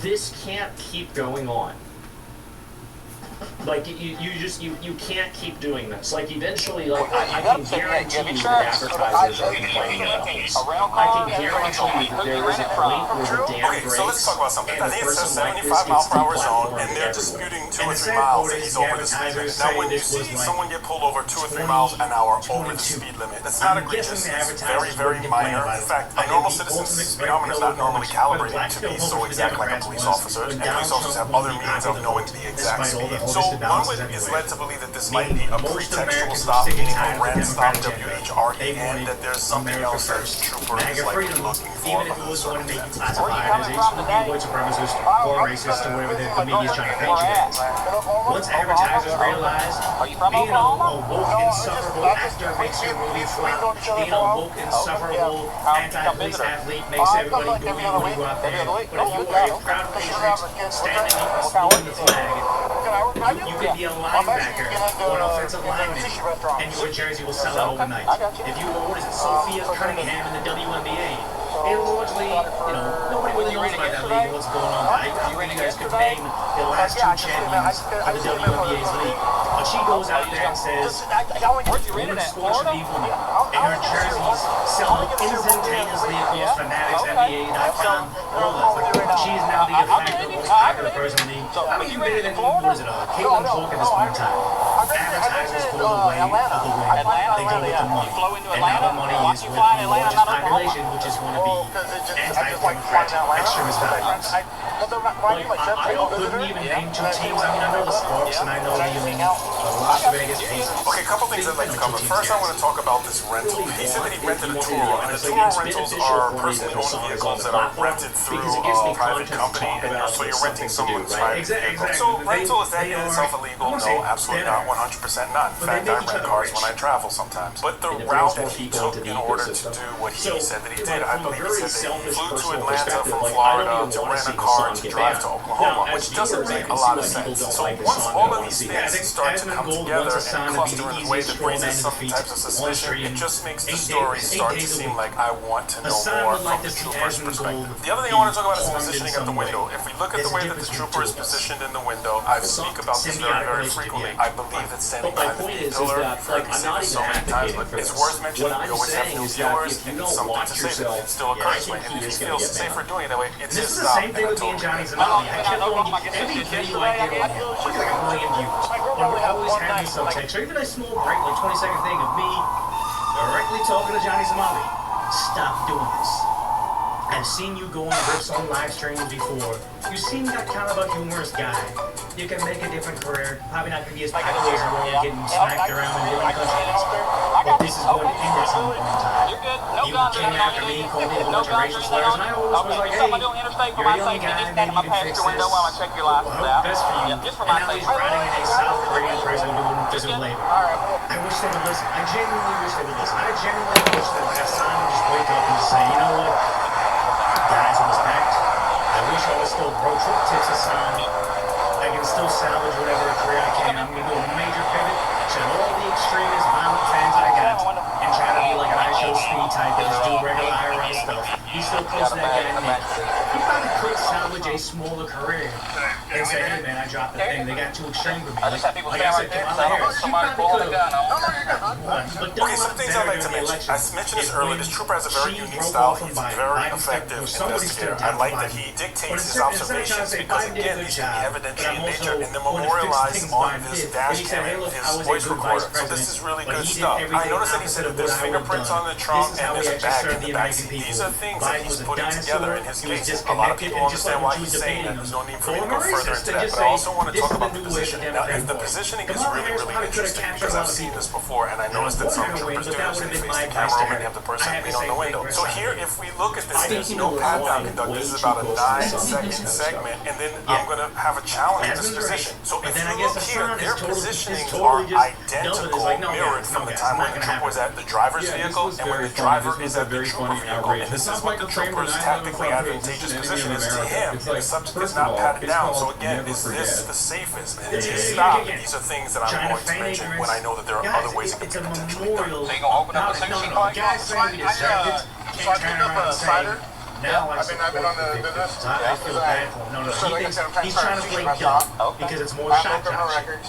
this can't keep going on. Like, you can't keep doing this. Like, eventually, like, I can guarantee you that advertisers are complaining about this. I can guarantee that there is a point where the dam breaks, so let's talk about something. I and the think it says person like this 75 mile gets per hour zone, deplatformed and they're everywhere. disputing 2 or 3 miles that he's over the speed limit. Now, when you see someone get pulled over 2 or 3 miles an hour over the speed limit, that's not egregious. It's very, very minor. In fact, a normal citizen's speedometer is not normally calibrated to be so exact like a police officer, and police officers have other means of knowing the exact speed. So one is led to believe that this might be a pretextual stop, meaning a ran stop, WHREN, that there's something else that the trooper is likely looking for. Even if it was going to make you classify as a white supremacist or racist or whatever the media's trying to paint you as. Once advertisers realize being a woke, insufferable actor makes your movie flop, being a woke, insufferable anti-police athlete makes everybody boo you when you go out there. But if you are a proud patriot standing up and saluting the flag, you could be a linebacker or an offensive lineman, and your jersey will sell out overnight. If you were, what is it, Sophia Cunningham in the WNBA, and largely, nobody really knows about that league and what's going on. You guys could name the last 2 champions of the WNBA's league. But she goes out there and says, women's sports should be women. And her jerseys sell instantaneously across Fanatics, NBA.com, all that. She is now the de facto most popular person in the league. I mean, better than, what is it, Caitlin Clark at this point in time. Advertisers go the way of the women. They go with the money. And now the money is with the largest population, which is going to be anti-democratic extremist values. I couldn't even name 2 teams. I mean, I know the Sparks and I know the Las Vegas Aces. Okay, a couple things I'd like to cover. First, I want to talk about this rental. He said that he rented a Turo, and the Turo rentals are personally owned vehicles that are rented through a private company, and so you're renting someone's private vehicle. So rental, is that in itself illegal? No, absolutely not. 100% not. In fact, I rent cars when I travel sometimes. But the route that he took in order to do what he said that he did, I believe he said that he flew to Atlanta from Florida to rent a car to drive to Oklahoma, which doesn't make a lot of sense. So once all of these things start to come together and cluster in a way that raises some types of suspicion, it just makes the story start to seem like I want to know more from the trooper's perspective. The other thing I want to talk about is positioning at the window. If we look at the way that the trooper is positioned in the window, I speak about this very, very frequently. I believe that standing behind the pillar, you've heard me say this so many times, but it's worth mentioning. We always have new viewers, and it's something to say that it still occurs. And if he feels safer doing it that way, it's his stop. Same thing with me and Johnny Zamali. I kept going, every video I did like 1 million views. And we're always having subtext, or even a small break, like 20-second thing of me directly talking to Johnny Zamali. Stop doing this. I've seen you go on rips on live streams before. You seem like kind of a humorous guy. You can make a different career. Probably not going to be as popular as you are getting smacked around in different countries. But this is going to end at some point in time. You came after me, called me a bunch of racial slurs, and I always was like, hey, you're a young guy, maybe you can fix this. Well, I hope best for you. And now he's riding in a South Korean prison doing physical labor. I wish they would listen. I genuinely wish they would listen. I genuinely wish that like a son would just wake up and just say, you know what? Guys, respect. I wish I was still pro tips aside. I can still salvage whatever career I can. I'm going to do a major pivot, shut all the extremist, violent fans I got, and try to be like an ISO speed type and just do regular IRL stuff. He's still close to that guy in me. He probably could salvage a smaller career and say, hey man, I dropped the thing. They got too extreme with me. Like I said, Kamala Harris, she probably could have. Okay, some things I'd like to mention. I mentioned this earlier. This trooper has a very unique style. He's very effective investigator. I like that he dictates his observations because, again, these can be evidentiary in nature and they're memorialized on this dash cam and his voice recorder. So this is really good stuff. I noticed that he said that there's fingerprints on the trunk and there's a bag in the backseat. These are things that he's putting together in his case. A lot of people understand why he's saying that. There's no need for me to go further into that. But I also want to talk about the positioning. Now, if the positioning is really, really interesting, because I've seen this before and I noticed that some troopers do this. They face the camera over and have the person lean on the window. So here, if we look at this, there's no pat-down conduct. This is about a 9-second segment, and then I'm going to have a challenge in this position. So if you look here, their positionings are identical, mirrored from the time when the trooper was at the driver's vehicle and when the driver is at the trooper vehicle. And this is what the trooper's tactically advantageous position is to him. The subject is not patted down. So again, is this the safest? And to stop, these are things that I'm going to mention when I know that there are other ways it can be potentially done. Guys say we deserved it. Can't turn around and say, now I support the victims. I feel bad for him. No, he's trying to play dumb because it's more shot shit.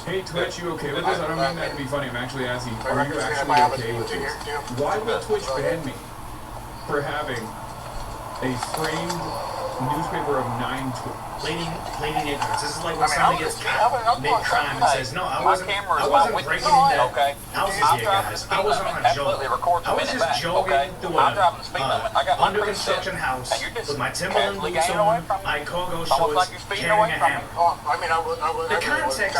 Hey Twitch, you okay with this? I don't mean that to be funny. I'm actually asking, are you actually okay with this? Why will Twitch ban me for having a framed newspaper of 9 tweets? Pleading ignorance. This is like when somebody gets caught mid-crime and says, no, I wasn't breaking into houses here, guys. I wasn't on a joke. I was just jogging through a under construction house with my Timberland boots on, my cargo shorts, carrying a hammer. The context,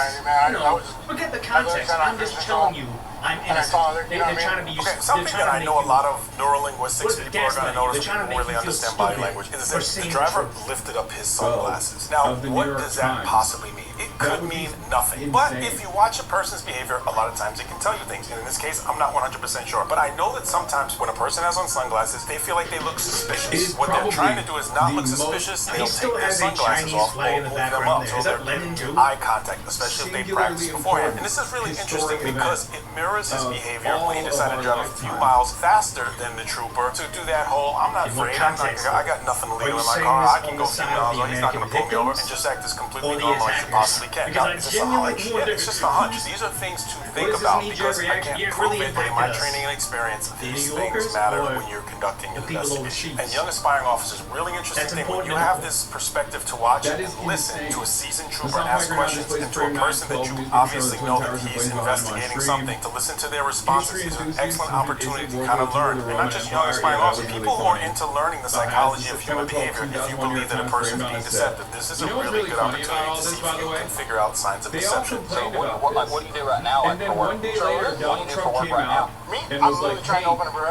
forget the context. I'm just telling you, I'm innocent. They're trying to be used. Something that I know a lot of neurolinguistics people are going to notice people really understand body language is that the driver lifted up his sunglasses. Now, what does that possibly mean? It could mean nothing. But if you watch a person's behavior, a lot of times it can tell you things. And in this case, I'm not 100% sure. But I know that sometimes when a person has on sunglasses, they feel like they look suspicious. What they're trying to do is not look suspicious. They'll take their sunglasses off or move them up. So they're giving you eye contact, especially if they practice beforehand. And this is really interesting because it mirrors his behavior when he decided to drive a few miles faster than the trooper to do that whole, I'm not afraid, I got nothing illegal in my car, I can go a few miles, he's not going to pull me over, and just act as completely normal as you possibly can. Now, is this a hunch? Yeah, it's just a hunch. These are things to think about because I can't prove it, but in my training and experience, these things matter when you're conducting an investigation. And young aspiring officers, really interesting thing, when you have this perspective to watch and listen to a seasoned trooper ask questions and to a person that you obviously know that he's investigating something, to listen to their responses is an excellent opportunity to kind of learn. And not just young aspiring officers, people who are into learning the psychology of human behavior. If you believe that a person's being deceptive, this is a really good opportunity to see if you can figure out signs of deception. So what do you do right now? And then one day later, Donald Trump came out and was like, hey,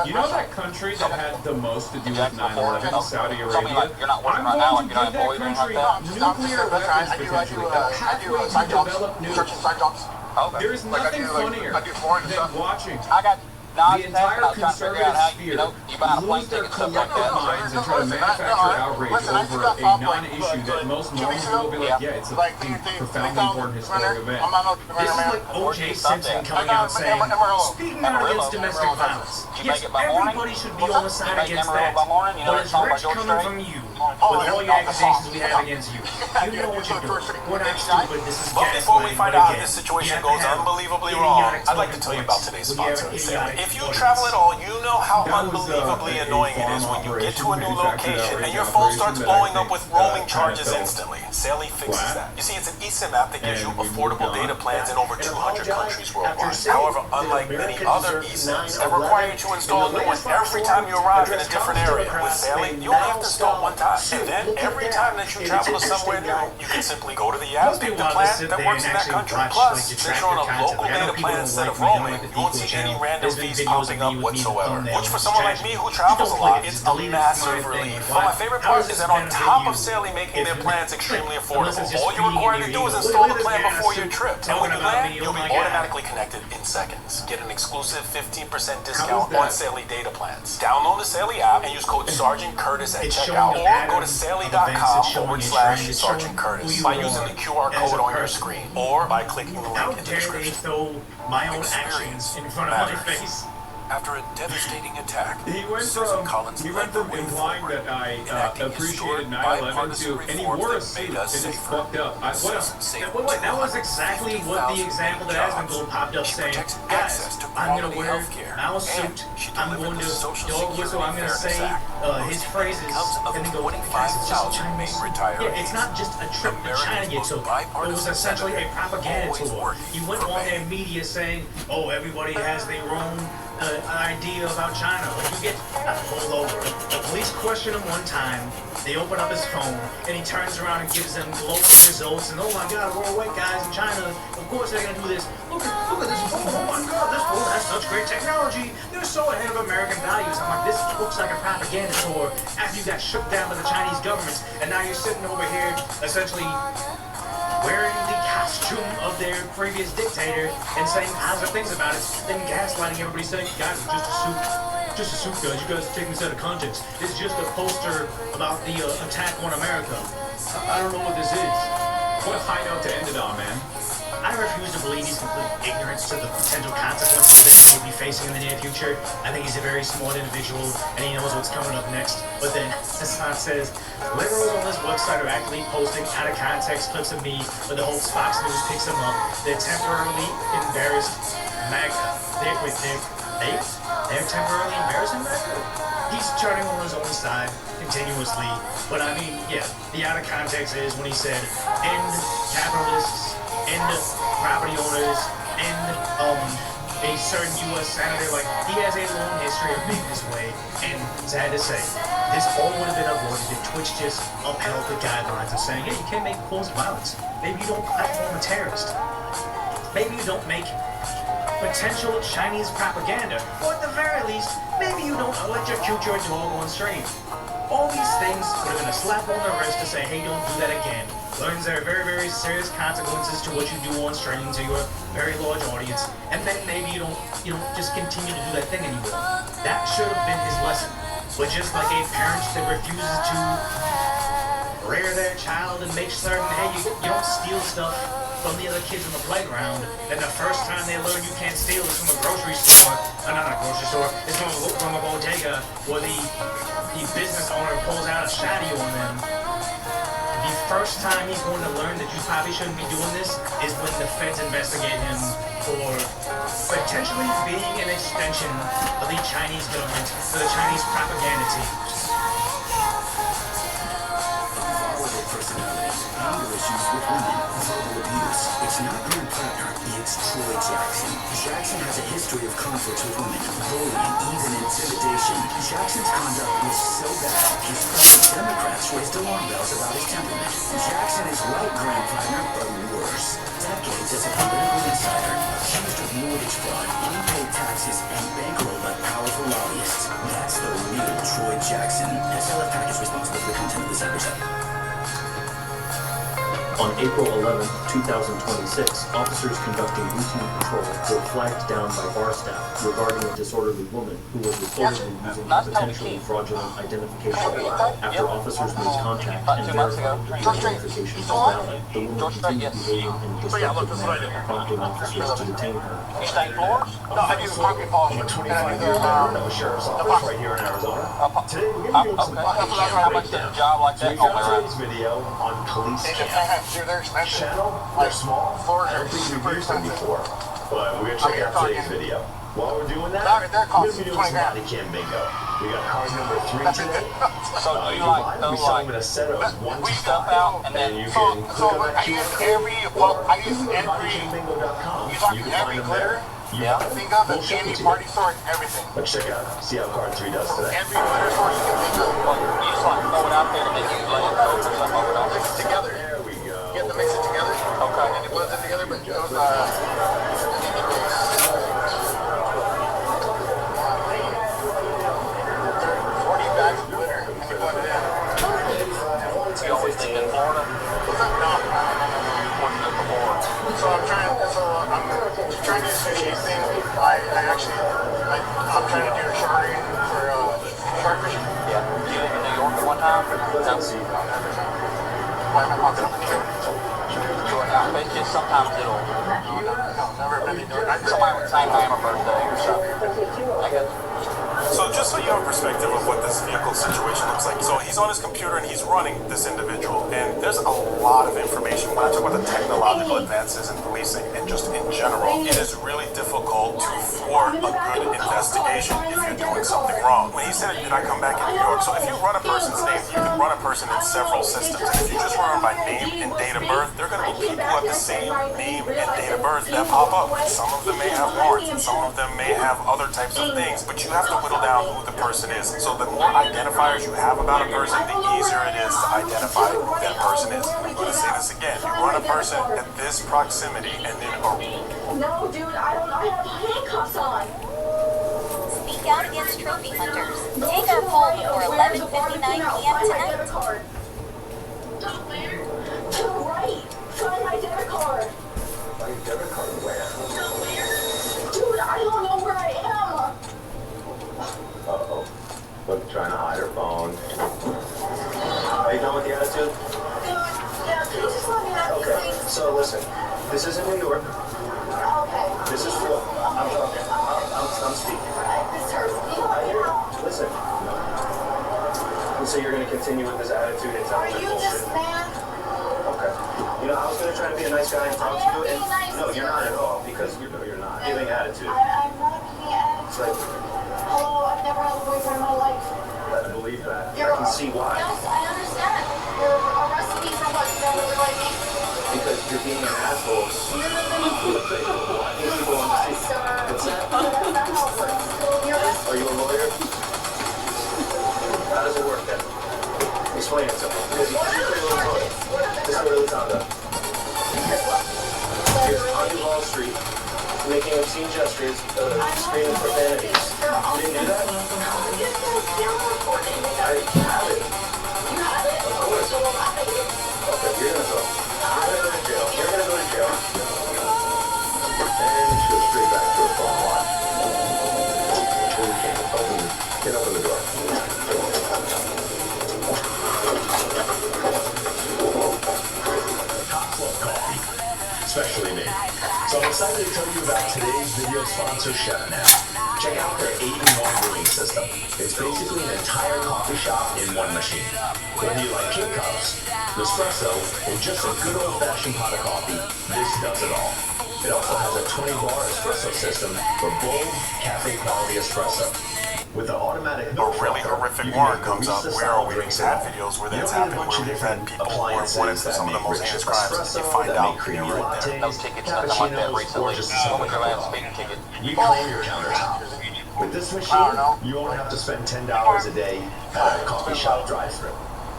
you know that country that had the most to do with 9/11, Saudi Arabia? I'm going to give that country nuclear weapons potentially, a pathway to develop nukes. There's nothing funnier than watching the entire conservative sphere lose their collective minds and try to manufacture outrage over a non-issue that most normal people will be like, yeah, it's a profoundly important historic event. This is like O.J. Simpson coming out saying, speaking out against domestic violence. Yes, everybody should be on the side against that, but it's rich coming from you with all your accusations we have against you. You know what you're doing. We're not stupid. This is But before we find out how this situation goes unbelievably wrong, I'd like to tell you about today's sponsor. If you travel at all, you know how unbelievably annoying it is when you get to a new location and your phone starts blowing up with roaming charges instantly. Sally fixes that. You see, it's an eSIM app that gives you affordable data plans in over 200 countries worldwide. However, unlike many other eSIMs that require you to install a new one every time you arrive in a different area, with Sally, you only have to install one time. And then every time that you travel to somewhere new, you can simply go to the app, pick the plan that works in that country. Plus, since you're on a local data plan instead of roaming, you won't see any random fees popping up whatsoever. Which for someone like me who travels a lot, it's a massive relief. But my favorite part is that on top of Sally making their plans extremely affordable, all you're required to do is install the plan before your trip. And when you land, you'll be automatically connected in seconds. Get an exclusive 15% discount on Sally data plans. Download the Sally app and use code Sergeant Curtis at checkout, or go to Sally.com/Sergeant Curtis by using the QR code on your screen, or by clicking the link in the description. My own actions in front of my face. After a devastating attack, He went from implying that I appreciated 9/11 to, and he wore a suit, and it's fucked up. Wait, that was exactly what the example that Asmongold popped up saying, guys, I'm going to wear my suit, I'm going to dog whistle, I'm going to say his phrases, and then go, guys, it's just Chinese. Yeah, it's not just a trip to China you took, it was essentially a propaganda tour. You went on their media saying, oh, everybody has their own idea about China. Like you get pulled over. The police question him one time. They open up his phone, and he turns around and gives them glowing results. And oh my God, we're all white guys in China. Of course they're gonna do this. Look at this phone. Oh my God, this phone has such great technology. They're so ahead of American values. I'm like, this looks like a propaganda tour after you got shook down by the Chinese government, and now you're sitting over here essentially wearing the costume of their previous dictator and saying positive things about it, then gaslighting everybody saying, guys, it's just a suit, guys, you guys are taking this out of context. It's just a poster about the attack on America. I don't know what this is. What a high note to end it on, man. I refuse to believe he's complete ignorance to the potential consequences that he may be facing in the near future. I think he's a very smart individual, and he knows what's coming up next. But then Hassan says, liberals on this website are actually posting out of context clips of me with the hopes Fox News picks them up. They're temporarily embarrassed MAGA. They're temporarily embarrassing MAGA. He's turning on his own side continuously. But I mean, yeah, the out of context is when he said, end capitalists, end property owners, end a certain U.S. senator. Like, he has a long history of being this way. And sad to say, this all would have been avoided if Twitch just upheld the guidelines of saying, hey, you can't make cause violence. Maybe you don't platform a terrorist. Maybe you don't make potential Chinese propaganda. Or at the very least, maybe you don't electrocute your dog on stream. All these things would have been a slap on the wrist to say, hey, don't do that again. Learns there are very, very serious consequences to what you do on stream to your very large audience. And then maybe you don't just continue to do that thing anymore. That should have been his lesson. But just like a parent that refuses to rear their child and make certain, hey, you don't steal stuff from the other kids in the playground, and the first time they learn you can't steal is from a grocery store, not a grocery store, it's from a bodega where the business owner pulls out a shotty on them. The first time he's going to learn that you probably shouldn't be doing this is when the feds investigate him for potentially being an extension of the Chinese government for the Chinese propaganda team. Anger issues with women, verbal abuse. It's not Graham Plattner, it's Troy Jackson. Jackson has a history of conflicts with women, bullying, even intimidation. Jackson's conduct was so bad, his fellow Democrats raised alarm bells about his temperament. Jackson is like Graham Plattner, but worse. Decades as a political insider, accused of mortgage fraud, unpaid taxes, and bankrolled by powerful lobbyists. That's the real Troy Jackson. SLF is responsible for the content of this episode. On April 11, 2026, officers conducting routine patrol were flagged down by bar staff regarding a disorderly woman who was reportedly using a potentially fraudulent identification after officers made contact and verified the identification was valid. The woman continued behaving in a disruptive manner, prompting officers to detain her. You stay in Florida? No, I do parking policy. I'm a 25-year veteran of a sheriff's office right here in Arizona. Today we're going to do some How much does a job like that got today's video on police cam. They're expensive. Channel, they're small. I don't think we've used them before, but we're gonna check out today's video. While we're doing that, we're gonna be doing some body cam bingo. We got card number 3 today. So You can buy them. We sell them in a set of 1 to 5, and you can click on that QR code. I use every BingoCam.com. you can find them there. Yeah. Think of the candy party store and everything. Let's check out, see how card 3 does today. Every glitter store you can think of. You just like throw it out there and then you let it go or something over it. Mix it together. There we go. You have to mix it together. Okay. And it blends it together, but those 40 bags of glitter and you blend it in. You always think in Florida? No. So I'm trying to do sushi thing. I'm trying to do a chartering for shark fishing. Yeah. You live in New York at one time? Why am I talking about the You're out. It's just sometimes it'll... No, never been to do it. Somebody would say Hammer birthday or something. I guess. So just so you have a perspective of what this vehicle situation looks like. So he's on his computer and he's running this individual, and there's a lot of information. When I talk about the technological advances in policing and just in general, it is really difficult to thwart a good investigation if you're doing something wrong. When he said, did I come back in New York? So if you run a person's name, you can run a person in several systems. And if you just run them by name and date of birth, there are going to be people who have the same name and date of birth that pop up. Some of them may have warrants and some of them may have other types of things, but you have to whittle down who the person is. So the more identifiers you have about a person, the easier it is to identify who that person is. I'm going to say this again. You run a person at this proximity and then No, dude, I don't know. I have handcuffs on. Speak out against trophy hunters. Take our poll before 11:59 p.m. tonight. To the right. Find my debit card. My debit card where? Dude, I don't know where I am. Uh-oh. Look, trying to hide her phone. Are you done with the attitude? Yeah, can you just let me have these Okay, things? so listen, this isn't New York. Okay. This is Florida. I'm talking. I'm speaking. This hurts. You know I what? hear you. Listen. And so you're going to continue with this attitude and tell Are me you bullshit? this man? Okay. You know, I was going to try to be a nice guy and talk to you, and being nice no, to you're you. not at all, because you're not giving attitude. I'm not being It's like, Hello, I've never had a boyfriend in my life. I believe that. I can see why. Yes, I understand. You're arresting me for what? You're never like me. Because you're being an asshole. People on the street. Sir. What's that? That's not how it works. You're arresting Are you a lawyer? How does it work then? Explain it to me. Because you What are the charges? What are the This is charges? really found out. Because what? You're on Duval Street, making obscene gestures, screaming profanities. You didn't do that? I have it. You have it? Of course. So will I. Okay, you're gonna go. You're gonna go to jail. You're gonna go to jail. And she goes straight back to her phone line. Get open the door. Cops love coffee, especially me. So I'm excited to tell you about today's video sponsor, ChefNet. Check out their 8-in-1 brewing system. It's basically an entire coffee shop in one machine. Whether you like K-Cups, Nespresso, or just a good old-fashioned pot of coffee, this does it all. It also has a 20-bar espresso system for bold, cafe-quality espresso. With the automatic A really horrific warrant comes up where we've had videos where that's happened, where we've had people who are wanted for some of the most heinous crimes, and you find out they're right there. No tickets, nothing like that recently. What was your last speeding ticket? We clean your countertop. With this machine, you won't have to spend $10 a day at a coffee shop drive-thru.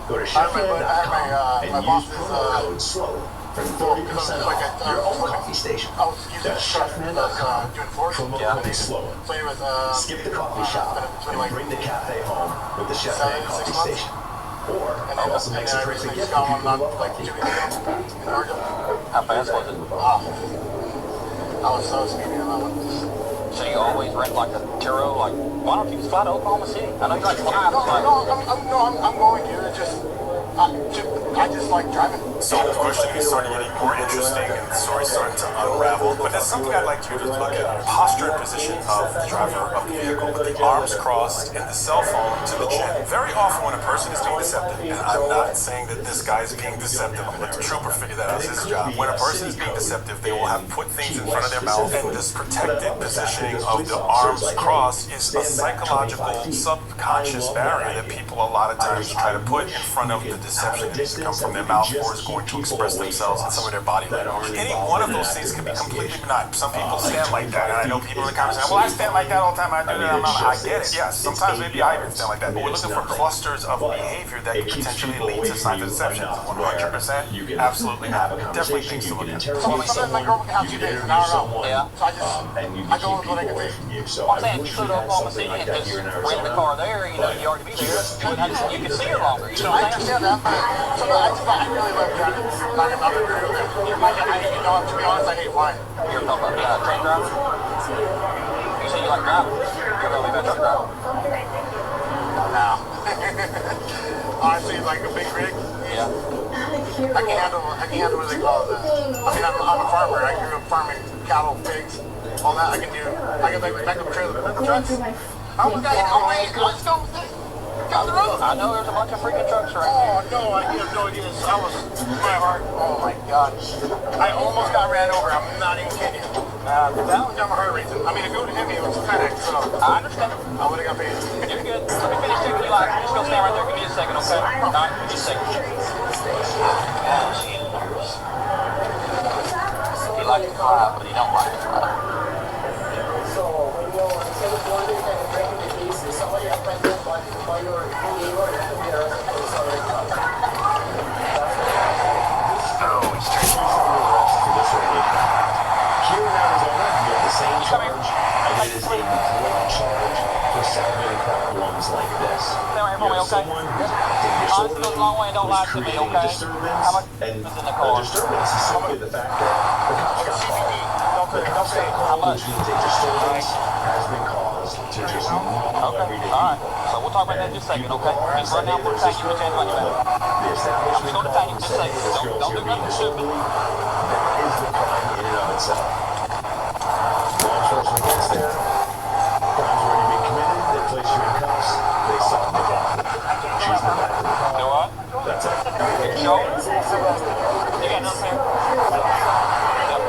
Go to chefnet.com and use promo code SLOW for 30% off your own coffee station. That's chefnet.com, promo code SLOW. Skip the coffee shop and bring the cafe home with the Chefnet coffee station. Or it also makes a perfect gift for people who love coffee. How fast was it? I was so speedy on that one. So you always rent like a Turo? Like, why don't you just fly to Oklahoma City? I know you like flying. I'm going to. It's just, I just like driving. So the question is starting getting more interesting and the story's starting to unravel. But there's something I'd like you to look at. Posture and position of the driver of the vehicle with the arms crossed and the cell phone to the chin. Very often when a person is being deceptive, and I'm not saying that this guy is being deceptive, but the trooper figured that out as his job. When a person is being deceptive, they will have put things in front of their mouth, and this protected positioning of the arms crossed is a psychological subconscious barrier that people a lot of times try to put in front of the deception that needs to come from their mouth or is going to express themselves in some of their body language. Any one of those things can be completely benign. Some people stand like that, and I know people in the comments saying, well, I stand like that all the time, I do that, I get it, yes, sometimes maybe I even stand like that, but we're looking for clusters of behavior that could potentially lead to signs of deception. 100%, absolutely not. Definitely things to look at. Sometimes my girl can have 2 days and I don't know. Yeah. So I go with what I can do. So I'm saying, if you flew to Oklahoma City and just rent the car there, you know, you already be there, you can see her longer, you know I what I'm saying? understand that, but I really love driving. I'm a real good. To be honest, I hate wine. You're talking about train driver? You say you like driving. You're going to be a truck driver. No. Honestly, like a big rig. Yeah. I can handle what they call it. I mean, I'm a farmer. I grew up farming cattle, pigs, all that. I can like back up trailer. Trucks. Oh my God! Let's go. Down the road. I know there's a bunch of freaking trucks around Oh here. no, I have no idea. I was my heart. Oh my God! I almost got ran over. I'm not even kidding you. That was my heart racing. I mean, if it would have hit me, it was FedEx. So I understand. I would have got paid. You're good. Let me finish checking you out. Just go stand right there. Give me a second, okay? All right, give me a second. God, she is nervous. He likes to fly, but he don't like to fly. So, when you're instead of one day and breaking the cases, somebody up like that, but you're Here in Arizona, you have the same charge, and it is a great charge for sounding problems like this. You have someone who's acting disorderly, who's creating a disturbance, and the disturbance is simply the fact that the cops got called. The cops got called, which means a disturbance has been caused to just normal everyday people. So we'll talk about that in just a second, okay? Just run down for the tank, you can change about your back. The establishment Go to tank, just a saying second. this girl's Don't here do being nothing stupid. disorderly. That is the crime in and of itself. Law enforcement gets there. Crime's already been committed. They place you in cuffs. They stop the car. She's in the back of the car. You all right? That's it. Sure. You got nothing here? Yep.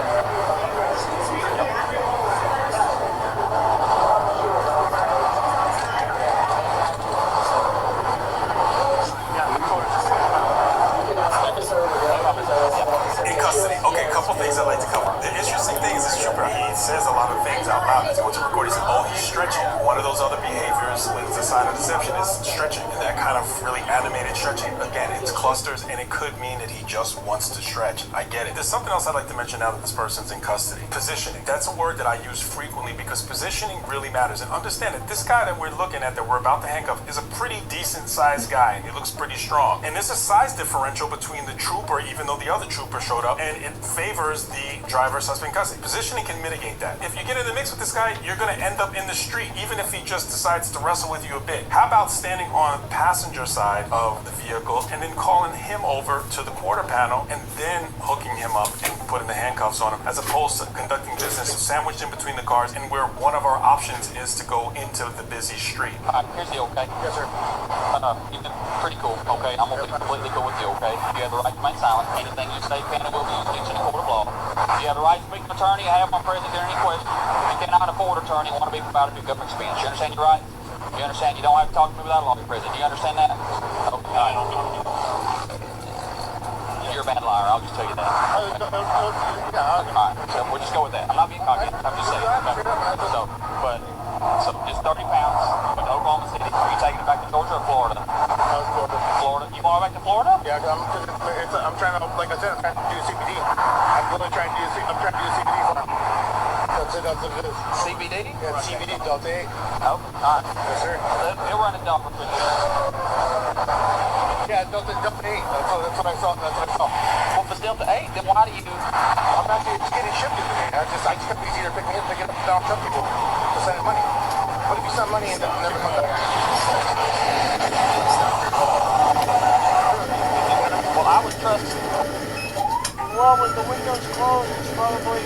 In custody. Okay, a couple things I'd like to cover. The interesting thing is this trooper, he says a lot of things out loud. He's going to record, he said, oh, he's stretching. One of those other behaviors with the sign of deception is stretching. And that kind of really animated stretching. Again, it's clusters, and it could mean that he just wants to stretch. I get it. There's something else I'd like to mention now that this person's in custody. Positioning. That's a word that I use frequently because positioning really matters. And understand that this guy that we're looking at, that we're about to handcuff, is a pretty decent sized guy, and he looks pretty strong. And there's a size differential between the trooper, even though the other trooper showed up, and it favors the driver suspect custody. Positioning can mitigate that. If you get in the mix with this guy, you're going to end up in the street, even if he just decides to wrestle with you a bit. How about standing on the passenger side of the vehicle and then calling him over to the quarter panel and then hooking him up and putting the handcuffs on him, as opposed to conducting business sandwiched in between the cars, and where one of our options is to go into the busy street. All right, here's the okay. Yes, sir. You've been pretty cool, okay? I'm going to be completely cool with you, okay? You have the right to remain silent. Anything you say can and will be used against you in a court of law. You have the right to speak to an attorney. I have one present during any question. You cannot afford an attorney want to be provided to government expense. You understand your right? You understand you don't have to talk to me without a lawyer present. Do you understand that? Okay. You're a bad liar, I'll just tell you that. Alright, so we'll just go with that. I'm not being cocky, I'm just saying. Okay? So just 30 pounds with Oklahoma City. Are you taking it back to Georgia or Florida? Florida. You going back to Florida? Yeah, I'm trying to, like I said, I'm trying to do CBD. I'm really trying to do CBD for him. That's what it is. CBD? Yeah, CBD, Delta 8. Oh, alright. Yes, sir. They'll run it down for 50. Yeah, Delta 8. That's what I saw. Well, if it's Delta 8, then why do you... I'm not getting shipped to me. I just think it's easier to pick it up and down truck people to send money. What if you send money and never come back? Well, I would trust... Well, with the windows closed, it's probably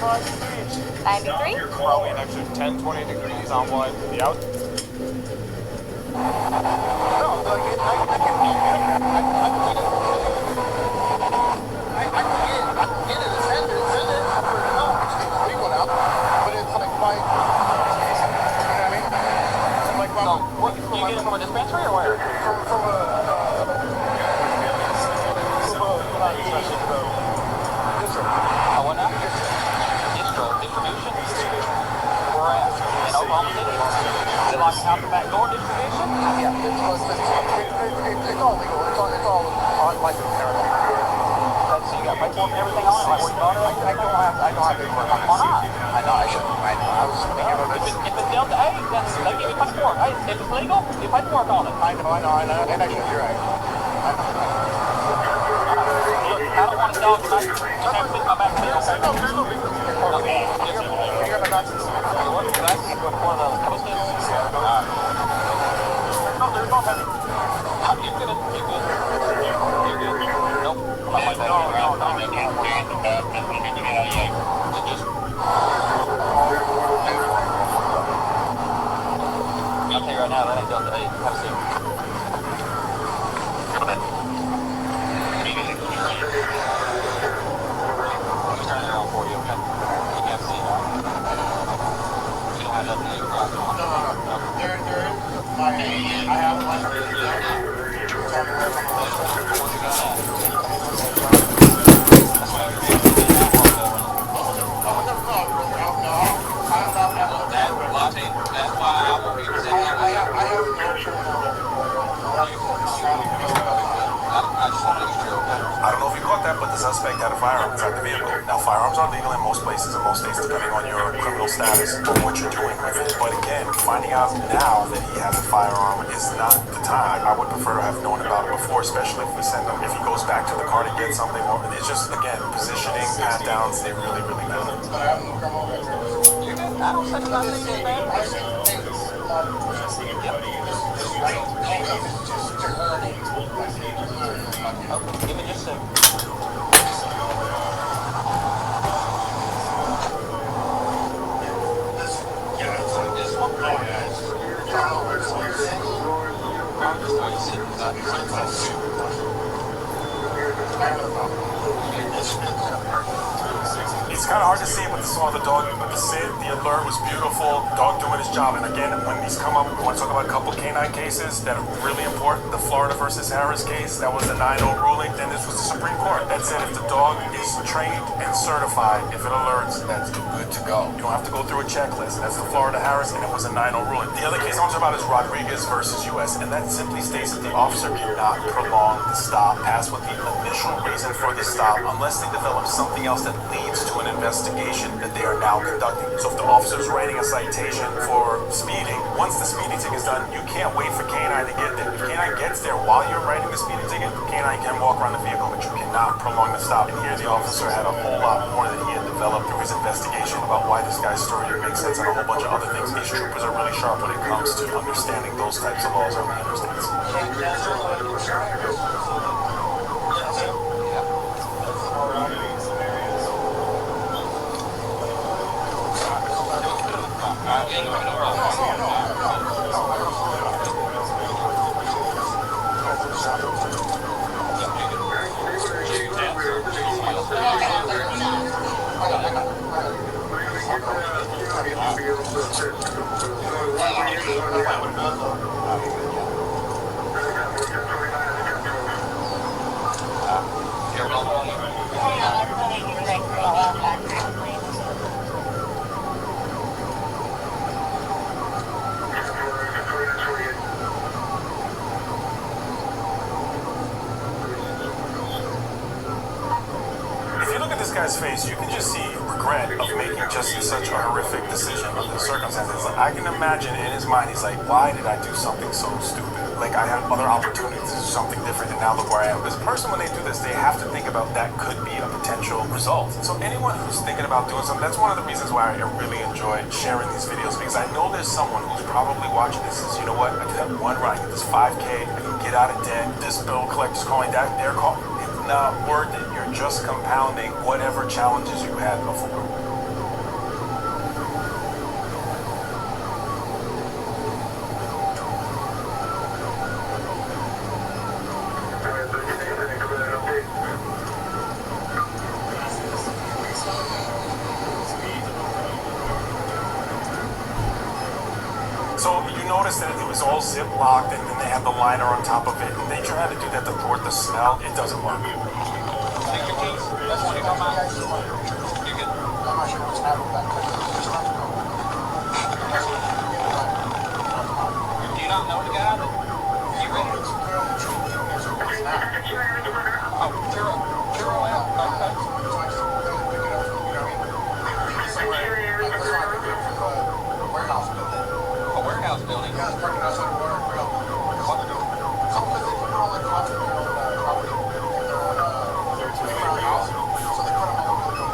85 degrees. 93? Probably an extra 10, 20 degrees on what? The out? No, like, I can get it. I can get it and send it. I'll put it out. It's a big one out. But it's like my, you know what I mean? It's like my, So, what, you get it from a dispensary or where? from a What now? Distribution? Where at? In Oklahoma City? Is it like out the back door distribution? yeah, it's all legal. It's all on license and everything. So you got paperwork and everything on it? Like where you bought it? I don't have paperwork on it. Why not? I know I shouldn't. I was thinking about this. If it's Delta 8, then they give you paperwork. Hey, if it's legal, you paperwork on it. I know. And actually, you're right. I don't want to dog tonight. Just have to think my back to you. No, there's no big deal. Okay. Yes, sir. You got the license. What? That's one of the post-its? No, there's no heavy. You're good. You're good. Nope. Not like that. Just... I'll tell you right now, that ain't Delta 8. Have a seat. Let me turn it around for you, okay? You can have a seat now. You don't have nothing to do with it. No. There is. I have a license. That's why I want you to say I don't know if you caught that, but the suspect had a firearm inside the vehicle. Now, firearms are legal in most places, in most states, depending on your criminal status or what you're doing with it. But again, finding out now that he has a firearm is not the time. I would prefer to have known about it before, especially if we send him, if he goes back to the car to get something, or it's just, again, positioning, pat downs, they really, really matter. I don't say nothing, man. Give me just a second. It's kind of hard to see, but saw the dog, the alert was beautiful, dog doing his job. And again, when these come up, we want to talk about a couple canine cases that are really important. The Florida versus Harris case, that was the 9-0 ruling. Then this was the Supreme Court that said if the dog is trained and certified, if it alerts, that's good to go. You don't have to go through a checklist. That's the Florida Harris, and it was a 9-0 ruling. The other case I'm talking about is Rodriguez versus U.S., and that simply states that the officer cannot prolong the stop past what the initial reason for the stop unless they develop something else that leads to an investigation that they are now conducting. So if the officer is writing a citation for speeding, once the speeding ticket is done, you can't wait for canine to get there. If canine gets there while you're writing the speeding ticket, canine can walk around the vehicle, but you cannot prolong the stop. And here the officer had a whole lot more that he had developed through his investigation about why this guy's story didn't make sense and a whole bunch of other things. These troopers are really sharp when it comes to understanding those types of laws on the interstates. Guy's face, you can just see regret of making just such a horrific decision under the circumstances. Like, I can imagine in his mind, he's like, why did I do something so stupid? Like, I had other opportunities to do something different, and now look where I am. This person, when they do this, they have to think about that could be a potential result. So anyone who's thinking about doing something, that's one of the reasons why I really enjoy sharing these videos, because I know there's someone who's probably watching this and says, you know what, I did that one run, I get this 5K, I can get out of debt, this bill collector's calling, that they're calling. It's not worth it. You're just compounding whatever challenges you had before. So you notice that it was all zip locked, and then they had the liner on top of it. And they tried to do that to thwart the smell. It doesn't work. Take your keys. That's what you're talking about. You're good. I'm not sure what's happening back there. Do you not know the guy that you ready? Oh, Churro out. Okay. Warehouse building. You guys parking outside the warehouse. What? Some of them put on like concert on property. So they put them all over the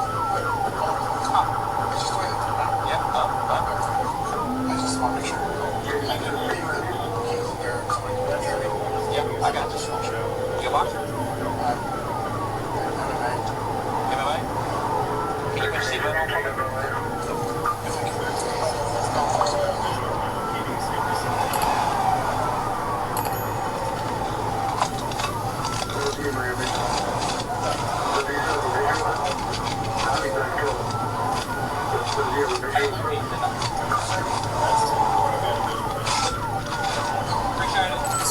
it's just the way they put it out. Yep. I just want to make sure. I did keys in there. Somebody can get it. Yep. I got this. You a boxer? MMA? Can you put your seatbelt on?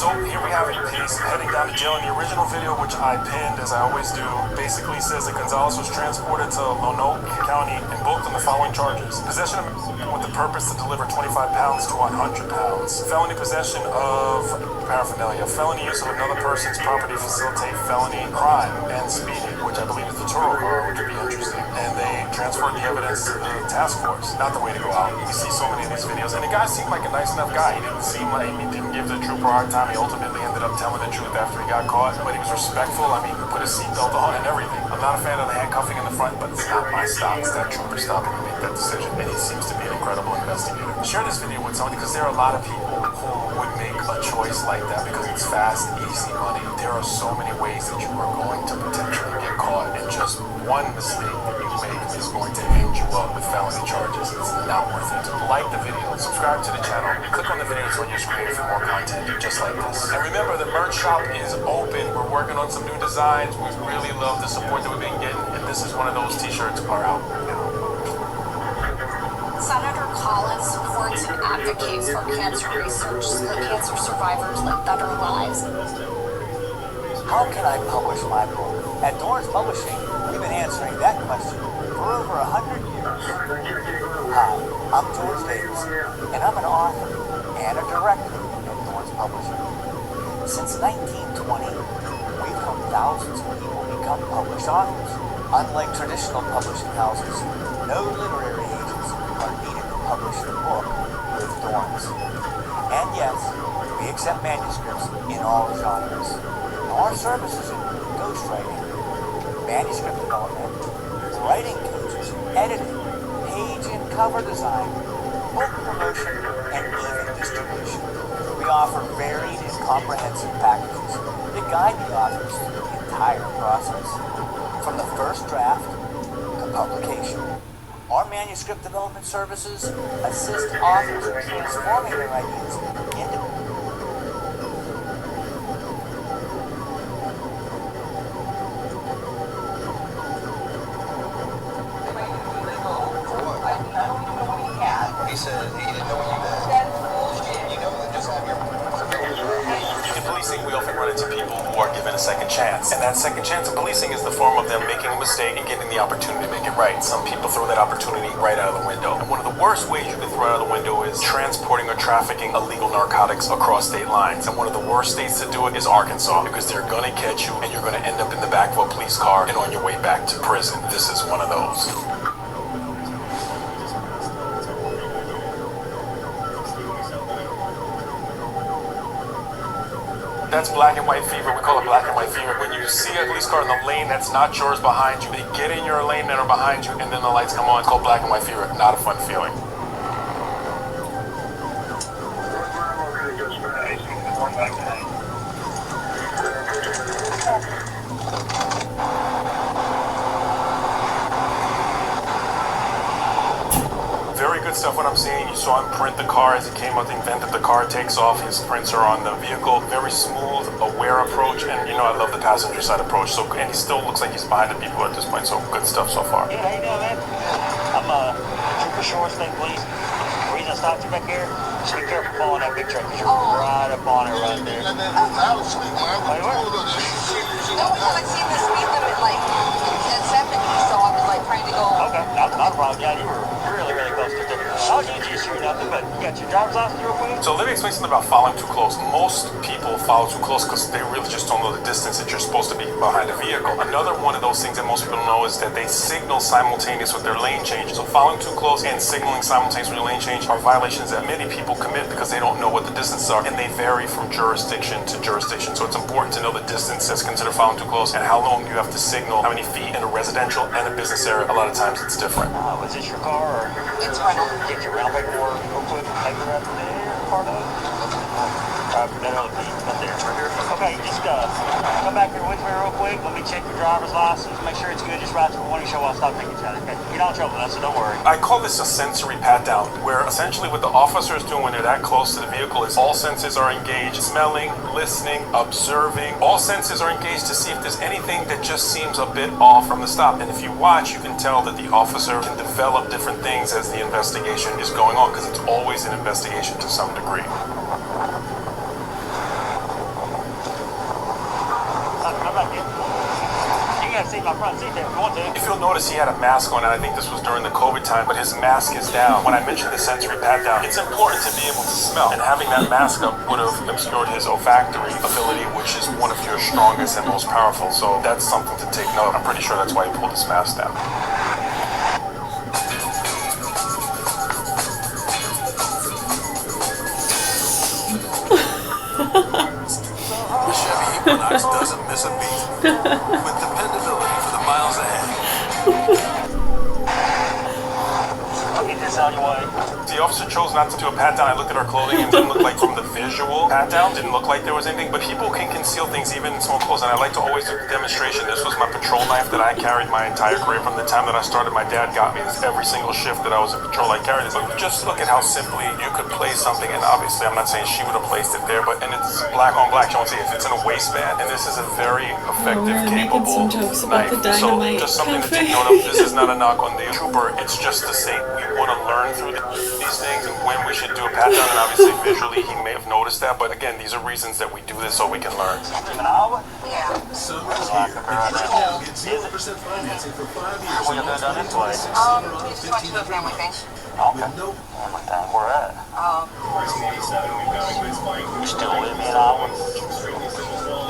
So here we have it, he's heading down to jail. In the original video, which I pinned, as I always do, basically says that Gonzalez was transported to Lonoke County and booked on the following charges: possession of with the purpose to deliver 25 pounds to 100 pounds, felony possession of paraphernalia, felony use of another person's property to facilitate felony crime, and speeding, which I believe is the Turo car, which would be interesting. And they transferred the evidence to the task force. Not the way to go out. You see so many of these videos, and the guy seemed like a nice enough guy. He didn't seem like he didn't give the trooper a hard time. He ultimately ended up telling the truth after he got caught, but he was respectful. I mean, he put his seatbelt on and everything. I'm not a fan of the handcuffing in the front, but it's not my stop. It's that trooper stopping to make that decision, and he seems to be an incredible investigator. Share this video with somebody, because there are a lot of people who would make a choice like that because it's fast, easy money. There are so many ways that you are going to potentially get caught, and just one mistake that you make is going to end you up with felony charges. It's not worth it. Like the video, subscribe to the channel, click on the videos on your screen for more content just like this. And remember, the merch shop is open. We're working on some new designs. We really love the support that we've been getting, and this is one of those t-shirts are out now. Senator Collins supports and advocates for cancer research so that cancer survivors live better lives. How can I publish my book? At Dorrance Publishing, we've been answering that question for over 100 years. Hi, I'm George Davis, and I'm an author and a director at Dorrance Publishing. Since 1920, we've helped thousands of people become published authors. Unlike traditional publishing houses, no literary agents are needed to publish your book with Dorrance. And yes, we accept manuscripts in all genres. Our services include ghostwriting, manuscript development, writing coaches, editing, page and cover design, book promotion, and even distribution. We offer varied and comprehensive packages that guide the authors through the entire process, from the first draft to publication. Our manuscript development services assist authors in transforming their ideas into He said he didn't know what you meant. You know that just have your... In policing, we often run into people who are given a second chance. And that second chance in policing is the form of them making a mistake and getting the opportunity to make it right. Some people throw that opportunity right out of the window. And one of the worst ways you can throw it out of the window is transporting or trafficking illegal narcotics across state lines. And one of the worst states to do it is Arkansas, because they're going to catch you and you're going to end up in the back of a police car and on your way back to prison. This is one of those. That's black and white fever. We call it black and white fever. When you see a police car in the lane that's not yours behind you, they get in your lane that are behind you, and then the lights come on. It's called black and white fever. Not a fun feeling. Very good stuff what I'm seeing. You saw him print the car as he came out, the event that the car takes off. His prints are on the vehicle. Very smooth, aware approach, and you know I love the passenger side approach. So, and he still looks like he's behind the people at this point. So good stuff so far. Yeah, how you doing, man? I'm Trooper Shore, State Police. The reason I stopped you back here, just be careful following that big truck because you're right up on it right there. I was asleep, man. Oh, you were? No, because I seen the speed limit like at 70, so I was like trying to go. Okay, not a problem. Yeah, you were really, really close to it. I was usually shooting nothing, but you got your driver's license real quick? So let me explain something about following too close. Most people follow too close because they really just don't know the distance that you're supposed to be behind a vehicle. Another one of those things that most people don't know is that they signal simultaneous with their lane change. So following too close and signaling simultaneous with your lane change are violations that many people commit because they don't know what the distances are, and they vary from jurisdiction to jurisdiction. So it's important to know the distance that's considered following too close and how long you have to signal, how many feet in a residential and a business area. A lot of times it's different. Was this your car or? It's rental. Get your round paperwork real quick. Paper right there, part of it. That other piece up there. Okay, just come back here with me real quick. Let me check your driver's license, make sure it's good. Just write to the warning show. I'll stop taking each other. Okay, you're not in trouble, so don't worry. I call this a sensory pat down, where essentially what the officer is doing when they're that close to the vehicle is all senses are engaged. Smelling, listening, observing. All senses are engaged to see if there's anything that just seems a bit off from the stop. And if you watch, you can tell that the officer can develop different things as the investigation is going on, because it's always an investigation to some degree. See my front seat there if you want to. If you'll notice, he had a mask on, and I think this was during the COVID time, but his mask is down. When I mentioned the sensory pat down, it's important to be able to smell, and having that mask up would have obscured his olfactory ability, which is one of your strongest and most powerful. So that's something to take note. I'm pretty sure that's why he pulled his mask down. The Chevy Equinox doesn't miss a beat, with dependability for the miles ahead. I'll get this out of your way. The The officer chose not to do a pat down. I looked at our clothing and it didn't look like from the visual pat down, didn't look like there was anything, but people can conceal things even in small clothes, and I like to always do the demonstration. This was my patrol knife that I carried my entire career from the time that I started. My dad got me this every single shift that I was in patrol. I carried this, but just look at how simply you could place something, and obviously I'm not saying she would have placed it there, but and it's black on black. You won't see it. It's in a waistband, and this is a very effective, capable knife. So just something to take note of. This is not a knock on the trooper. It's just to say we want to learn through these things and when we should do a pat down, and obviously visually he may have noticed that, but again, these are reasons that we do this so we can learn. Yeah. Summer's here, and now get 0% financing for 5 years. We're gonna go this way. Just went to a family thing. Okay. Family thing. Where at? You still live in Iowa?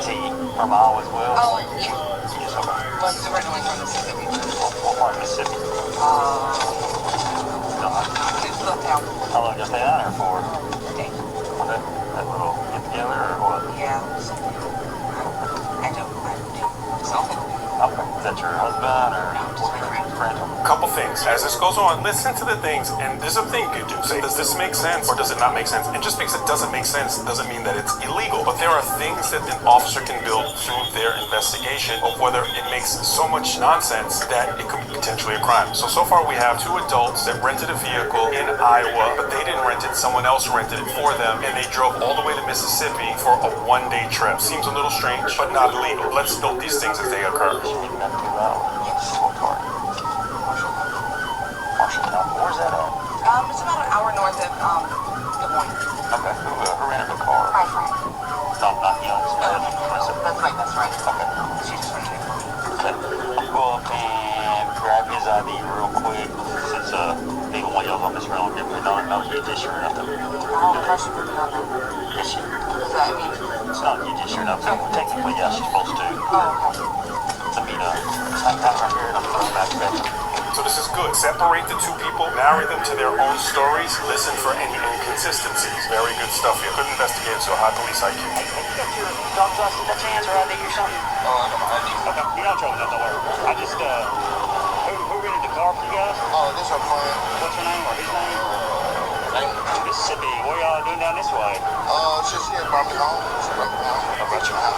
See, from Iowa as well? Oh, yeah. Yes, okay. Was originally from Mississippi. What part of Mississippi? Town. How long did you stay down there for? Okay. Okay. That little get together or what? Yeah. I do something. Okay. Is that your husband or friend? Couple things. As this goes on, listen to the things, and there's a thing you do. Say, does this make sense or does it not make sense? And just because it doesn't make sense doesn't mean that it's illegal. But there are things that an officer can build through their investigation of whether it makes so much nonsense that it could be potentially a crime. So far we have 2 adults that rented a vehicle in Iowa, but they didn't rent it, someone else rented it for them, and they drove all the way to Mississippi for a 1-day trip. Seems a little strange, but not illegal. Let's note these things as they occur. Where's that at? It's about an hour north of Des Moines. Okay. Who rented the car? My friend. Not young. That's right, that's right. Okay. She's just right here. Okay. Go up and grab his ID real quick since neither one of y'all on this round give me no you just sure enough to Oh, I should put it on there. yes you Does that mean? it's not you just sure enough technically yeah she's supposed to Oh, okay. let me hang tight right here and I'm going back to bed. So this is good. Separate the 2 people, marry them to their own stories, listen for any inconsistencies. Very good stuff. You're a good investigator, so high police IQ. Hey, you got your driver's license by chance or ID or something? Oh, I got my ID. Okay, you don't trouble that, don't worry. I just, who rented the car for you guys? Oh, this our friend. What's her name or his name? Mississippi, what are y'all doing down this way? She's here, brought me home. She brought me home. I brought you home.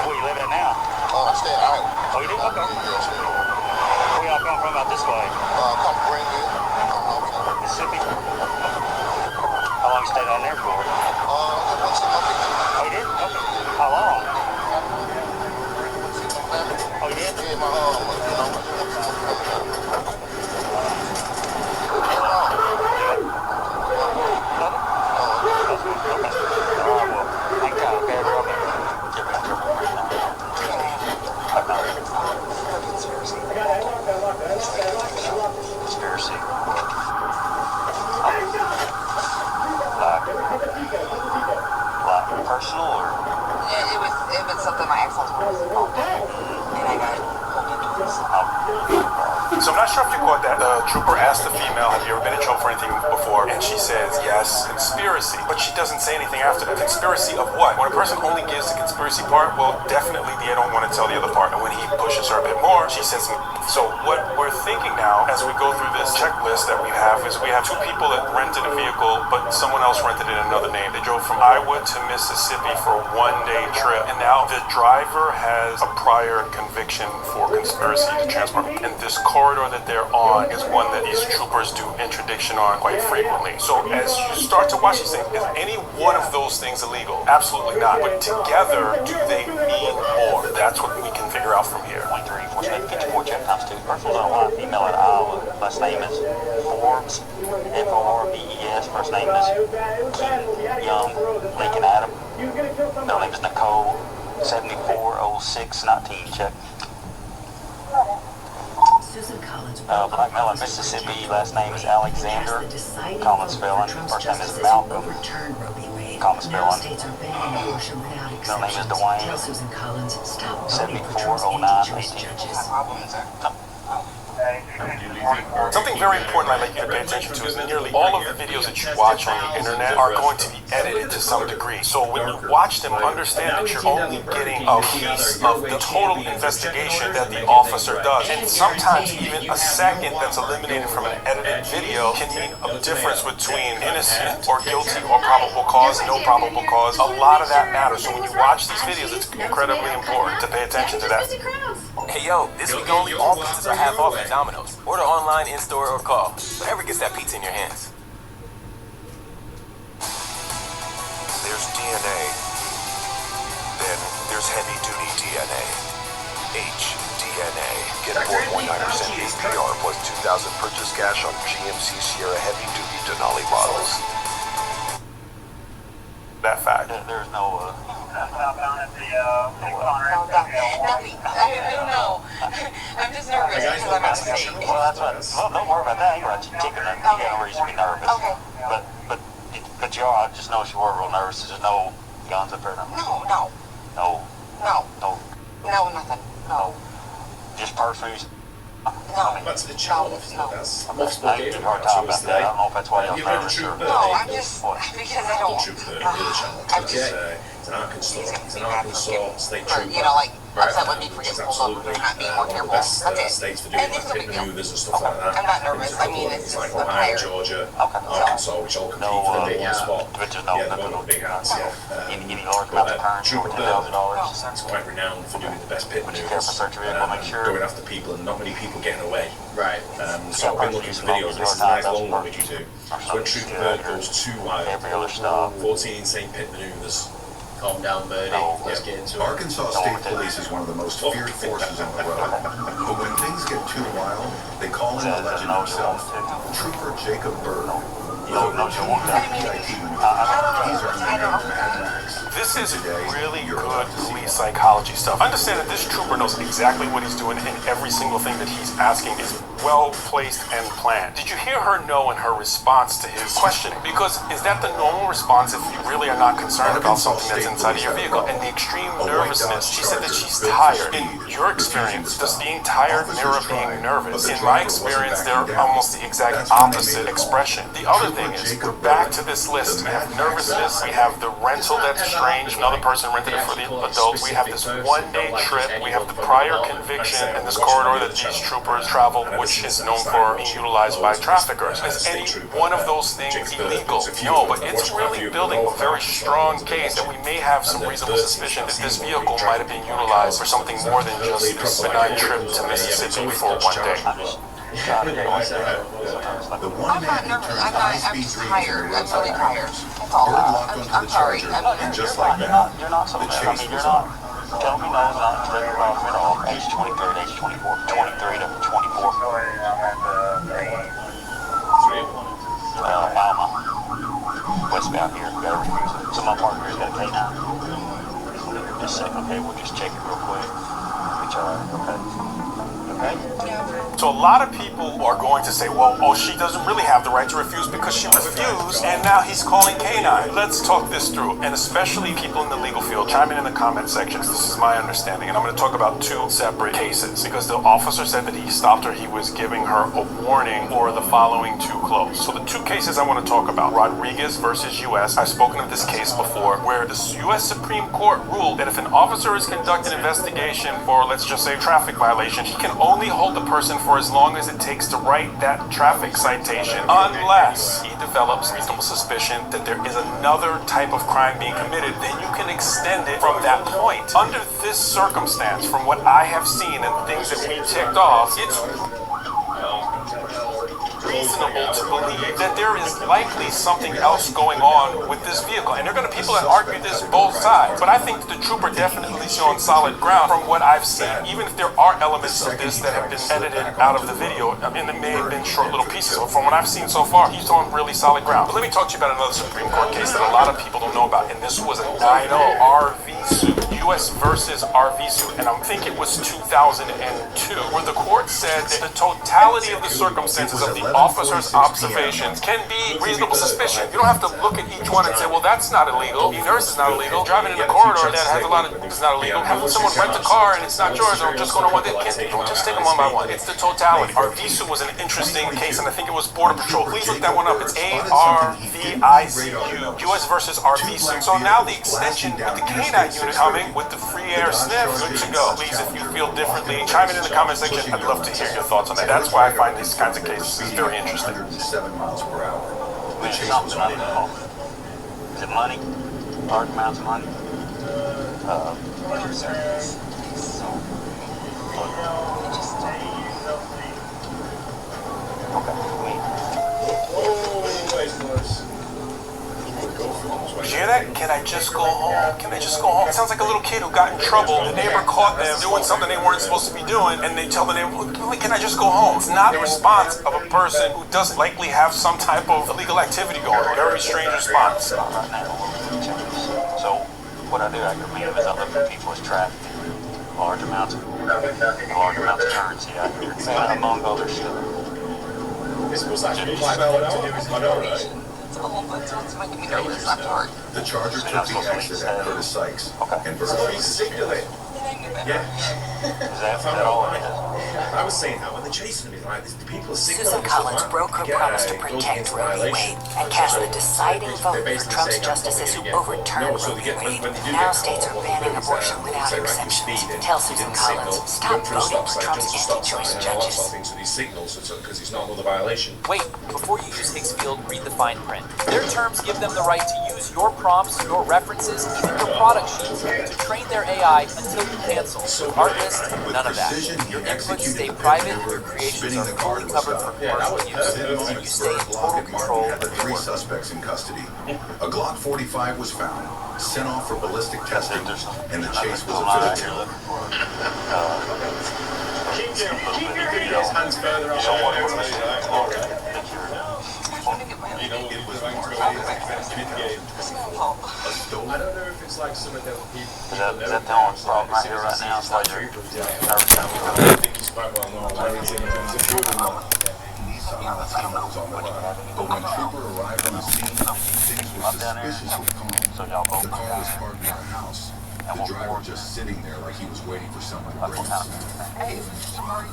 Where you living at now? I stay in Iowa. Oh, you do? Okay. Yeah, Where y'all come from out this way? come Greenville. Mississippi. How long you stayed down there for? Once a month. Oh, you did? Okay. How long? Oh, you did? Yeah, my Conspiracy. Like personal or? Yeah, it was something my ex-husband was involved in. And I got pulled into this. So I'm not sure if you caught that. The trooper asked the female, have you ever been in trouble for anything before? And she says, yes, conspiracy. But she doesn't say anything after that. Conspiracy of what? When a person only gives the conspiracy part, well, definitely they don't want to tell the other part. And when he pushes her a bit more, she says, so what we're thinking now, as we go through this checklist that we have, is we have 2 people that rented a vehicle, but someone else rented it in another name. They drove from Iowa to Mississippi for a 1-day trip. And now the driver has a prior conviction for conspiracy to transport. And this corridor that they're on is one that these troopers do interdiction on quite frequently. So as you start to watch these things, is any one of those things illegal? Absolutely not. But together, do they mean more? That's what we can figure out from here. 23, 454, check times 2. Person's on line, female at Iowa. Last name is Forbes, Forbes. First name is Young, Lincoln Adam. Middle name is Nicole, 740619, check. Black male in Mississippi, last name is Alexander, common spelling, first name is Malcolm, common spelling, middle name is Dwayne, 740918. Something very important I'd like you to pay attention to is that nearly all of the videos that you watch on the internet are going to be edited to some degree. So when you watch them, understand that you're only getting a piece of the total investigation that the officer does. And sometimes even a second that's eliminated from an edited video can mean a difference between innocent or guilty or probable cause, no probable cause. A lot of that matters. So when you watch these videos, it's incredibly important to pay attention to that. Hey yo, this week only, all pizzas are half off at Domino's. Order online, in-store, or call. Whatever gets that pizza in your hands. There's DNA. Then there's heavy-duty DNA. HDNA. Get 4.9% APR plus $2,000 purchase cash on GMC Sierra heavy-duty Denali models. That fact. There's no, down at the, Nothing. I don't know. I'm just nervous because I'm out of state. well, that's right. Well, don't worry about that. You're right. You're kicking it. You got no reason to be nervous. Okay. But you are. I just noticed you were real nervous. There's no guns up there. No. Nothing. No. Just pursuits. No. That's the challenge. That's multiple I give you a hard time about that. I don't know if that's why you're nervous or... No, I'm just... Because I don't... I'm just... It's an Arkansas state trooper. You know, like, upset with me for getting pulled over and not being more careful. That's it. States for doing pit maneuvers and stuff like that. I'm not nervous. I mean, it's just... like I'm Ohio, tired. Georgia, Arkansas, which all compete for the big one spot. But there's Yeah, the one with big hats, yeah. Any large amount of currency over $10,000. It's quite renowned for doing the best pit Would you care maneuvers. for search your vehicle? Make sure... Going after people and not many people getting away. Right. So I've been looking for videos. This is a nice long one we can do. So when Trooper Bird goes too wild, 14 insane pit maneuvers. Calm down, birdie. Let's get into it. Arkansas State Police is one of the most feared forces on the road. But when things get too wild, they call in the legend himself, Trooper Jacob Bird. He's our man from Max. This is really good police psychology stuff. Understand that this trooper knows exactly what he's doing, and every single thing that he's asking is well placed and planned. Did you hear her no in her response to his questioning? Because is that the normal response if you really are not concerned about something that's inside of your vehicle? And the extreme nervousness, she said that she's tired. In your experience, does being tired mirror being nervous? In my experience, they're almost the exact opposite expression. The other thing is, we're back to this list. We have nervousness, we have the rental that's strange, another person rented it for the adults, we have this one-day trip, we have the prior conviction in this corridor that these troopers travel, which is known for being utilized by traffickers. Is any one of those things illegal? No, but it's really building a very strong case that we may have some reasonable suspicion that this vehicle might have been utilized for something more than just this benign trip to Mississippi for one day. The one man who turned high-speed dreams into real really tired. Bird locked onto the Charger, and just like that, the chase was on. Tell me no, not very problem at all. Age 23 to age 24. 23 to 24. Alabama. Westbound here. We got a refusal. Some of my partners got a K9. Just a second, okay? We'll just check it real quick. It's alright, okay? So a lot of people are going to say, well, oh, she doesn't really have the right to refuse because she refused, and now he's calling K9. Let's talk this through, and especially people in the legal field, chime in the comment sections. This is my understanding, and I'm going to talk about two separate cases because the officer said that he stopped her. He was giving her a warning for the following too close. So the two cases I want to talk about, Rodriguez versus U.S. I've spoken of this case before, where the U.S. Supreme Court ruled that if an officer is conducting an investigation for, let's just say, traffic violation, he can only hold the person for as long as it takes to write that traffic citation unless he develops reasonable suspicion that there is another type of crime being committed. Then you can extend it from that point. Under this circumstance, from what I have seen and things that we ticked off, it's reasonable to believe that there is likely something else going on with this vehicle. And there are going to be people that argue this both sides. But I think that the trooper definitely showing solid ground from what I've seen. Even if there are elements of this that have been edited out of the video, I mean, it may have been short little pieces. But from what I've seen so far, he's on really solid ground. But let me talk to you about another Supreme Court case that a lot of people don't know about. And this was a 9-0 RV suit. U.S. versus RV suit, and I think it was 2002, where the court said that the totality of the circumstances of the officer's observations can be reasonable suspicion. You don't have to look at each one and say, well, that's not illegal. The nurse is not illegal. Driving in a corridor that has a lot of things is not illegal. Having someone rent a car and it's not yours, or just going to one day, don't just take them one by one. It's the totality. RV suit was an interesting case, and I think it was Border Patrol. Please look that one up. It's ARVICU, U.S. versus RV suit. So now the extension with the K-9 unit coming with the free air sniff, good to go. Please, if you feel differently, chime in the comment section. I'd love to hear your thoughts on that. That's why I find these kinds of cases very interesting. 107 miles per hour. The chase was I didn't know. Is it money? Large amounts of money? You hear that? Can I just go home? Can I just go home? It sounds like a little kid who got in trouble. The neighbor caught them doing something they weren't supposed to be doing, and they tell the neighbor, can I just go home? It's not the response of a person who doesn't likely have some type of illegal activity going on. Very strange response. So, what I do, I recommend is I look for people as trafficking large amounts of currency out here, among other stuff. This was actually quite well to do, as you know, right? The Charger took the exit at Curtis Sykes and Burke. So he's signaling. Yeah. Is that all it is? I was saying that when they're chasing me, like, the people are signaling. Susan Collins broke her promise to protect Roe v. Wade and cast the deciding vote for Trump's justices who overturned Roe v. Wade. Now states are banning abortion without exceptions. Tell Susan Collins, stop voting for Trump's anti-choice judges. Because it's not another violation. Wait, before you use Hicksfield, read the fine print. Their terms give them the right to use your prompts, your references, even your product sheets to train their AI until you cancel. Artlist, none of that. Your inputs stay private, your creations are fully covered for commercial use, and you stay in total control of your Three work. suspects in custody. A Glock 45 was found, sent off for ballistic testing, and the chase was official. Keep your hands further up. It was marked. I don't know if it's like some of the people. Is that the only problem right here right now? It's like you're I think he's quite well known. But when Trooper arrived on the scene, things were suspiciously calm. The car was parked near a house. The driver just sitting there like he was waiting for someone to bring him. Hey, sorry.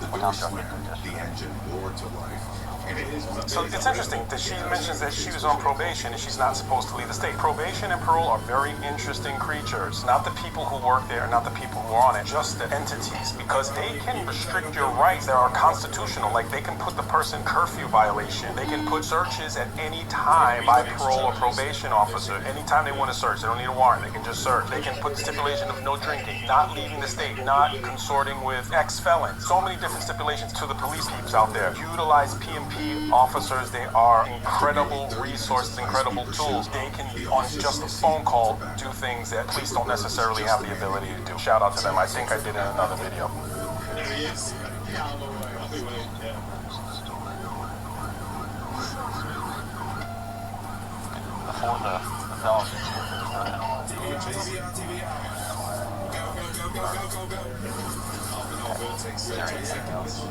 The door slammed, the engine roared to life. So it's interesting that she mentions that she was on probation and she's not supposed to leave the state. Probation and parole are very interesting creatures. Not the people who work there, not the people who are on it, just the entities, because they can restrict your rights that are constitutional. Like they can put the person curfew violation. They can put searches at any time by parole or probation officer. Anytime they want to search, they don't need a warrant. They can just search. They can put the stipulation of no drinking, not leaving the state, not consorting with ex-felons. So many different stipulations to the police peeps out there. Utilize PMP officers. They are incredible resources, incredible tools. They can, on just a phone call, do things that police don't necessarily have the ability to do. Shout out to them. I think I did in another video. before the dog. Is there anything else?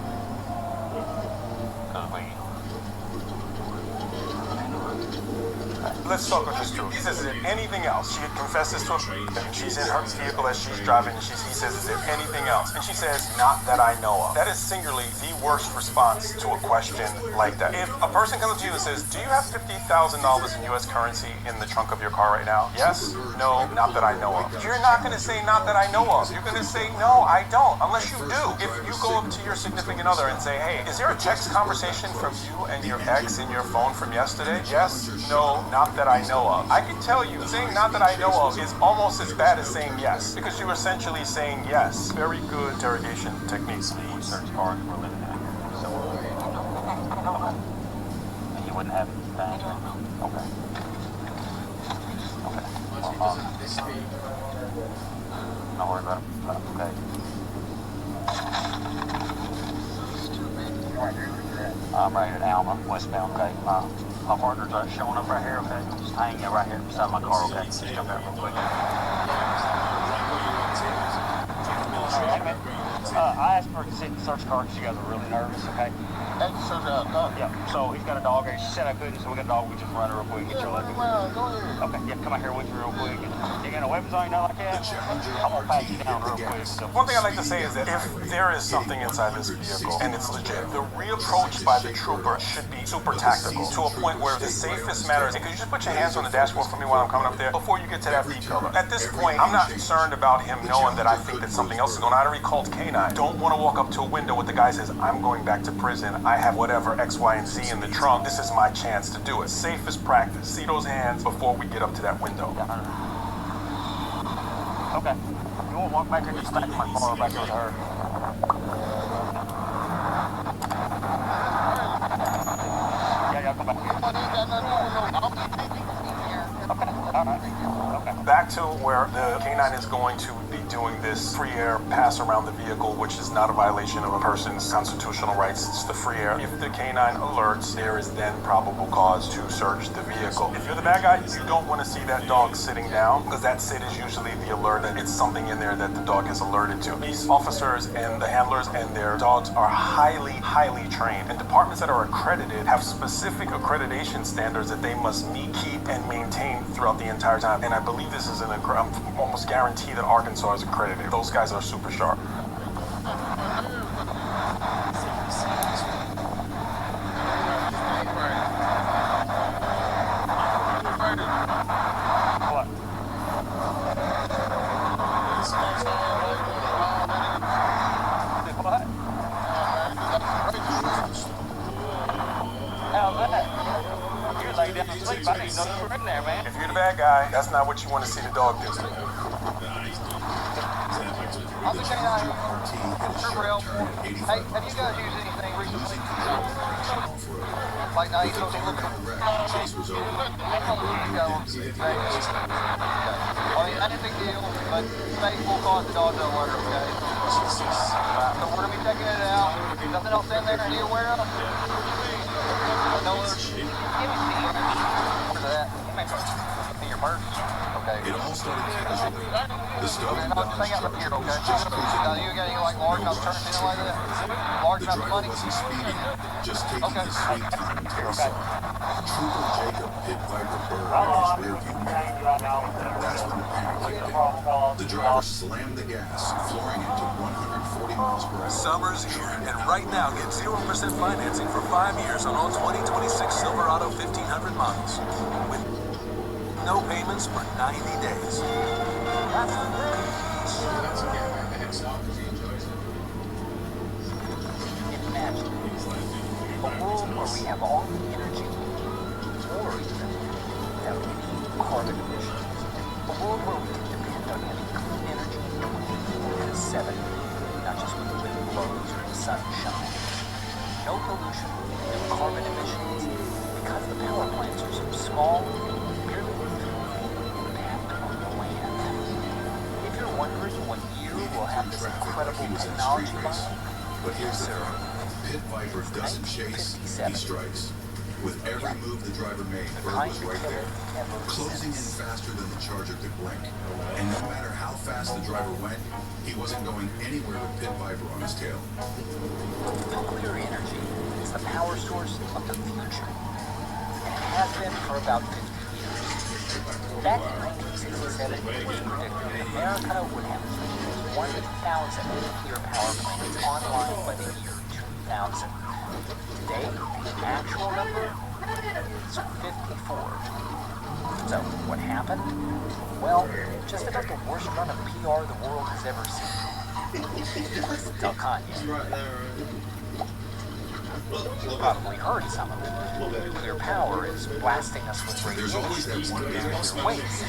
Let's talk about this too. He says, is there anything else? She had confessed this to him. She's in her vehicle as she's driving, and he says, is there anything else? And she says, not that I know of. That is singularly the worst response to a question like that. If a person comes up to you and says, do you have $50,000 in U.S. currency in the trunk of your car right now? Yes? No? Not that I know of. You're not going to say, not that I know of. You're going to say, no, I don't, unless you do. If you go up to your significant other and say, hey, is there a text conversation from you and your ex in your phone from yesterday? Yes? No? Not that I know of. I can tell you, saying not that I know of is almost as bad as saying yes, because you're essentially saying yes. Very good interrogation techniques. The search card we're living at. So, and you wouldn't have anything? Okay. Okay. Don't worry about it. Okay. I'm right at Alma, westbound, okay? My partner's showing up right here, okay? Just hanging right here beside my car, okay? Just jump out real quick. Hey, man. I asked for a search card because you guys are really nervous, okay? Yeah, so he's got a dog here. She said I couldn't, so we got a dog. We just run her real quick. Get your luggage. Okay, yeah, come out here with me real quick. You got no weapons on you, nothing like that? I'm gonna pat you down real quick. So. One thing I'd like to say is that if there is something inside this vehicle and it's legit, the reapproach by the trooper should be super tactical to a point where the safest matter is, could you just put your hands on the dashboard for me while I'm coming up there before you get to that V pillar? At this point, I'm not concerned about him knowing that I think that something else is going on. I already called K9. Don't want to walk up to a window with the guy says, I'm going back to prison. I have whatever X, Y, and Z in the trunk. This is my chance to do it. Safest practice. See those hands before we get up to that window. Okay. You won't walk back here and just stack my car back with her. Yeah, come back here. Okay, all right. Okay. Back to where the K9 is going to be doing this free air pass around the vehicle, which is not a violation of a person's constitutional rights. It's the free air. If the K9 alerts, there is then probable cause to search the vehicle. If you're the bad guy, you don't want to see that dog sitting down, because that sit is usually the alert that it's something in there that the dog is alerted to. These officers and the handlers and their dogs are highly, highly trained, and departments that are accredited have specific accreditation standards that they must meet, keep, and maintain throughout the entire time. And I believe this is I'm almost guaranteed that Arkansas is accredited. Those guys are super sharp. If you're the bad guy, that's not what you want to see the dog do. Hey, have you guys used anything recently? Like, now you supposed to look at Chase was over. I mean, not a big deal, but state will cause the dog to alert, okay? So we're going to be checking it out. Nothing else in there that you're aware of? No alerts? Give me that. In your purse? Okay. It all started casually. The stolen Dodge Thing out truck here, okay? was just cruising Now, you got any, like, large amounts of anything like that? Large The amounts of driver money? wasn't speeding, just taking his sweet time until he saw Trooper Jacob Pit Viper Bird in his rearview mirror. That's when the panic kicked in. The driver slammed the gas, flooring into 140 miles per hour. Summer's here, and right now get 0% financing for 5 years on all 2026 Silverado 1500 models. With no payments for 90 days. That's the thing. Imagine a world where we have all the energy, or even without any carbon emissions. A world where we can depend on having clean energy 24/7, not just when the wind blows or the sun shines. No pollution, no carbon emissions, because the power plants are so small, barely even impact on the land. If you're wondering what year we'll have this incredible technology by, But here's the thing. Pit Viper doesn't chase, he strikes. With every move the driver made, Bird was right there, closing in faster than the Charger could blink. And no matter how fast the driver went, he wasn't going anywhere with Pit Viper on his tail. Nuclear energy is the power source of the future, and it has been for about 50 years. Back in 1967, it was predicted that America would have 1,000 nuclear power plants online by the year 2000. Today, the actual number is 54. So, what happened? Well, just about the worst run of PR the world has ever seen. Tell Kanye. You've probably heard some of it. Nuclear power is blasting us with There's always that one guy who's waste.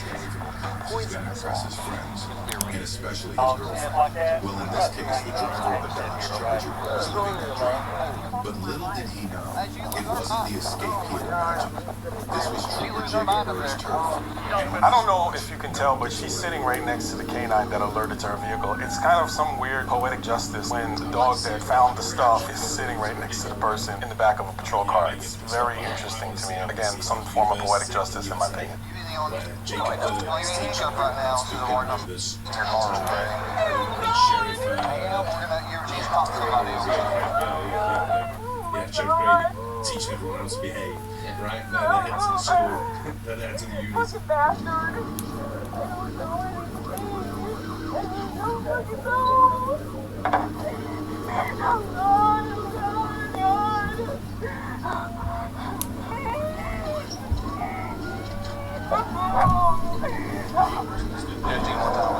Poison us all. His friends, and especially his girlfriend. Well, in this case, the driver of the Dodge Charger was living that dream. But little did he know, it wasn't the escape he had imagined. This was Trooper Jacob Bird's turf. I don't know if you can tell, but she's sitting right next to the K9 that alerted to her vehicle. It's kind of some weird poetic justice when the dog that found the stuff is sitting right next to the person in the back of a patrol car. It's very interesting to me. Again, some form of poetic justice, in my opinion. Teaching everyone else to behave, right? Now they're heading to the school, they're heading to the unis.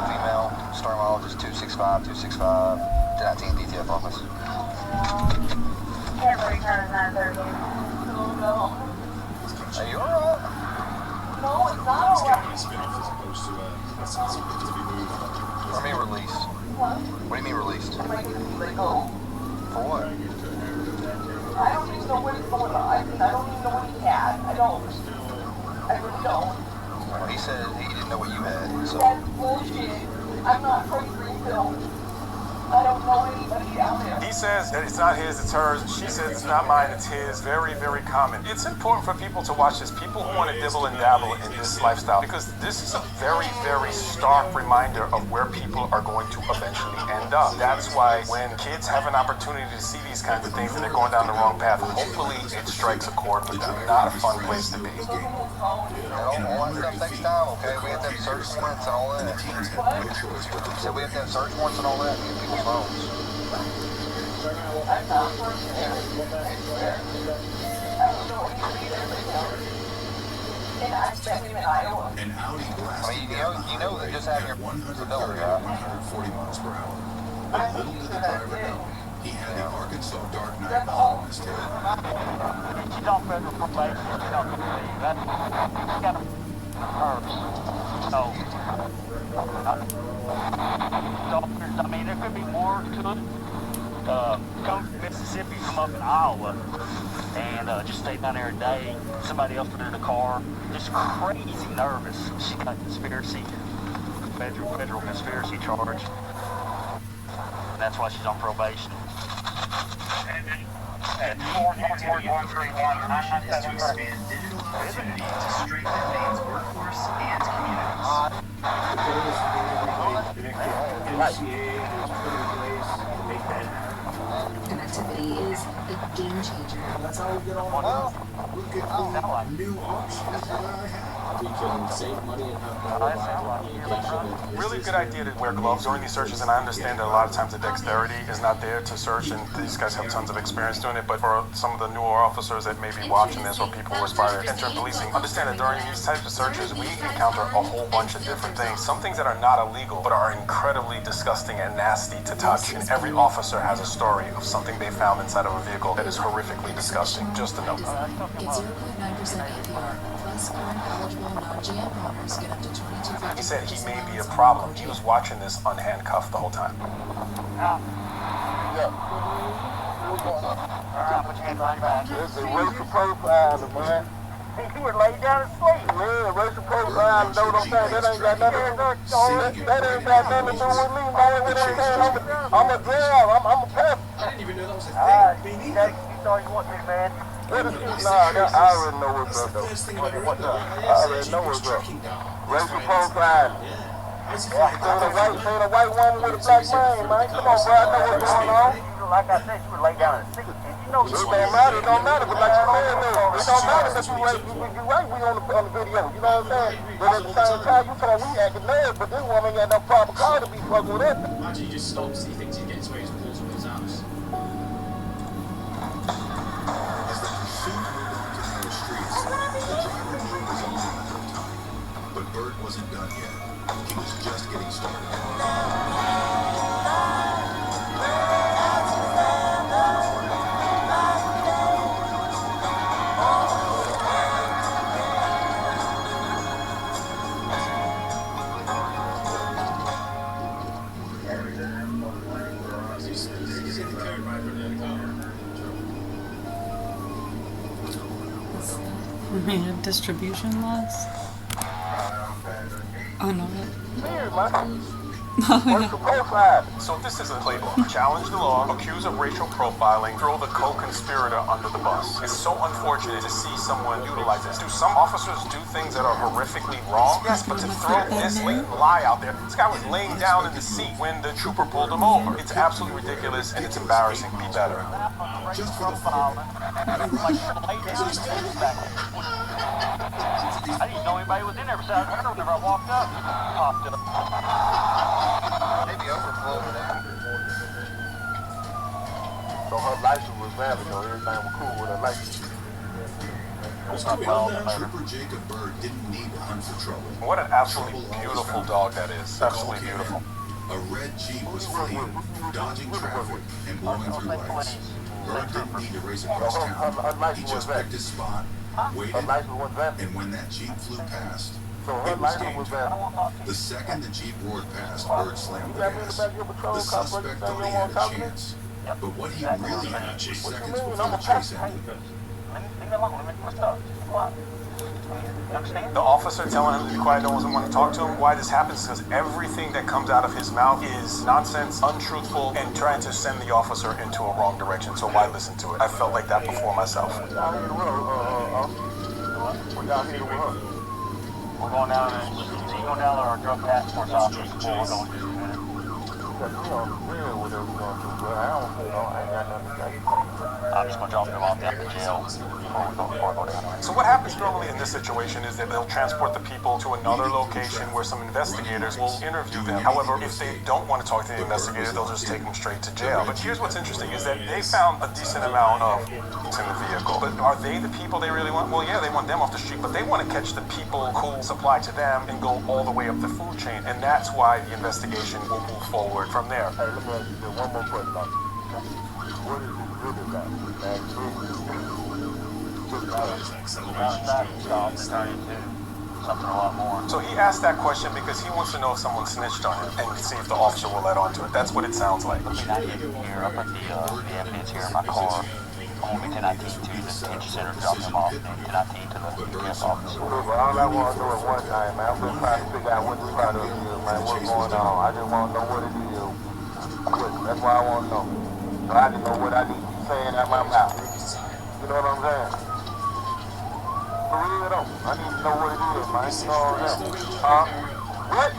Female, star mileage is 265, 265, 19 DTF office. Every time it's 9:30. Are you alright? No, it's not alright. Spin-off as opposed to to be moved. I mean released. What? What do you mean released? Let go. For what? I don't even know what he's going on. I don't even know what he had. I don't. I really don't. Well, he said he didn't know what you had, so. That's bullshit. I'm not crazy until I don't know anybody out there. He says that it's not his, it's hers. She says it's not mine, it's his. Very, very common. It's important for people to watch this. People who want to dibble and dabble in this lifestyle, because this is a very, very stark reminder of where people are going to eventually end up. That's why when kids have an opportunity to see these kinds of things and they're going down the wrong path, hopefully it strikes a chord with them. Not a fun place to be. All that stuff takes time, okay? We have to have search warrants and all that. So we have to have search warrants and all that in people's phones. An Audi blasted you know that just having your 140 miles per hour. But little did the driver know, he had the Arkansas Dark Knight on his tail. She's on federal probation. She's not going to leave. That's got a herbs. So, I mean, there could be more to it. Come from Mississippi, come up in Iowa, and just stay down there a day. Somebody else put her in the car. Just crazy nervous. She got conspiracy, federal conspiracy charge. And that's why she's on probation. At 41131, our mission is to expand digital opportunity to strengthen Maine's workforce and communities. Connectivity is a game changer. That's how we get on. Look at the new options that I have. We can save money and have better communication. Really good idea to wear gloves during these searches, and I understand that a lot of times the dexterity is not there to search, and these guys have tons of experience doing it, but for some of the newer officers that may be watching this or people who aspire to enter policing, understand that during these types of searches, we encounter a whole bunch of different things. Some things that are not illegal, but are incredibly disgusting and nasty to touch, and every officer has a story of something they found inside of a vehicle that is horrifically disgusting. Just a note. Get 0.9% APR, plus current eligible non-GM owners get up to $22.50. He said he may be a problem. He was watching this unhandcuffed the whole time. This is racial profiling, man. He was laid down to sleep. Man, racial profiling, know what I'm saying? That ain't got nothing to do with me, man. I'm a girl. I'm a pimp. I didn't even know that was a thing. Me You neither. thought you want me, man. I already know what's up, though. I already know what's up. Racial profiling. Seeing a white woman with a black man, man. Come on, bro. I know what's going on. Like I said, she was laid down and sick. It don't matter, but like you said, man, it don't matter if you right, we on the video, you know what I'm saying? But at the same time, you told we acting mad, but this woman got no proper car to be fucking with us. Imagine he just stops, he thinks he's getting away with balls with his ass. As the pursuit moved on to narrow streets, the driver knew it was only a matter of time. But Bert wasn't done yet. He was just getting started. Distribution laws? Oh no. What's the profile? So this is a playbook. Challenge the law, accuse of racial profiling, throw the co-conspirator under the bus. It's so unfortunate to see someone utilize this. Do some officers do things that are horrifically wrong? Yes, but to throw this blatant lie out there, this guy was laying down in the seat when the trooper pulled him over. It's absolutely ridiculous and it's embarrassing. Be better. Just for the fun. I didn't know anybody was in there besides her whenever I walked up. Popped up. Maybe overflow with that. So her license was valid, though. Everything was cool with her license. Trooper Jacob Bird didn't need to hunt for trouble. What an absolutely beautiful dog that is. Absolutely beautiful. A red Jeep was fleeing, dodging traffic, and blowing through lights. Bird didn't need to race across town. He just picked his spot, waited, and when that Jeep flew past, it was game time. The second the Jeep roared past, Bird slammed the gas. The suspect thought he had a chance, but what he really had was seconds before the chase ended. The officer telling him to be quiet, doesn't want to talk to him. Why this happens is because everything that comes out of his mouth is nonsense, untruthful, and trying to send the officer into a wrong direction. So why listen to it? I felt like that before myself. We're going down there. Is he going down to our drug task force office? We're going to do that. I'm just going to drop him off at the jail. So what happens normally in this situation is that they'll transport the people to another location where some investigators will interview them. However, if they don't want to talk to the investigator, they'll just take them straight to jail. But here's what's interesting is that they found a decent amount of in the vehicle. But are they the people they really want? Well, yeah, they want them off the street, but they want to catch the people who supply to them and go all the way up the food chain. And that's why the investigation will move forward from there. Hey, let me ask you one more question. What is this video guy? Something a lot more. So he asked that question because he wants to know if someone snitched on him and see if the officer will let on to it. That's what it sounds like. Let me not get here. I'll put the evidence here in my car. Only 1019 to the detention center, drop him off, and 1019 to the police office. All I want to do is one time, man. I'm just trying to figure out what this product is, man. What's going on? I just want to know what it is. That's why I want to know. So I just know what I need to be saying out my mouth. You know what I'm saying? For real though, I need to know what it is, man. You know what I'm saying? What?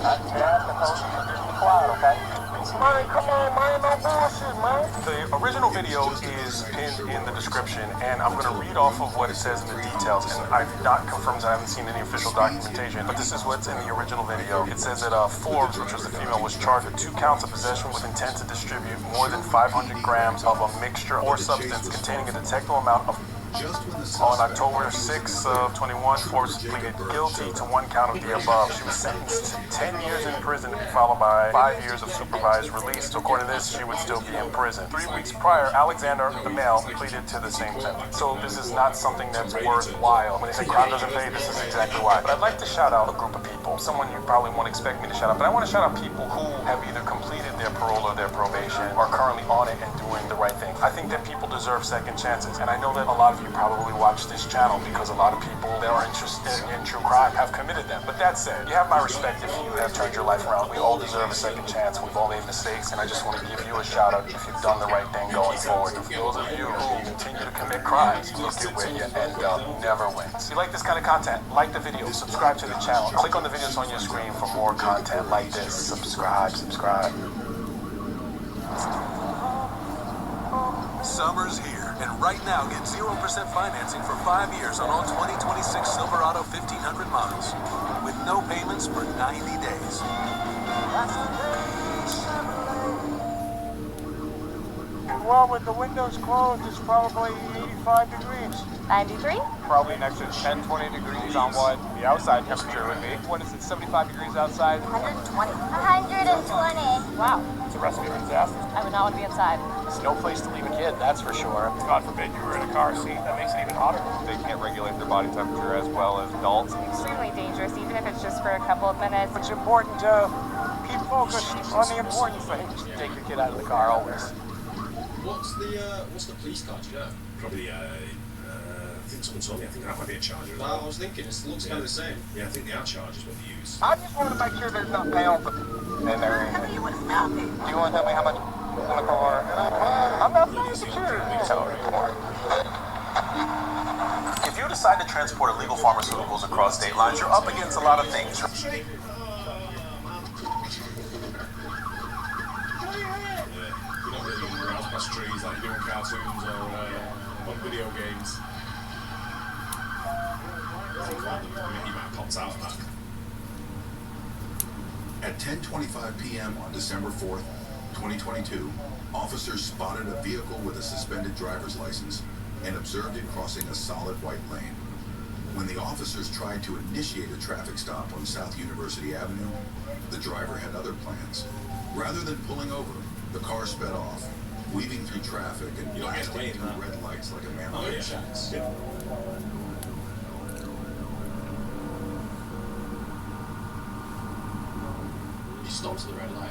I suppose you should just be quiet, okay? Man, come on, man, no bullshit, man. The original video is pinned in the description, and I'm going to read off of what it says in the details, and I've not confirmed I haven't seen any official documentation, but this is what's in the original video. It says that Forbes, which was the female, was charged with 2 counts of possession with intent to distribute more than 500 grams of a mixture or substance containing a detectable amount of. On October 6 of 21, Forbes pleaded guilty to 1 count of the above. She was sentenced to 10 years in prison, followed by 5 years of supervised release. So according to this, she would still be in prison. 3 weeks prior, Alexander, the male, pleaded to the same sentence. So this is not something that's worthwhile. When they say crime doesn't pay, this is exactly why. But I'd like to shout out a group of people. Someone you probably won't expect me to shout out, but I want to shout out people who have either completed their parole or their probation, are currently on it and doing the right thing. I think that people deserve second chances, and I know that a lot of you probably watch this channel because a lot of people that are interested in true crime have committed them. But that said, you have my respect if you have turned your life around. We all deserve a second chance. We've all made mistakes, and I just want to give you a shout out if you've done the right thing going forward. For those of you who continue to commit crimes, look at where you end up. Never wins. If you like this kind of content, like the video, subscribe to the channel, click on the videos on your screen for more content like this. Subscribe. Summer's here, and right now get 0% financing for 5 years on all 2026 Silverado 1500 models, with no payments for 90 days. Well, with the windows closed, it's probably 85 degrees. 93? Probably an extra 10, 20 degrees on what the outside temperature would be. When is it 75 degrees outside? 120. 120. Wow. It's a recipe for disaster. I would not want to be inside. It's no place to leave a kid, that's for sure. God forbid you were in a car seat. That makes it even hotter. They can't regulate their body temperature as well as adults. Extremely dangerous, even if it's just for a couple of minutes. It's important to keep focused on the important things. Take your kid out of the car always. What's the police car, do you know? Probably, I think it's someone told me. I think that might be a charger. Well, I was thinking, it looks kind of the same. Yeah, I think they are chargers what they use. I just want to make sure there's not pounds in there. How do you want to tell me? Do you want to tell me how much in the car? I'm not so sure. If you decide to transport illegal pharmaceuticals across state lines, you're up against a lot of things. Yeah, you don't really browse past trees like you do in cartoons or on video games. I think one of them, he might have popped out of that. At 10:25 p.m. on December 4th, 2022, officers spotted a vehicle with a suspended driver's license and observed it crossing a solid white lane. When the officers tried to initiate a traffic stop on South University Avenue, the driver had other plans. Rather than pulling over, the car sped off, weaving through traffic and blasting through red lights like a man on insurance. He stops at the red light.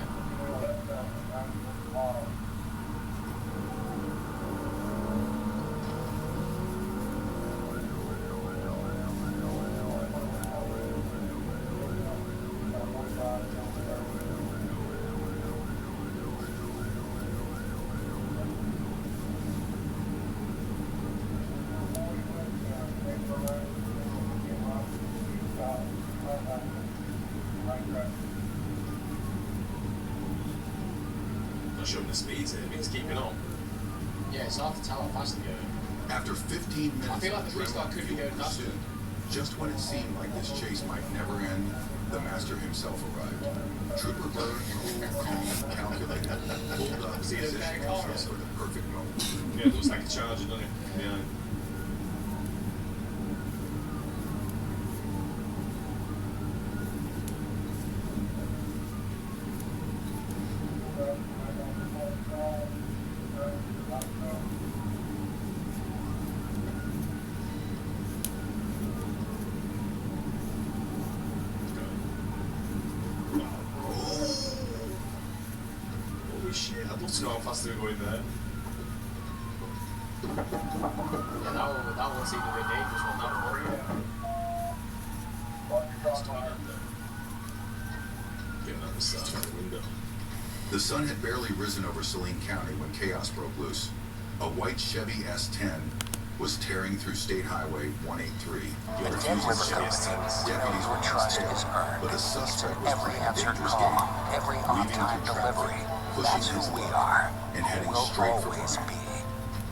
Not showing the speeds here, but he's keeping on. Yeah, it's hard to tell how fast they're going. After 15 minutes I feel like the police car could be going faster. Just when it seemed like this chase might never end, the master himself arrived. Trooper Bird, cool, calm, calculated, pulled up, See, there's a positioned car himself for the perfect moment. Yeah, it looks like a charger, doesn't it? Yeah. Holy shit, I'd love to know how fast they're going there. Yeah, that one's even a bit dangerous one, that one. Getting out the side of the window. The sun had barely risen over Saline County when chaos broke loose. A white Chevy S10 was tearing through State Highway 183. The Dead River Company, Deputies your were trust on is scale, earned. but the suspect was Every playing a answered dangerous call, game, every weaving on-time through delivery. traffic, pushing That's his who we luck, are. and heading Will straight for always crime. be.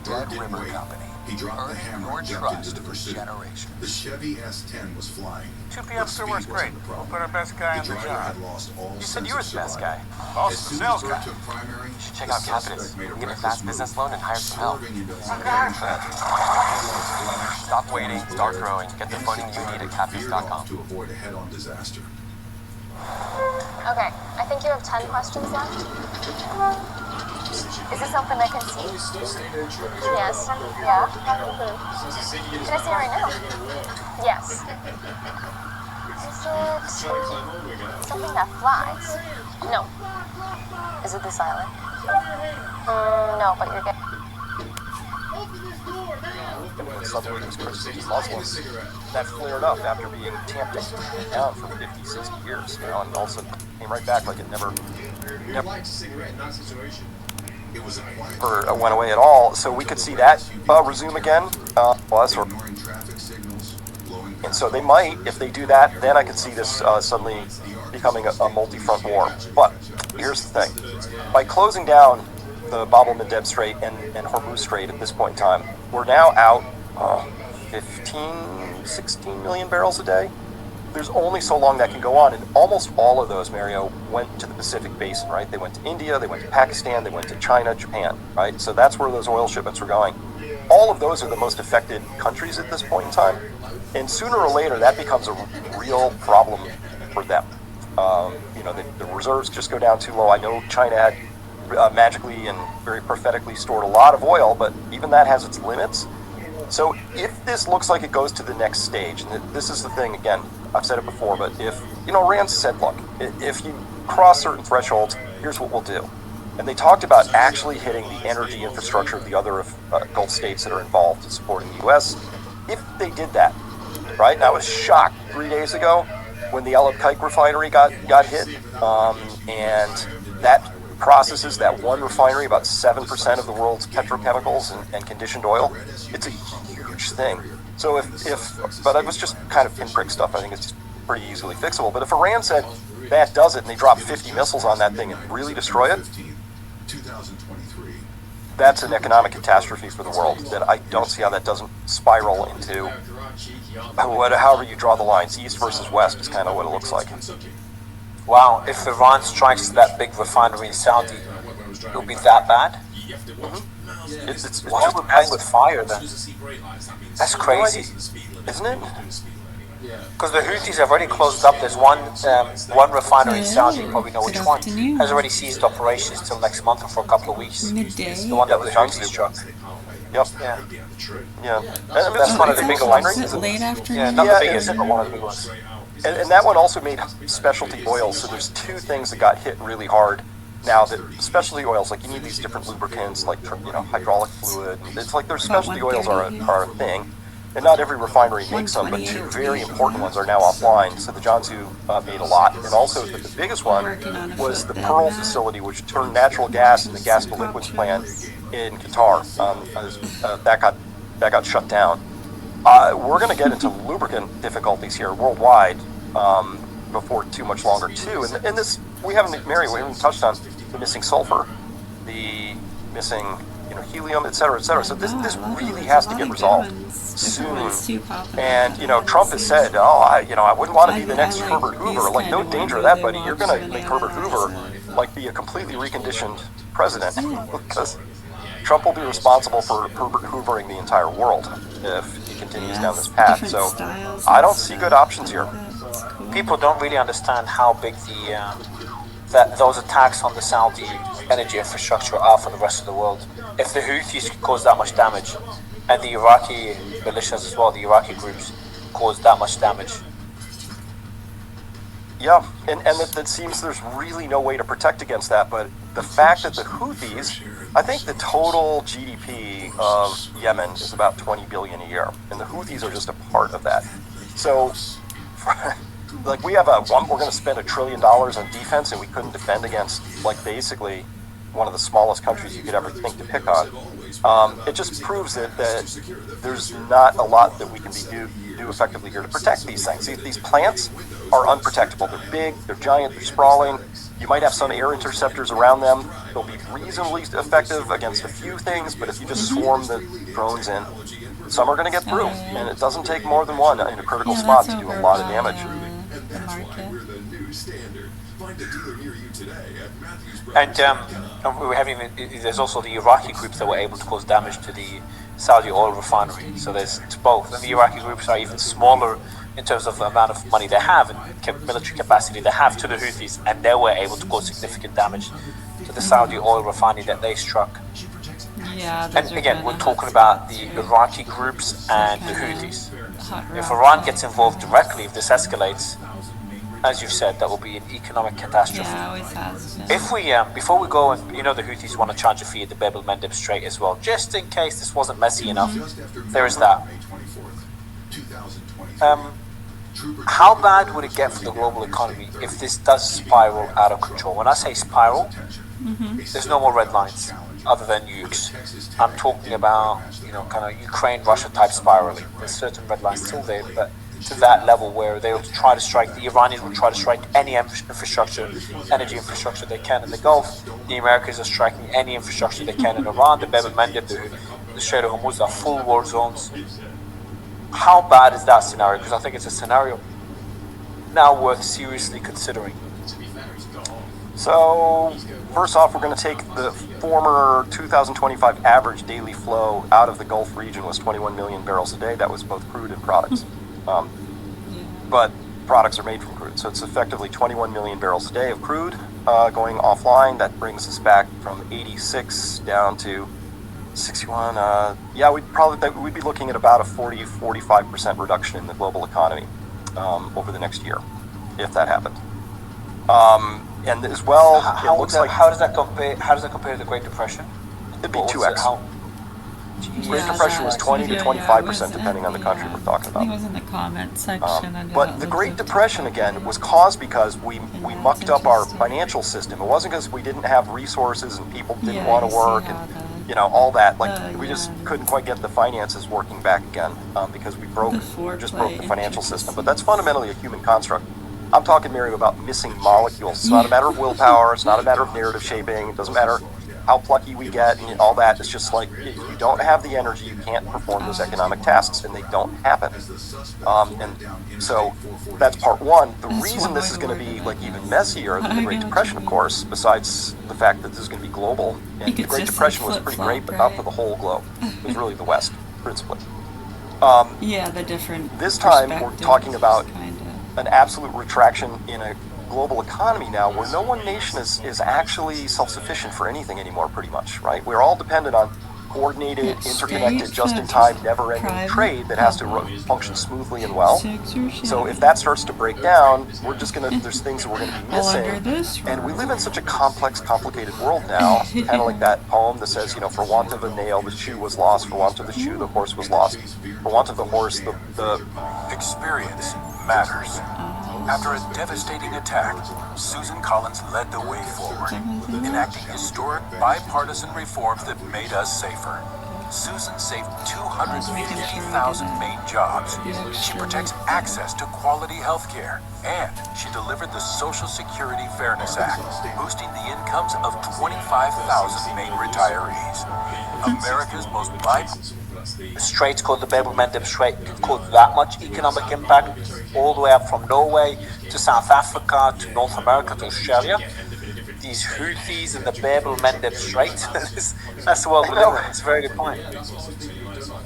Bird Dead didn't River wait. Company. He dropped the Earning hammer your and jumped into trust the for pursuit. generations. The Chevy S10 was flying. 2 p.m. but still speed works great. wasn't the We'll problem. put our best guy The on the driver job. had lost all You said sense you were of the best survival. guy. Boss As is the soon as sales Bird guy. took primary, You should check the out Capitus. suspect made a Get a reckless fast business move, loan and hire some help. swerving into oncoming traffic. Headlights flashed, Stop waiting, horns start blared. growing. Get the funding you need at Innocent driver veered Capitus.com. off to avoid a head-on disaster. Okay, I think you have 10 questions left. Is this something I can see? Yes. Yeah? Can I see it right now? Yes. Is it something that flies? No. Is it this island? No, but you're getting... Southern Christian Muslims that flared up after being tamped down for 50, 60 years, you know, and also came right back like it never liked a cigarette in that situation. It was a quiet or went away at all. So we could see that resume again. ignoring traffic signals, blowing And so they might, if they do that, then I could see this suddenly becoming a multi-front war. But here's the thing. By closing down the Bab el-Mandeb Strait and Hormuz Strait at this point in time, we're now out 15, 16 million barrels a day. There's only so long that can go on, and almost all of those, Mario, went to the Pacific Basin, right? They went to India, they went to Pakistan, they went to China, Japan, right? So that's where those oil shipments were going. All of those are the most affected countries at this point in time, and sooner or later that becomes a real problem for them. You know, the reserves just go down too low. I know China had magically and very prophetically stored a lot of oil, but even that has its limits. So if this looks like it goes to the next stage, and this is the thing, again, I've said it before, but if, you know, Rand said, look, if you cross certain thresholds, here's what we'll do. And they talked about actually hitting the energy infrastructure of the other Gulf states that are involved in supporting the U.S. if they did that, right? And I was shocked 3 days ago when the Alab Kike refinery got hit, and that processes, that one refinery, about 7% of the world's petrochemicals and conditioned oil. It's a huge thing. So but it was just kind of pinprick stuff. I think it's pretty easily fixable. But if Iran said that does it and they drop 50 missiles on that thing and really destroy it, that's an economic catastrophe for the world that I don't see how that doesn't spiral into however you draw the lines. East versus west is kind of what it looks like. Wow, if Iran strikes that big refinery in Saudi, it'll be that bad? It's why are we playing with fire then? That's crazy. Isn't it? Because the Houthis have already closed up. There's one refinery in Saudi, you probably know which one, has already ceased operations till next month or for a couple of weeks. It's the one that the Houthis struck. Yep. Yeah. That's one of the bigger ones. Yeah, not the biggest, but one of the big ones. And that one also made specialty oils. So there's two things that got hit really hard. Now that specialty oils, like you need these different lubricants, like hydraulic fluid. It's like there's specialty oils are a thing, and not every refinery makes them. But two very important ones are now offline. So the Jiangsu made a lot, and also the biggest one was the Pearl facility, which turned natural gas into gas to liquids plant in Qatar. That got shut down. We're going to get into lubricant difficulties here worldwide before too much longer too. And this we haven't touched on the missing sulfur, the missing helium, et cetera, et cetera. So this really has to get resolved soon. And Trump has said, I wouldn't want to be the next Herbert Hoover. Like, no danger of that, buddy. You're going to make Herbert Hoover be a completely reconditioned president because Trump will be responsible for Herbert Hoovering the entire world if he continues down this path. So I don't see good options here. People don't really understand how big that those attacks on the Saudi energy infrastructure are for the rest of the world. If the Houthis could cause that much damage, and the Iraqi militias as well, the Iraqi groups, cause that much damage. Yeah, and it seems there's really no way to protect against that, but the fact that the Houthis, I think the total GDP of Yemen is about 20 billion a year, and the Houthis are just a part of that. So, we have we're going to spend $1 trillion on defense, and we couldn't defend against, basically one of the smallest countries you could ever think to pick on. It just proves that there's not a lot that we can do effectively here to protect these things. These plants are unprotectable. They're big, they're giant, they're sprawling. You might have some air interceptors around them. They'll be reasonably effective against a few things, but if you just swarm the drones in, some are going to get through. And it doesn't take more than one in a critical spot to do a lot of damage. And we're having there's also the Iraqi groups that were able to cause damage to the Saudi oil refinery. So there's both, and the Iraqi groups are even smaller in terms of the amount of money they have and military capacity they have to the Houthis, and they were able to cause significant damage to the Saudi oil refinery that they struck. Yeah, and again, we're talking about the Iraqi groups and the Houthis. If Iran gets involved directly, if this escalates, as you've said, that will be an economic catastrophe. Yeah, always has been. If we, before we go, and the Houthis want to charge a fee at the Bab el-Mandeb Strait as well, just in case this wasn't messy enough, there is that. How bad would it get for the global economy if this does spiral out of control? When I say spiral, there's no more red lines other than nukes. I'm talking about, kind of Ukraine-Russia type spiraling. There's certain red lines still there, but to that level where they will try to strike, the Iranians will try to strike any infrastructure, energy infrastructure they can in the Gulf. The Americans are striking any infrastructure they can in Iran. The Bab el-Mandeb, the Strait of Hormuz are full war zones. How bad is that scenario? Because I think it's a scenario now worth seriously considering. So, first off, we're going to take the former 2025 average daily flow out of the Gulf region was 21 million barrels a day. That was both crude and products. But products are made from crude, so it's effectively 21 million barrels a day of crude going offline. That brings us back from 86 down to 61. We'd be looking at about a 40-45% reduction in the global economy over the next year, if that happened. And as well, how does that compare to the Great Depression? It'd be 2x. Great Depression was 20 to 25%, depending on the country we're talking I about. think it was in the comment section. But the Great Depression, again, was caused because we mucked up our financial system. It wasn't because we didn't have resources and people didn't want to work and, all that. Like, we just couldn't quite get the finances working back again because we just broke the financial system. But that's fundamentally a human construct. I'm talking, Mary, about missing molecules. It's not a matter of willpower. It's not a matter of narrative shaping. It doesn't matter how plucky we get and all that. It's just like, if you don't have the energy, you can't perform those economic tasks, and they don't happen. And so that's part one. The reason this is going to be like even messier than the Great Depression, of course, besides the fact that this is going to be global. And the Great Depression was pretty great, but not for the whole globe. It was really the West, principally. The different. This time we're talking about an absolute retraction in a global economy now where no one nation is actually self-sufficient for anything anymore, pretty much, right? We're all dependent on coordinated, interconnected, just-in-time, never-ending trade that has to function smoothly and well. So if that starts to break down, we're just going to, there's things that we're going to be missing. And we live in such a complex, complicated world now, kind of like that poem that says, for want of a nail, the shoe was lost. For want of the shoe, the horse was lost. For want of the horse, the... Experience matters. After a devastating attack, Susan Collins led the way forward, enacting historic bipartisan reforms that made us safer. Susan saved 250,000 Maine jobs. She protects access to quality health care. And she delivered the Social Security Fairness Act, boosting the incomes of 25,000 Maine retirees. America's most The straits called the Babel-Mendeb Strait caused that much economic impact, all the way up from Norway to South Africa to North America to Australia. These Houthis in the Babel-Mendeb Strait, that's the world we live in. It's a very good point.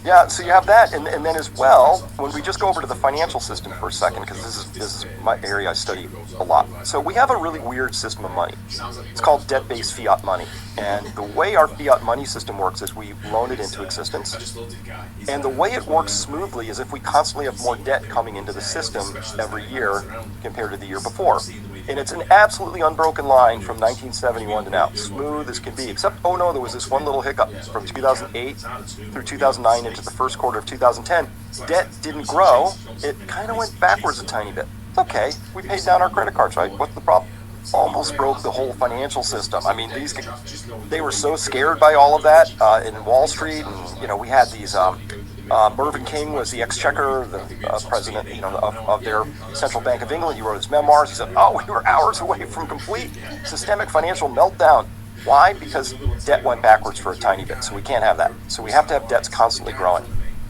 Yeah, so you have that, and then as well, when we just go over to the financial system for a second, because this is my area I study a lot. So we have a really weird system of money. It's called debt-based fiat money. And the way our fiat money system works is we loan it into existence. And the way it works smoothly is if we constantly have more debt coming into the system every year compared to the year before. And it's an absolutely unbroken line from 1971 to now, smooth as can be, except, oh no, there was this one little hiccup from 2008 through 2009 into the first quarter of 2010. Debt didn't grow, it kind of went backwards a tiny bit. It's okay, we paid down our credit cards, right? What's the problem? Almost broke the whole financial system. I mean, they were so scared by all of that in Wall Street, and we had these. Mervyn King was the exchequer, the president, of their Central Bank of England. He wrote his memoirs. He said, "Oh, we were hours away from complete systemic financial meltdown." Why? Because debt went backwards for a tiny bit. So we can't have that. So we have to have debts constantly growing.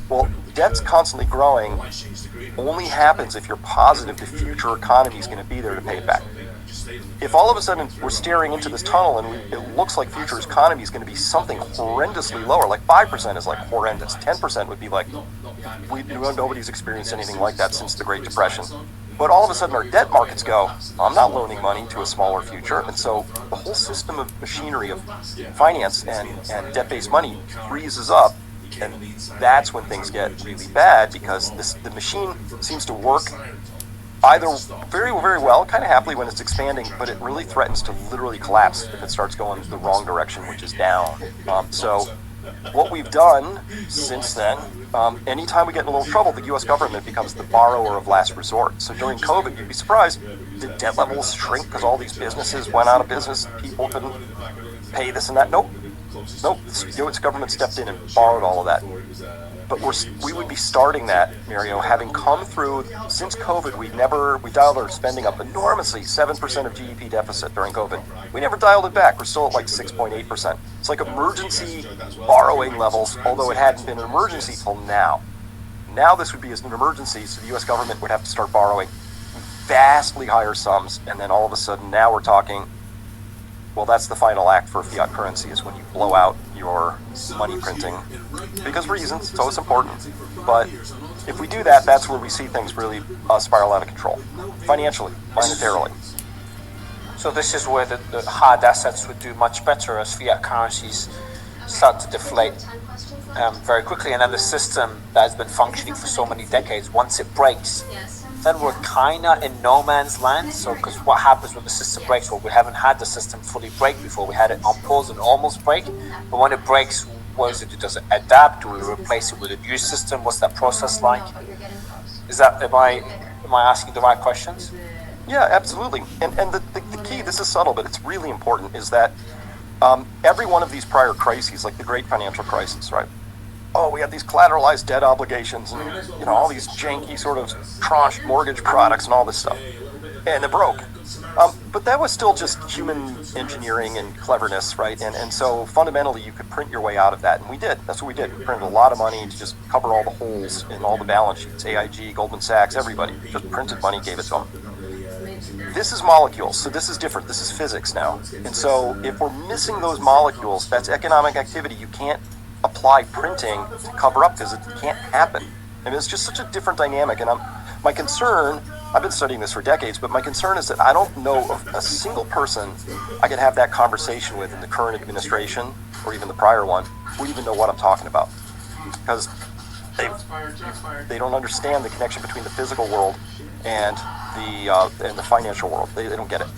Well, debts constantly growing only happens if you're positive the future economy is going to be there to pay it back. If all of a sudden we're staring into this tunnel and it looks like future economy is going to be something horrendously lower, like 5% is like horrendous, 10% would be like, nobody's experienced anything like that since the Great Depression. But all of a sudden our debt markets go, I'm not loaning money to a smaller future. And so the whole system of machinery of finance and debt-based money freezes up. And that's when things get really bad because the machine seems to work either very, very well, kind of happily when it's expanding, but it really threatens to literally collapse if it starts going the wrong direction, which is down. So what we've done since then, anytime we get in a little trouble, the U.S. government becomes the borrower of last resort. So during COVID, you'd be surprised, did debt levels shrink because all these businesses went out of business, people couldn't pay this and that? Nope. The U.S. government stepped in and borrowed all of that. But we would be starting that, Mario, having come through, since COVID, we dialed our spending up enormously, 7% of GDP deficit during COVID. We never dialed it back. We're still at like 6.8%. It's like emergency borrowing levels, although it hadn't been an emergency till now. Now this would be as an emergency, so the U.S. government would have to start borrowing vastly higher sums, and then all of a sudden now we're talking, well, that's the final act for fiat currency, is when you blow out your money printing. Because reasons, so it's important. But if we do that, that's where we see things really spiral out of control. Financially, monetarily. So this is where the hard assets would do much better as fiat currencies start to deflate very quickly. And then the system that has been functioning for so many decades, once it breaks, then we're kind of in no man's land. So, because what happens when the system breaks? Well, we haven't had the system fully break before. We had it on pause and almost break. But when it breaks, what does it do? Does it adapt? Do we replace it with a new system? What's that process like? Am I asking the right questions? Yeah, absolutely. And the key, this is subtle, but it's really important, is that every one of these prior crises, like the great financial crisis, right? Oh, we had these collateralized debt obligations and, you know, all these janky sort of tranche mortgage products and all this stuff. And it broke. But that was still just human engineering and cleverness, right? And so fundamentally you could print your way out of that. And we did. That's what we did. We printed a lot of money to just cover all the holes in all the balance sheets. AIG, Goldman Sachs, everybody. Just printed money, gave it to them. This is molecules, so this is different. This is physics now. And so if we're missing those molecules, that's economic activity. You can't apply printing to cover up because it can't happen. I mean, it's just such a different dynamic. And my concern, I've been studying this for decades, but my concern is that I don't know of a single person I could have that conversation with in the current administration or even the prior one who even know what I'm talking about. Because they don't understand the connection between the physical world and the financial world. They don't get it.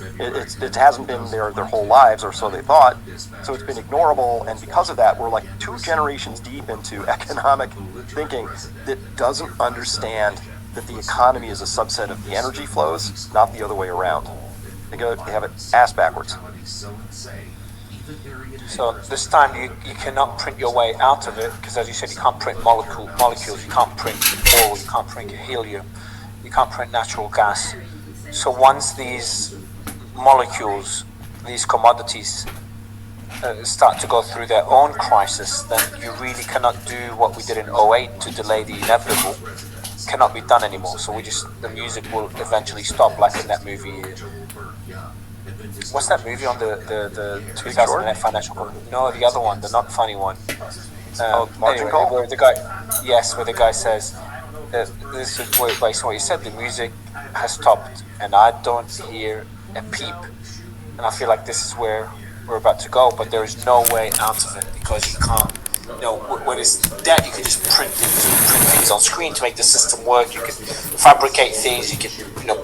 It hasn't been there their whole lives, or so they thought. So it's been ignorable, and because of that, we're like 2 generations deep into economic thinking that doesn't understand that the economy is a subset of the energy flows, not the other way around. They have it ass backwards. So this time you cannot print your way out of it, because as you said, you can't print molecules, you can't print oil, you can't print helium, you can't print natural gas. So once these molecules, these commodities start to go through their own crisis, then you really cannot do what we did in '08 to delay the inevitable. Cannot be done anymore. So the music will eventually stop, like in that movie. What's that movie on the 2008 financial crisis? No, the other one, the not funny one. Margin Call? Where the guy says, this is based on what you said, the music has stopped and I don't hear a peep. And I feel like this is where we're about to go, but there is no way out of it, because you can't. You know, when it's debt, you can just print things on screen to make the system work. You can fabricate things. You can,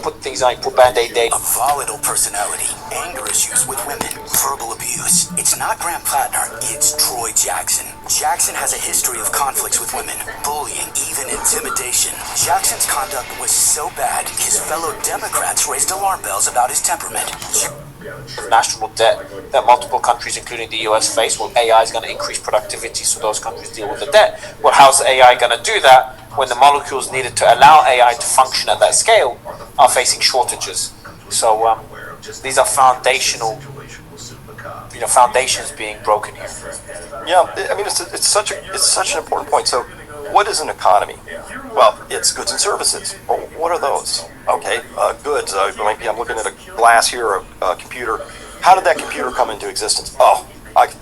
put things on. Put Band-Aid dates. A volatile personality, anger issues with women, verbal abuse. It's not Graham Plattner. It's Troy Jackson. Jackson has a history of conflicts with women, bullying, even intimidation. Jackson's conduct was so bad, his fellow Democrats raised alarm bells about his temperament. National debt that multiple countries, including the US, face. Well, AI is going to increase productivity, so those countries deal with the debt. Well, how's AI going to do that when the molecules needed to allow AI to function at that scale are facing shortages? So these are foundational, foundations being broken here. Yeah, I mean, it's such an important point. So, what is an economy? Well, it's goods and services. Well, what are those? Okay, goods. Maybe I'm looking at a glass here, or a computer. How did that computer come into existence? Oh,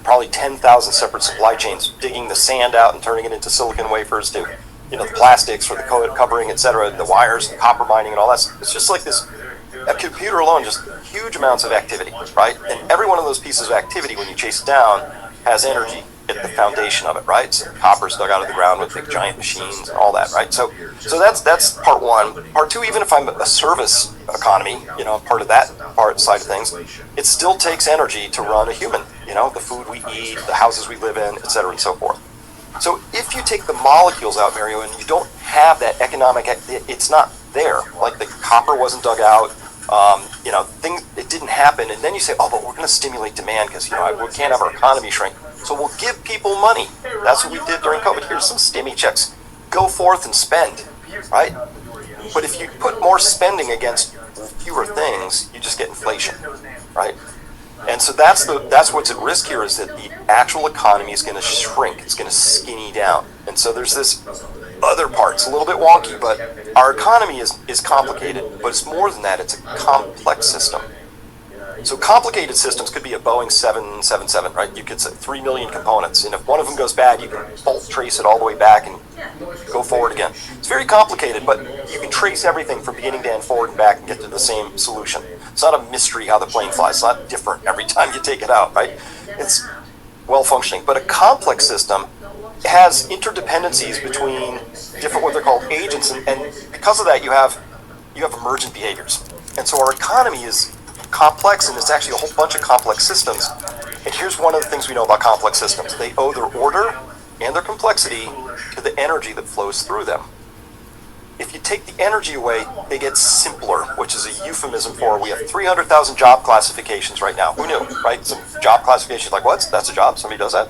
probably 10,000 separate supply chains, digging the sand out and turning it into silicon wafers to, the plastics for the covering, etc., the wires, the copper mining, and all that. It's just like this. A computer alone, just huge amounts of activity, right? And every one of those pieces of activity, when you chase it down, has energy at the foundation of it, right? So copper's dug out of the ground with big giant machines and all that, right? So that's part one. Part two, even if I'm a service economy, part of that side of things, it still takes energy to run a human, the food we eat, the houses we live in, et cetera, and so forth. So if you take the molecules out, Mario, and you don't have that economic, it's not there. Like the copper wasn't dug out, things, it didn't happen. And then you say, oh, but we're going to stimulate demand because, we can't have our economy shrink. So we'll give people money. That's what we did during COVID. Here's some stimmy checks. Go forth and spend, right? But if you put more spending against fewer things, you just get inflation, right? And so that's what's at risk here, is that the actual economy is going to shrink. It's going to skinny down. And so there's this other part. It's a little bit wonky, but our economy is complicated. But it's more than that. It's a complex system. So complicated systems could be a Boeing 777, right? You could say 3 million components, and if one of them goes bad, you can bolt trace it all the way back and go forward again. It's very complicated, but you can trace everything from beginning to end, forward and back, and get to the same solution. It's not a mystery how the plane flies. It's not different every time you take it out, right? It's well functioning. But a complex system has interdependencies between different, what they're called, agents, and because of that, you have emergent behaviors. And so our economy is complex, and it's actually a whole bunch of complex systems And here's one of the things we know about complex systems. They owe their order and their complexity to the energy that flows through them. If you take the energy away, they get simpler, which is a euphemism for we have 300,000 job classifications right now. Who knew, right? Some job classifications like, what? That's a job? Somebody does that?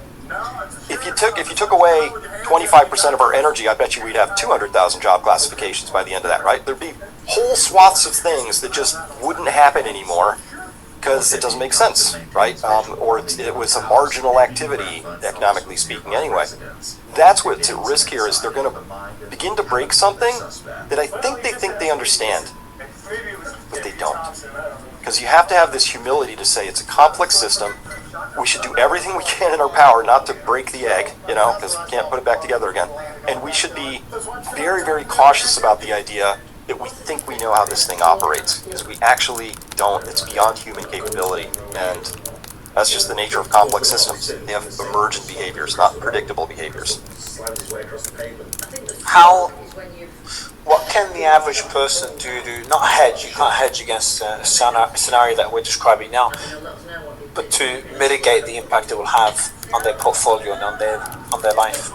If you took away 25% of our energy, I bet you we'd have 200,000 job classifications by the end of that, right? There'd be whole swaths of things that just wouldn't happen anymore because it doesn't make sense, right? Or it was a marginal activity, economically speaking, anyway. That's what's at risk here is they're going to begin to break something that I think they understand, but they don't. Because you have to have this humility to say it's a complex system. We should do everything we can in our power not to break the egg, because we can't put it back together again. And we should be very, very cautious about the idea that we think we know how this thing operates, because we actually don't. It's beyond human capability, and that's just the nature of complex systems. They have emergent behaviors, not predictable behaviors. What can the average person do to not hedge? You can't hedge against a scenario that we're describing now, but to mitigate the impact it will have on their portfolio and on their life.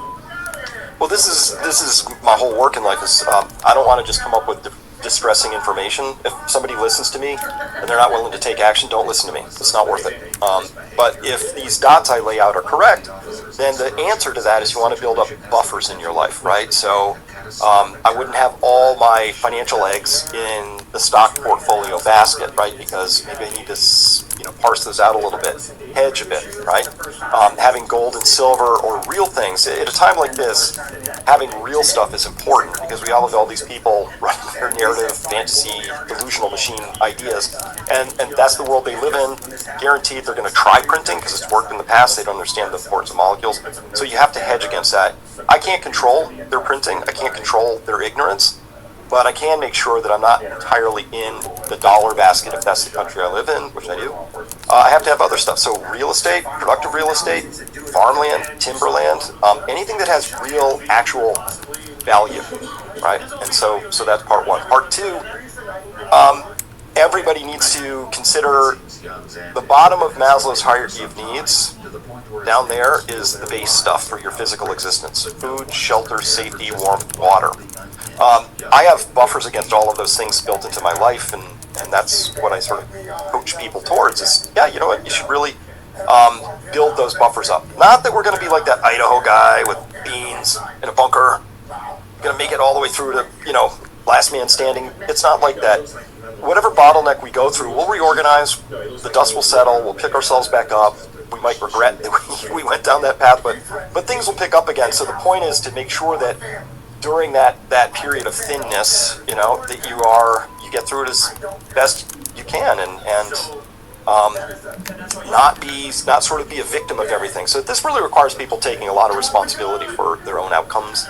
Well, this is my whole work in life. I don't want to just come up with distressing information. If somebody listens to me and they're not willing to take action, don't listen to me. It's not worth it. But if these dots I lay out are correct, then the answer to that is you want to build up buffers in your life, right? So I wouldn't have all my financial eggs in the stock portfolio basket, right? Because maybe I need to parse those out a little bit, hedge a bit, right? Having gold and silver or real things. At a time like this, having real stuff is important because we all have all these people running their narrative, fantasy, delusional machine ideas, and that's the world they live in. Guaranteed they're going to try printing because it's worked in the past. They don't understand the importance of molecules. So you have to hedge against that. I can't control their printing. I can't control their ignorance. But I can make sure that I'm not entirely in the dollar basket if that's the country I live in, which I do. I have to have other stuff. So real estate, productive real estate, farmland, timberland, anything that has real, actual value, right? And so that's part one. Part two, everybody needs to consider the bottom of Maslow's hierarchy of needs. Down there is the base stuff for your physical existence: food, shelter, safety, warmth, water. I have buffers against all of those things built into my life, and that's what I sort of coach people towards is, you know what, you should really build those buffers up. Not that we're going to be like that Idaho guy with beans in a bunker, going to make it all the way through to, last man standing. It's not like that. Whatever bottleneck we go through, we'll reorganize, the dust will settle, we'll pick ourselves back up. We might regret that we went down that path, but things will pick up again. So the point is to make sure that during that period of thinness, that you get through it as best you can, and not sort of be a victim of everything. So this really requires people taking a lot of responsibility for their own outcomes.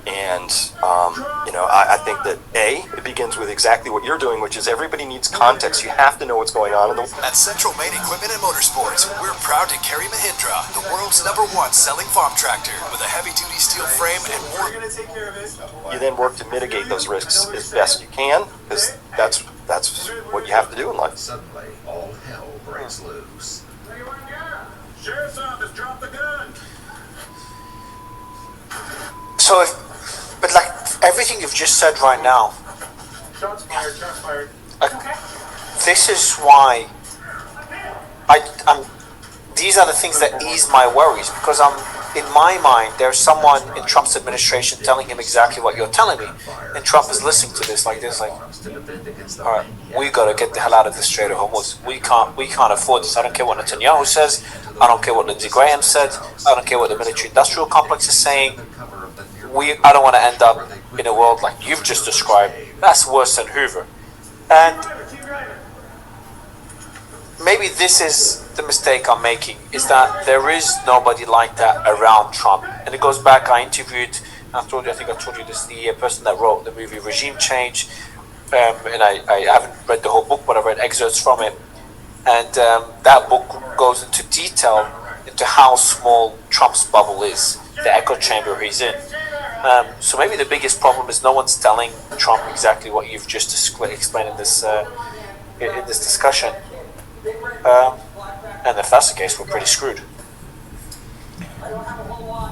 And I think that it begins with exactly what you're doing, which is everybody needs context. You have to know what's going on. At Central Main Equipment and Motorsports, we're proud to carry Mahindra, the world's #1 selling farm tractor, with a heavy-duty steel frame and more. You then work to mitigate those risks as best you can, because that's what you have to do in life. Suddenly, all hell breaks loose. Sheriff's office, drop the gun. So, but like everything you've just said right now, Shots fired, shots fired. this is why these are the things that ease my worries, because in my mind, there's someone in Trump's administration telling him exactly what you're telling me, and Trump is listening to this like, all right, we gotta get the hell out of this Strait of Hormuz. We can't afford this. I don't care what Netanyahu says. I don't care what Lindsey Graham said. I don't care what the military-industrial complex is saying. I don't want to end up in a world like you've just described. That's worse than Hoover. And maybe this is the mistake I'm making, is that there is nobody like that around Trump. And it goes back, I interviewed, I think I told you this, the person that wrote the movie Regime Change, and I haven't read the whole book, but I've read excerpts from it. And that book goes into detail into how small Trump's bubble is, the echo chamber he's in. So maybe the biggest problem is no one's telling Trump exactly what you've just explained in this discussion. And if that's the case, we're pretty screwed.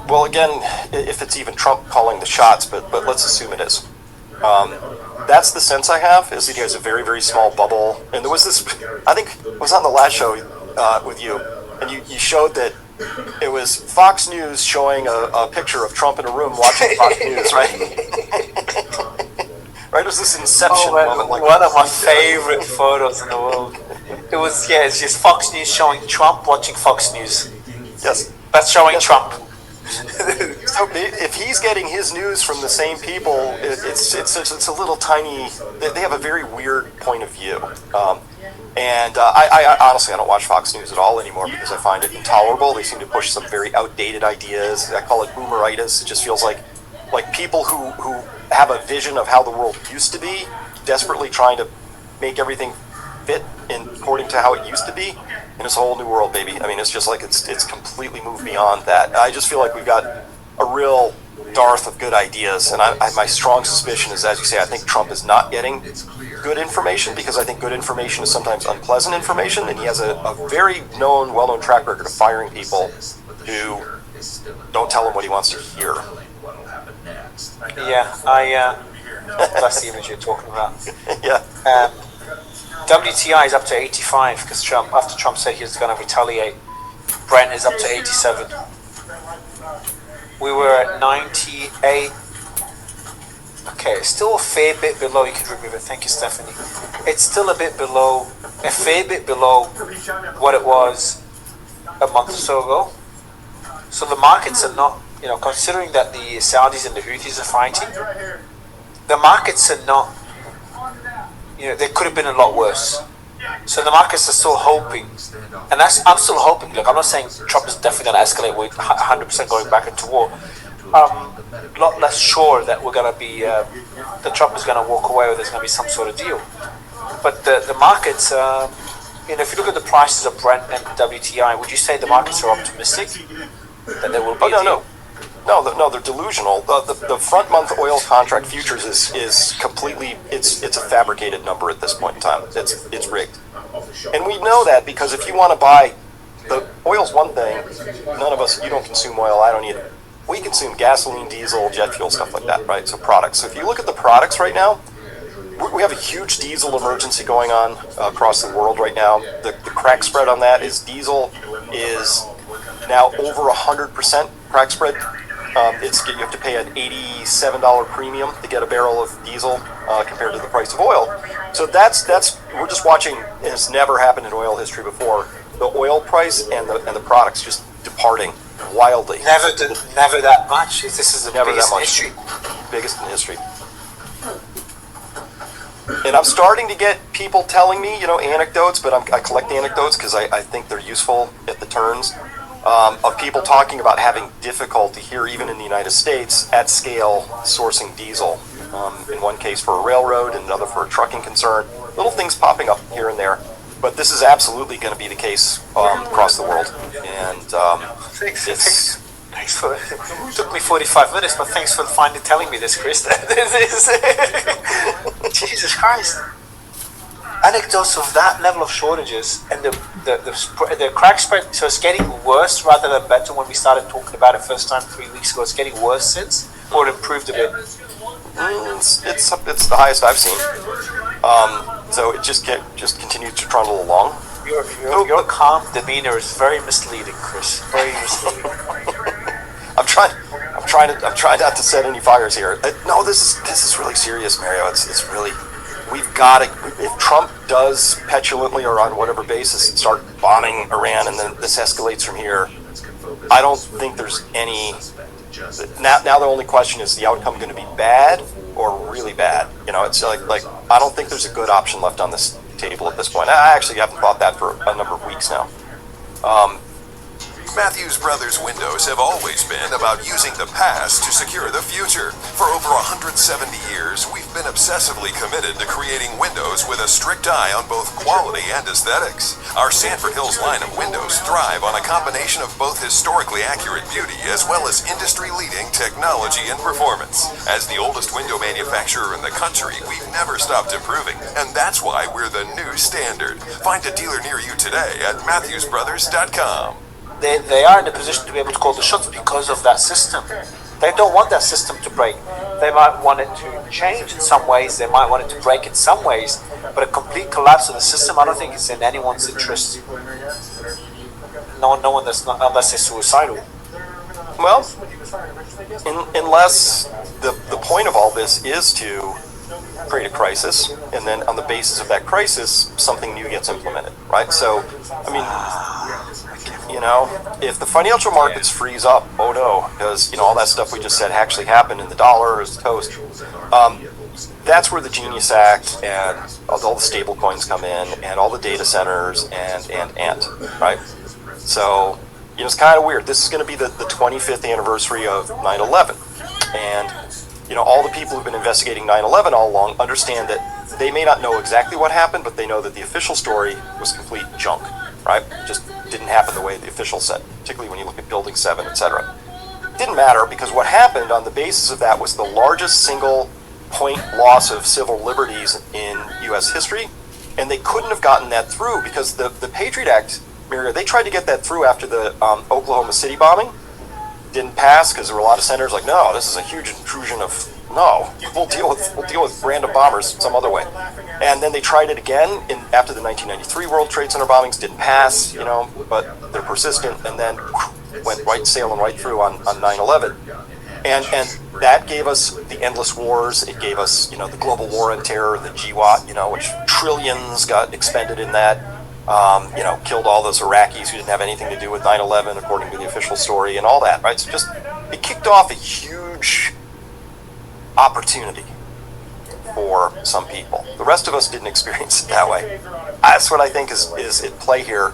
Well, again, if it's even Trump calling the shots, but let's assume it is. That's the sense I have, is that he has a very, very small bubble. And there was this, I think it was on the last show with you, and you showed that it was Fox News showing a picture of Trump in a room watching Fox News, right? Right? It was this Inception moment. Like one of my favorite photos in the world. It's just Fox News showing Trump watching Fox News. Yes. That's showing Trump. So if he's getting his news from the same people, it's a little tiny. They have a very weird point of view, and I honestly I don't watch Fox News at all anymore because I find it intolerable. They seem to push some very outdated ideas. I call it boomeritis. It just feels like people who have a vision of how the world used to be, desperately trying to make everything fit according to how it used to be. And it's a whole new world, baby. I mean, it's just like it's completely moved beyond that. I just feel like we've got a real dearth of good ideas, and my strong suspicion is, as you say, I think Trump is not getting good information because I think good information is sometimes unpleasant information, and he has a very well-known track record of firing people who don't tell him what he wants to hear. Yeah, that's the image you're talking about. Yeah. WTI is up to 85 because after Trump said he was going to retaliate, Brent is up to 87. We were at 98. Okay, it's still a fair bit below. You can remove it. Thank you, Stephanie. It's still a fair bit below what it was a month or so ago. So the markets are not, considering that the Saudis and the Houthis are fighting, the markets are not, they could have been a lot worse. So the markets are still hoping, and I'm still hoping. Look, I'm not saying Trump is definitely going to escalate with 100% going back into war. A lot less sure that we're going to be, that Trump is going to walk away or there's going to be some sort of deal. But the markets, if you look at the prices of Brent and WTI, would you say the markets are optimistic that there will be a deal? No, they're delusional. The front month oil contract futures is completely it's a fabricated number at this point in time. It's rigged, and we know that because if you want to buy the oil's one thing. None of us, you don't consume oil. I don't either. We consume gasoline, diesel, jet fuel, stuff like that, right? So products. So if you look at the products right now, we have a huge diesel emergency going on across the world right now. The crack spread on that is diesel is now over 100% crack spread. You have to pay an $87 premium to get a barrel of diesel compared to the price of oil. So that's we're just watching. It's never happened in oil history before. The oil price and the products just departing wildly. Never that much. This is the never biggest that much. in history. Biggest in history. And I'm starting to get people telling me, anecdotes, but I collect anecdotes because I think they're useful at the turns, of people talking about having difficulty here, even in the United States, at scale sourcing diesel. In one case for a railroad, and another for a trucking concern. Little things popping up here and there. But this is absolutely going to be the case across the world. And Thanks for it took me 45 minutes, but thanks for finally telling me this, Chris. Jesus Christ. Anecdotes of that level of shortages and the crack spread, so it's getting worse rather than better. When we started talking about it first time 3 weeks ago, it's getting worse since, or it improved a bit? It's the highest I've seen. So it just continues to trundle along. Your calm demeanor is very misleading, Chris. Very misleading. I'm trying not to set any fires here. No, this is really serious, Mario. It's really, we've got to. If Trump does petulantly or on whatever basis start bombing Iran, and then this escalates from here, I don't think there's any. Now the only question is the outcome going to be bad or really bad? It's like I don't think there's a good option left on this table at this point. I actually haven't thought that for a number of weeks now. Matthews Brothers windows have always been about using the past to secure the future. For over 170 years, we've been obsessively committed to creating windows with a strict eye on both quality and aesthetics. Our Sanford Hills line of windows thrive on a combination of both historically accurate beauty as well as industry-leading technology and performance. As the oldest window manufacturer in the country, we've never stopped improving, and that's why we're the new standard. Find a dealer near you today at MatthewsBrothers.com. They are in a position to be able to call the shots because of that system. They don't want that system to break. They might want it to change in some ways, they might want it to break in some ways, but a complete collapse of the system, I don't think it's in anyone's interest. No one that's not, unless they're suicidal. Well, unless the point of all this is to create a crisis, and then on the basis of that crisis, something new gets implemented, right? So, I mean, if the financial markets freeze up, oh no, because, all that stuff we just said actually happened and the dollar is toast, that's where the Genius Act and all the stable coins come in, and all the data centers, and, right? So, it's kind of weird. This is going to be the 25th anniversary of 9/11, and all the people who've been investigating 9/11 all along understand that they may not know exactly what happened, but they know that the official story was complete junk, right? Just didn't happen the way the officials said, particularly when you look at Building 7, etc. Didn't matter, because what happened on the basis of that was the largest single point loss of civil liberties in U.S. history, and they couldn't have gotten that through because the Patriot Act, Miriam, they tried to get that through after the Oklahoma City bombing. Didn't pass because there were a lot of senators like, no, this is a huge intrusion of, no, we'll deal with random bombers some other way. And then they tried it again after the 1993 World Trade Center bombings. Didn't pass, but they're persistent, and then went sailing right through on 9/11. And that gave us the endless wars. It gave us, the global war on terror, the GWAT, which trillions got expended in that. Killed all those Iraqis who didn't have anything to do with 9/11, according to the official story, and all that, right? So it kicked off a huge opportunity for some people. The rest of us didn't experience it that way. That's what I think is at play here.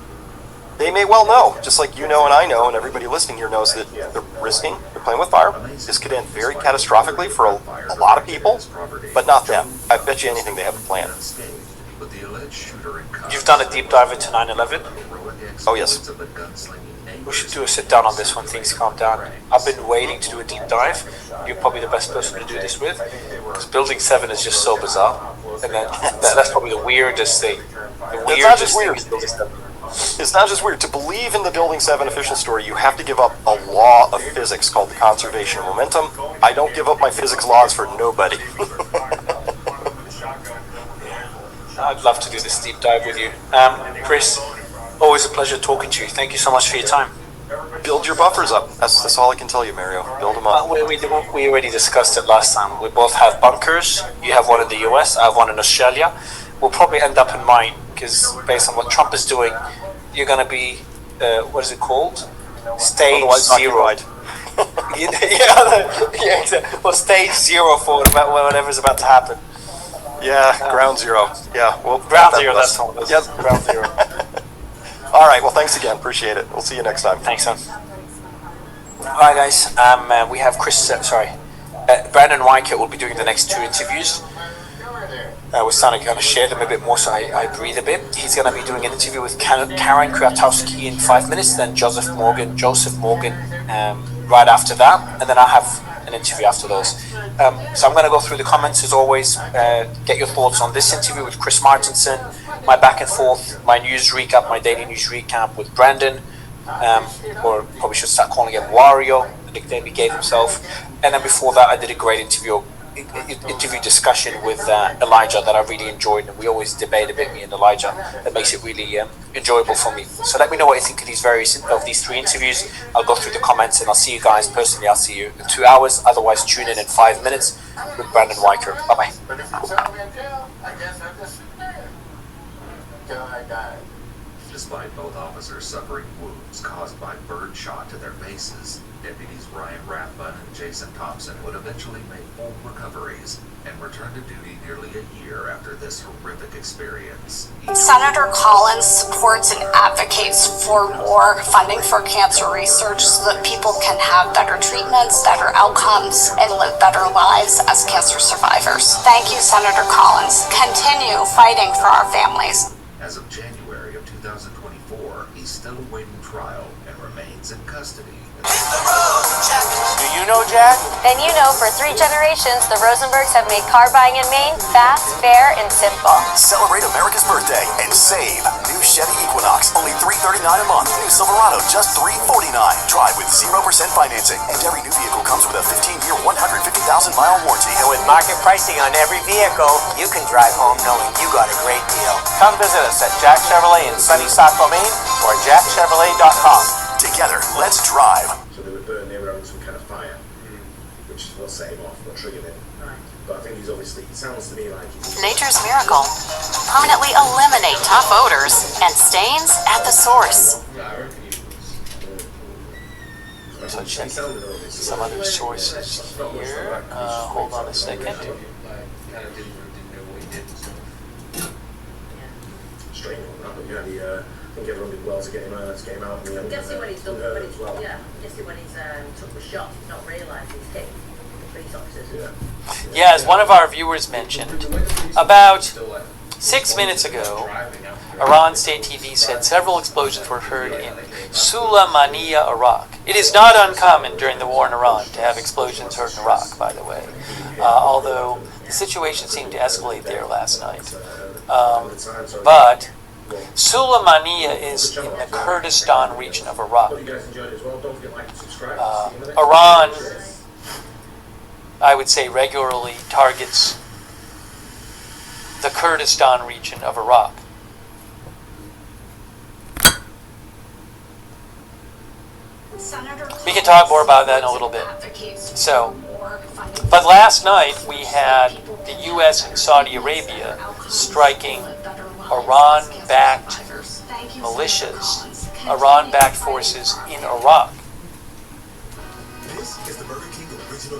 They may well know, just like and I know, and everybody listening here knows, that they're playing with fire. This could end very catastrophically for a lot of people, but not them. I bet you anything they have a plan. You've done a deep dive into 9/11? Oh, yes. We should do a sit down on this when things calm down. I've been waiting to do a deep dive. You're probably the best person to do this with, because Building 7 is just so bizarre. And that's probably the weirdest thing. It's not just weird. It's not just weird. To believe in the Building 7 official story, you have to give up a law of physics called the conservation of momentum. I don't give up my physics laws for nobody. I'd love to do this deep dive with you. Chris, always a pleasure talking to you. Thank you so much for your time. Build your buffers up. That's all I can tell you, Mario. Build them up. We already discussed it last time. We both have bunkers. You have one in the US, I have one in Australia. We'll probably end up in mine, because based on what Trump is doing, you're going to be, what is it called? Stage 0. yeah, exactly. Well, stage 0 for whatever's about to happen. Yeah, ground zero. Yeah, well, ground zero. That's all. Yep. Ground zero. All right. Well, thanks again. Appreciate it. We'll see you next time. Thanks, son. All right, guys. We have Brandon Weichert will be doing the next 2 interviews. We're starting to kind of share them a bit more, so I breathe a bit. He's going to be doing an interview with Karen Kwiatkowski in 5 minutes, then Joseph Morgan right after that, and then I'll have an interview after those. So I'm going to go through the comments as always, get your thoughts on this interview with Chris Martenson, my back and forth, my news recap, my daily news recap with Brandon, or probably should start calling him Wario, the nickname he gave himself. And then before that, I did a great interview discussion with Elijah that I really enjoyed, and we always debate a bit, me and Elijah. That makes it really enjoyable for me. So let me know what you think of these 3 interviews. I'll go through the comments, and I'll see you guys personally. I'll see you in 2 hours. Otherwise, tune in 5 minutes with Brandon Weichert. Bye bye. Despite both officers suffering wounds caused by bird shot to their faces, deputies Ryan Rathbun and Jason Thompson would eventually make full recoveries and return to duty nearly a year after this horrific experience. Senator Collins supports and advocates for more funding for cancer research so that people can have better treatments, better outcomes, and live better lives as cancer survivors. Thank you, Senator Collins. Continue fighting for our families. As of January of 2024, he's still awaiting trial and remains in custody. Do you know Jack? Then you know for 3 generations, the Rosenbergs have made car buying in Maine fast, fair, and simple. Celebrate America's birthday and save. New Chevy Equinox, only $339 a month. New Silverado, just $349. Drive with 0% financing. And every new vehicle comes with a 15-year, 150,000-mile warranty. And with market pricing on every vehicle, you can drive home knowing you got a great deal. Come visit us at Jack Chevrolet in sunny Saco, Maine, or jackchevrolet.com. Together, let's drive. So they would burn near having some kind of fire, which will set him off, will trigger him. But I think he's obviously, it sounds to me like he's... Nature's miracle. Permanently eliminate tough odors and stains at the source. So check some other sources here. Hold on a second. Strange one, that, but I think everyone did well to get him out. I'm guessing when he's done, I'm guessing when he's took the shot, not realised he's hit police officers. Yeah, as one of our viewers mentioned, about 6 minutes ago, Iran State TV said several explosions were heard in Sulaymaniyah, Iraq. It is not uncommon during the war in Iran to have explosions heard in Iraq, by the way, although the situation seemed to escalate there last night. But Sulaymaniyah is in the Kurdistan region of Iraq. Iran, I would say, regularly targets the Kurdistan region of Iraq. We can talk more about that in a little bit. So, but last night we had the U.S. and Saudi Arabia striking Iran-backed militias, Iran-backed forces in Iraq.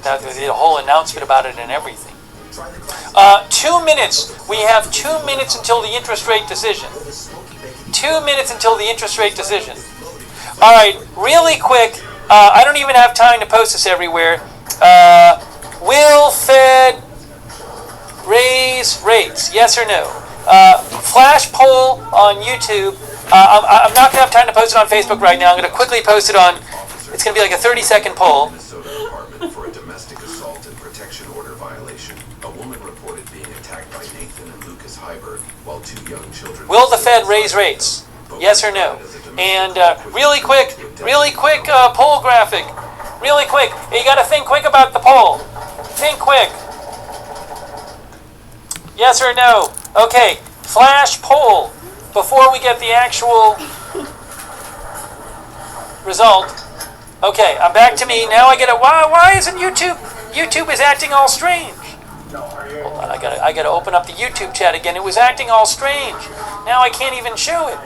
That, they did a whole announcement about it and everything. 2 minutes. We have 2 minutes until the interest rate decision. 2 minutes until the interest rate decision. All right, really quick. I don't even have time to post this everywhere. Will Fed raise rates? Yes or no? Flash poll on YouTube. I'm not going to have time to post it on Facebook right now. I'm going to quickly post it on. It's going to be like a 30-second poll. Minnesota Department for a domestic assault and protection order violation. A woman reported being attacked by Nathan and Lucas Heiberg while 2 young children. Will the Fed raise rates? Yes or no? And really quick poll graphic. Really quick. You got to think quick about the poll. Think quick. Yes or no? Okay. Flash poll before we get the actual result. Okay, I'm back to me. Now I get a why isn't YouTube is acting all strange. Hold on, I gotta open up the YouTube chat again. It was acting all strange. Now I can't even show it.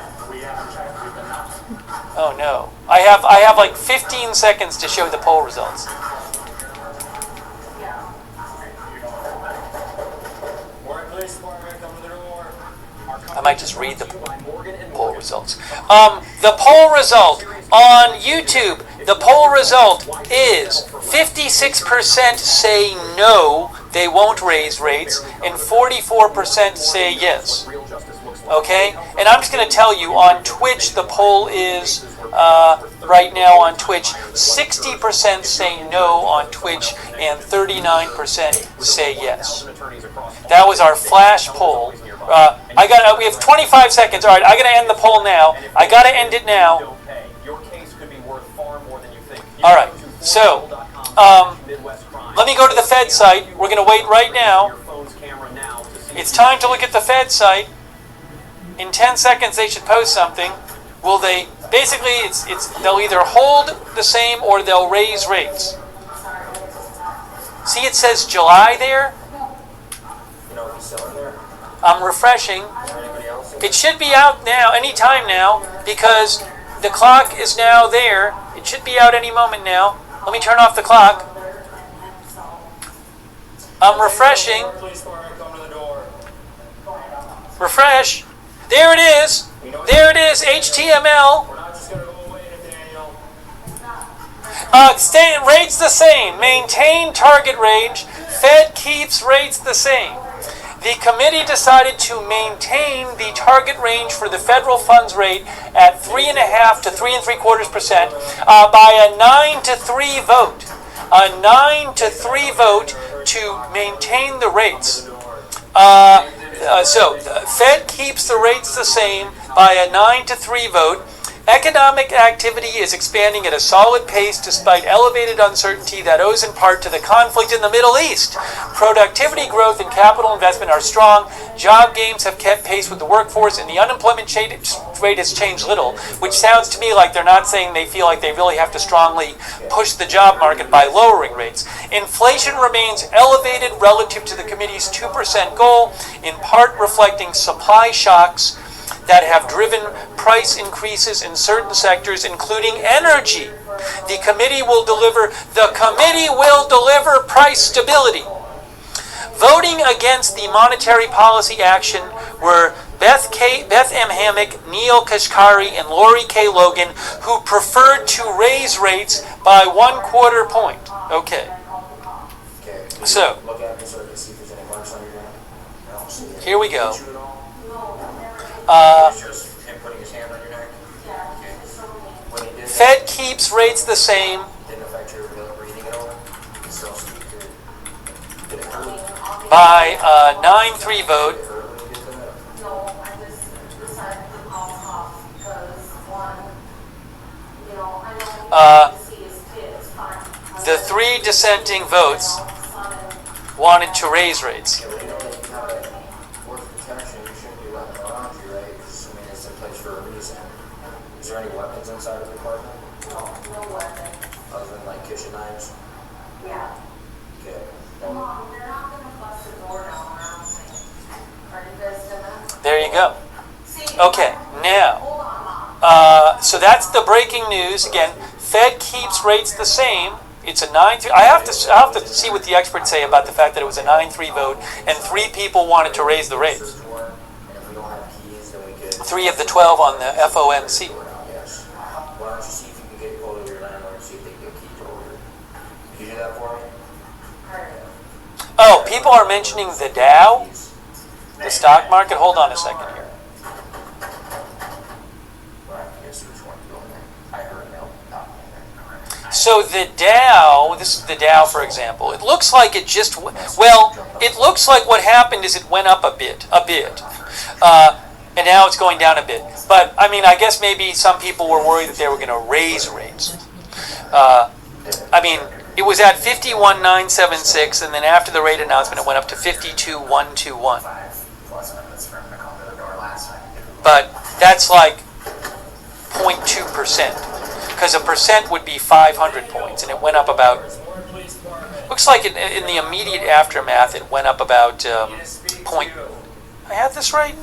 Oh no. I have like 15 seconds to show the poll results. I might just read the poll results. The poll result on YouTube, the poll result is 56% say no, they won't raise rates, and 44% say yes. Okay? And I'm just going to tell you, on Twitch, the poll is, right now on Twitch, 60% say no on Twitch, and 39% say yes. That was our flash poll. We have 25 seconds. All right, I got to end the poll now. I got to end it now. All right, so let me go to the Fed site. We're going to wait right now. It's time to look at the Fed site. In 10 seconds, they should post something. Will they? Basically, they'll either hold the same or they'll raise rates. See, it says July there. I'm refreshing. It should be out now, any time now, because the clock is now there. It should be out any moment now. Let me turn off the clock. I'm refreshing. Refresh. There it is. There it is. HTML. Rates the same. Maintain target range. Fed keeps rates the same. The committee decided to maintain the target range for the federal funds rate at 3.5 to 3.75% by a 9-3 vote. A 9-3 vote to maintain the rates. So Fed keeps the rates the same by a 9-3 vote. Economic activity is expanding at a solid pace despite elevated uncertainty that owes in part to the conflict in the Middle East. Productivity growth and capital investment are strong. Job gains have kept pace with the workforce, and the unemployment rate has changed little, which sounds to me like they're not saying they feel like they really have to strongly push the job market by lowering rates. Inflation remains elevated relative to the committee's 2% goal, in part reflecting supply shocks that have driven price increases in certain sectors, including energy. The committee will deliver price stability. Voting against the monetary policy action were Beth M. Hammock, Neil Kashkari, and Lori K. Logan, who preferred to raise rates by 1/4 point. Okay. So, here we go. Fed keeps rates the same. By a 9-3 vote. The 3 dissenting votes wanted to raise rates. Is there any weapons inside of the apartment? No weapons. Other than like kitchen knives? Yeah. Okay. Mom, they're not going to bust the door down, I don't think. Are you guys gonna? There you go. Okay, now, so that's the breaking news. Again, Fed keeps rates the same. It's a 9-3. I have to see what the experts say about the fact that it was a 9-3 vote and 3 people wanted to raise the rates. 3 of the 12 on the FOMC. Why don't you see if you can get hold of your landlord and see if they can get a key to order? Can you do that for me? Oh, people are mentioning the Dow, the stock market. Hold on a second here. So the Dow, this is the Dow, for example. It looks like it just, it looks like what happened is it went up a bit. And now it's going down a bit. But, I mean, I guess maybe some people were worried that they were going to raise rates. I mean, it was at 51,976, and then after the rate announcement, it went up to 52,121. But that's like 0.2%. Because a percent would be 500 points, and it went up about, looks like in the immediate aftermath, it went up about I have this right?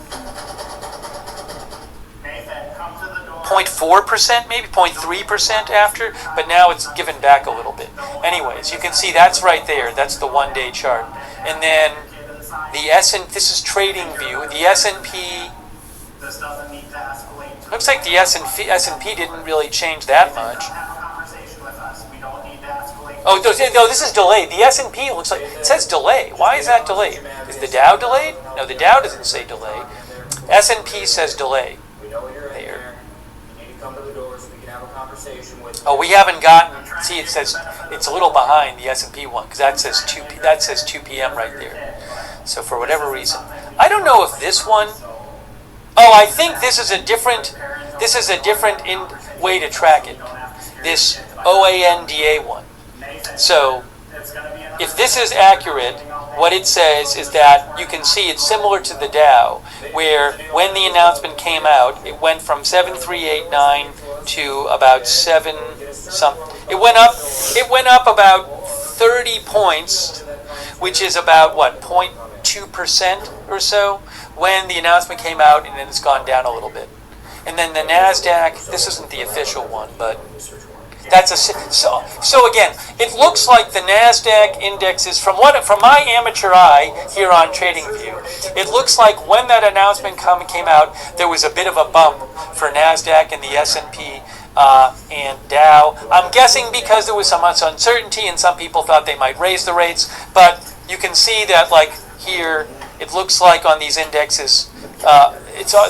0.4%, maybe 0.3% after, but now it's given back a little bit. Anyways, you can see that's right there. That's the one-day chart. And then the this is trading view. The S&P, looks like the S&P didn't really change that much. Oh, no, this is delayed. The S&P looks like, it says delay. Why is that delayed? Is the Dow delayed? No, the Dow doesn't say delay. S&P says delay. There. Oh, we haven't gotten, see, it says, it's a little behind the S&P one, because that says 2 p.m. right there. So for whatever reason. I don't know if this one, oh, I think this is a different way to track it. This OANDA one. So, if this is accurate, what it says is that you can see it's similar to the Dow, where when the announcement came out, it went from 7,389 to about 7 something. It went up about 30 points, which is about what, 0.2%, 2% or so when the announcement came out, and then it's gone down a little bit. And then the NASDAQ, this isn't the official one, but that's so again, it looks like the NASDAQ indexes, from my amateur eye here on TradingView, it looks like when that announcement came out, there was a bit of a bump for NASDAQ and the S&P and Dow. I'm guessing because there was so much uncertainty and some people thought they might raise the rates, but you can see that, like here, it looks like on these indexes,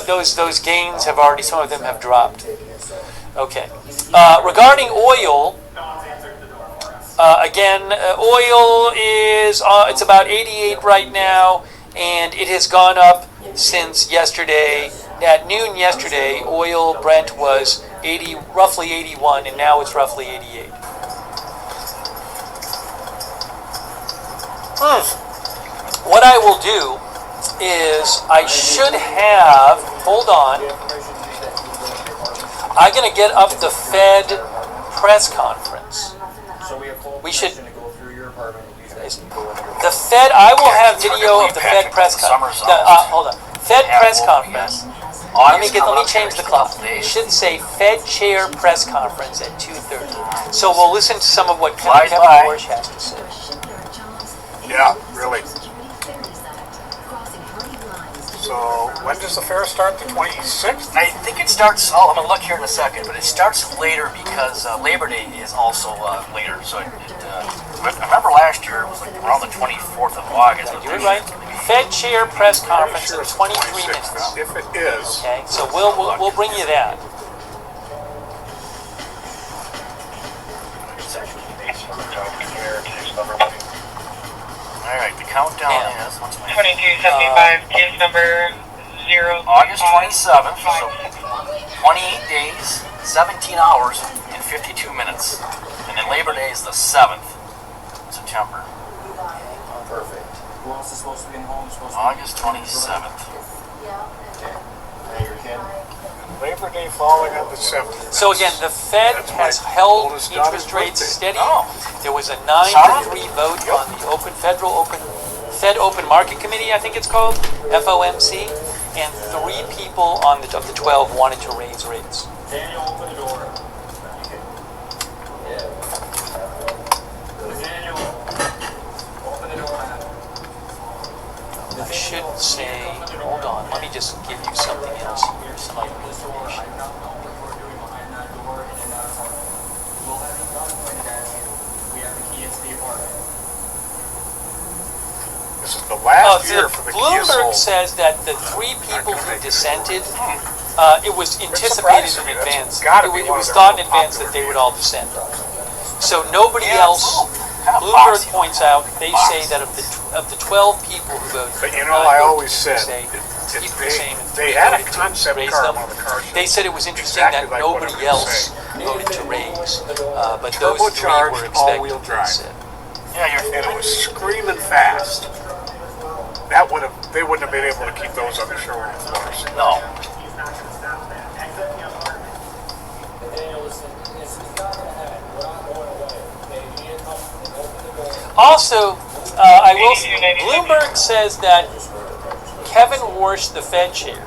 those gains have already, some of them have dropped. Okay. Regarding oil, again, oil is it's about 88 right now, and it has gone up since yesterday. At noon yesterday, oil Brent was roughly 81, and now it's roughly 88. What I will do is I should have, hold on, I'm going to get up the Fed press conference. We should, the Fed, I will have video of the Fed press conference. Hold on, Fed press conference. Let me change the clock. It should say Fed Chair press conference at 2:30. So we'll listen to some of what Kevin Warsh has to say. Yeah, really. So, when does the fair start? The 26th? I think it starts, I'm going to look here in a second, but it starts later because Labor Day is also later. So, I remember last year it was like around the 24th of August. You were right. Fed Chair press conference in 23 minutes. If it is. Okay, so we'll bring you that. All right, the countdown is 2275, case number 0. August 27th, so 28 days, 17 hours, and 52 minutes. And then Labor Day is the 7th of September. Perfect. Who else is supposed to be in home? August 27th. Labor Day falling on the 7th. So again, the Fed has held interest rates steady. There was a 9-3 vote on the Fed Open Market Committee, I think it's called, FOMC, and 3 people on of the 12 wanted to raise rates. Daniel, open the door. Daniel, open the door. I should say, hold on, let me just give you something else here, some other information. This is the last year for the Bloomberg says that the 3 people who dissented, it was anticipated in advance. It was thought in advance that they would all dissent. So nobody else. Bloomberg points out, they say that of the 12 people who voted, but I always said keep the same. They had a concept car on the car show. They said it was interesting that nobody else voted to raise, but those 3 were expected. They said. And it was screaming fast. They wouldn't have been able to keep those on the showroom floors. No. Also, I will say, Bloomberg says that Kevin Warsh, the Fed chair,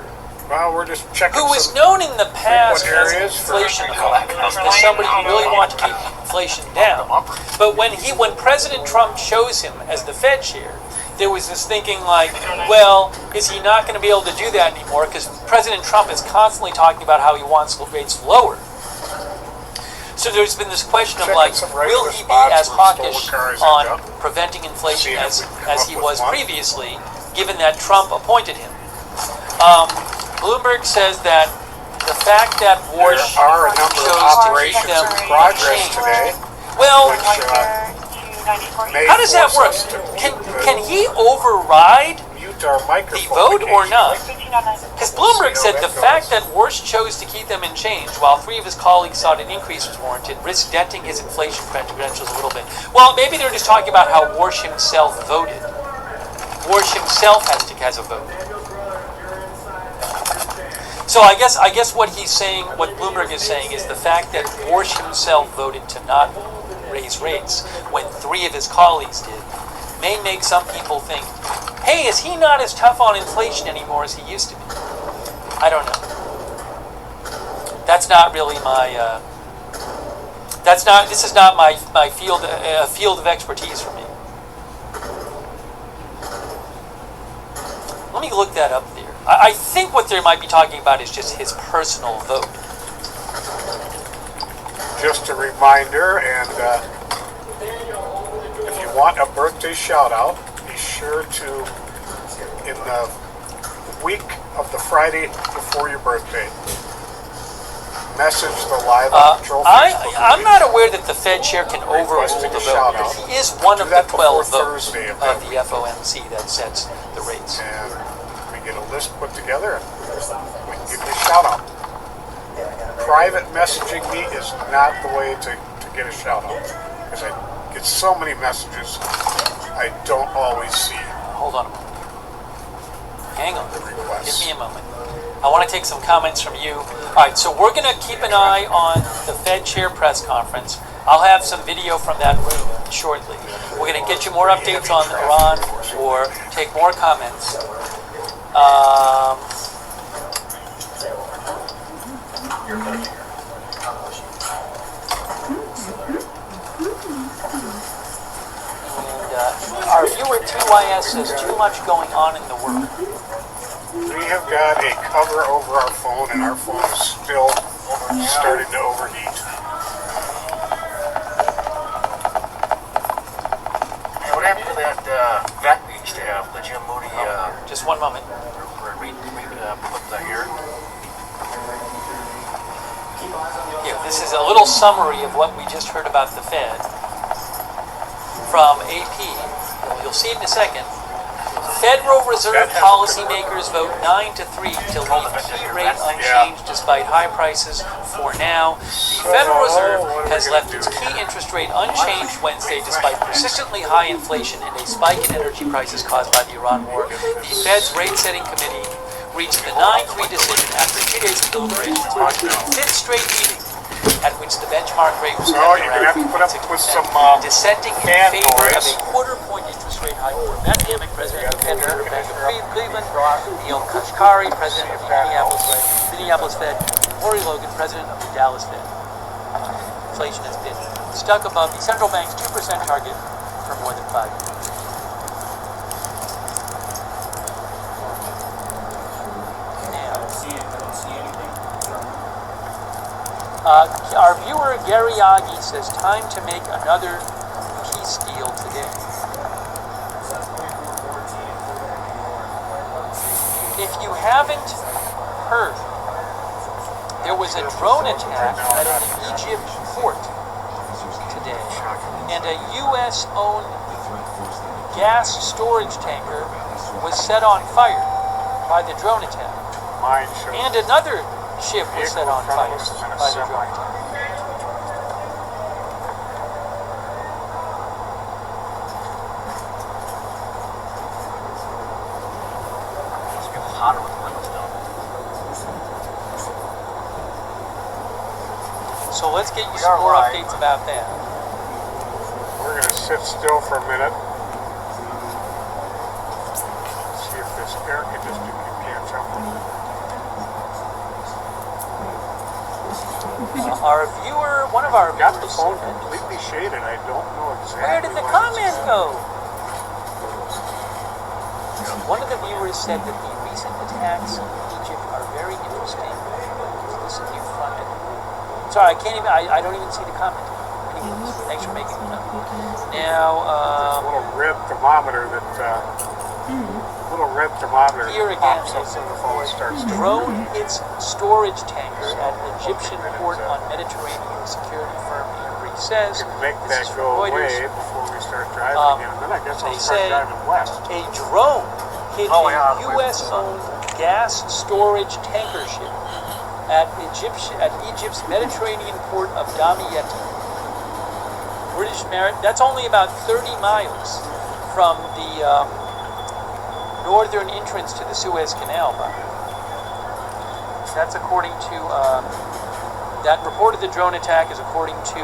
well, we're just checking who was known in the past as inflation as somebody who really wanted to keep inflation down. But when President Trump chose him as the Fed chair, there was this thinking like, well, is he not going to be able to do that anymore? Because President Trump is constantly talking about how he wants rates lower. So there's been this question of like, will he be as hawkish on preventing inflation as he was previously, given that Trump appointed him? Bloomberg says that the fact that Warsh chose to keep them unchanged. Well, how does that work? Can he override the vote or not? Because Bloomberg said the fact that Warsh chose to keep them in change while 3 of his colleagues thought an increase was warranted risked denting his inflation credentials a little bit. Well, maybe they're just talking about how Warsh himself voted. Warsh himself has a vote. So I guess what he's saying, what Bloomberg is saying, is the fact that Warsh himself voted to not raise rates when 3 of his colleagues did, may make some people think, Hey, is he not as tough on inflation anymore as he used to be? I don't know. That's not really my. This is not my field of expertise for me. Let me look that up there. I think what they might be talking about is just his personal vote. Just a reminder, and if you want a birthday shout out, be sure to, in the week of the Friday before your birthday, message the Live on Patrol Facebook I'm not aware that the Fed chair can overrule the vote, but he is one of the 12 votes of the FOMC that sets the rates. And we get a list put together, and we can give you a shout out. Private messaging me is not the way to get a shout out, because I get so many messages I don't always see. Hold on a moment. Hang on. Give me a moment. I want to take some comments from you. All right, so we're going to keep an eye on the Fed chair press conference. I'll have some video from that room shortly. We're going to get you more updates on Iran or take more comments. And our viewer TYS says too much going on in the world. We have got a cover over our phone, and our phone is still starting to overheat. Hey, what happened to that vac we used to have, the Jim Moody? Just one moment. Put here. Here, this is a little summary of what we just heard about the Fed from AP. You'll see it in a second. Federal Reserve policymakers vote 9-3 to leave key rate unchanged despite high prices for now. The Federal Reserve has left its key interest rate unchanged Wednesday despite persistently high inflation and a spike in energy prices caused by the Iran war. The Fed's rate-setting committee reached the 9-3 decision after 2 days of deliberations, marking the fifth straight meeting at which the benchmark rate was you're going to have to put up with some dissenting in favor of a quarter-point interest rate hike for Ben Hammock, president of Bank of Cleveland, Neil Kashkari, president of the Minneapolis Fed, and Lori Logan, president of the Dallas Fed. Inflation has been stuck above the central bank's 2% target for more than 5 years. Our viewer Gary Aggie says, time to make another peace deal today. If you haven't heard, there was a drone attack at an Egypt port today, and a U.S.-owned gas storage tanker was set on fire by the drone attack. And another ship was set on fire by the drone attack. Hotter with the windows down. So let's get you some more updates about that. We're going to sit still for a minute. See if this air conditioning can catch up. Our viewer, one of our got the phone completely shaded. I don't know exactly. Where did the comment go? One of the viewers said that the recent attacks in Egypt are very interesting. Listen here from it. Sorry, I can't even. I don't even see the comment. Anyways, thanks for making it up. Now, a little red thermometer that. Little red thermometer. Here again, the phone starts to drone hits storage tanker at Egyptian port on Mediterranean. Security firm Embry says. Make that go away before we start driving again. And then I guess I'll start driving west. A drone hit a U.S.-owned gas storage tanker ship at Egypt's Mediterranean port of Damietta. That's only about 30 miles from the northern entrance to the Suez Canal. That's according to that report of the drone attack is according to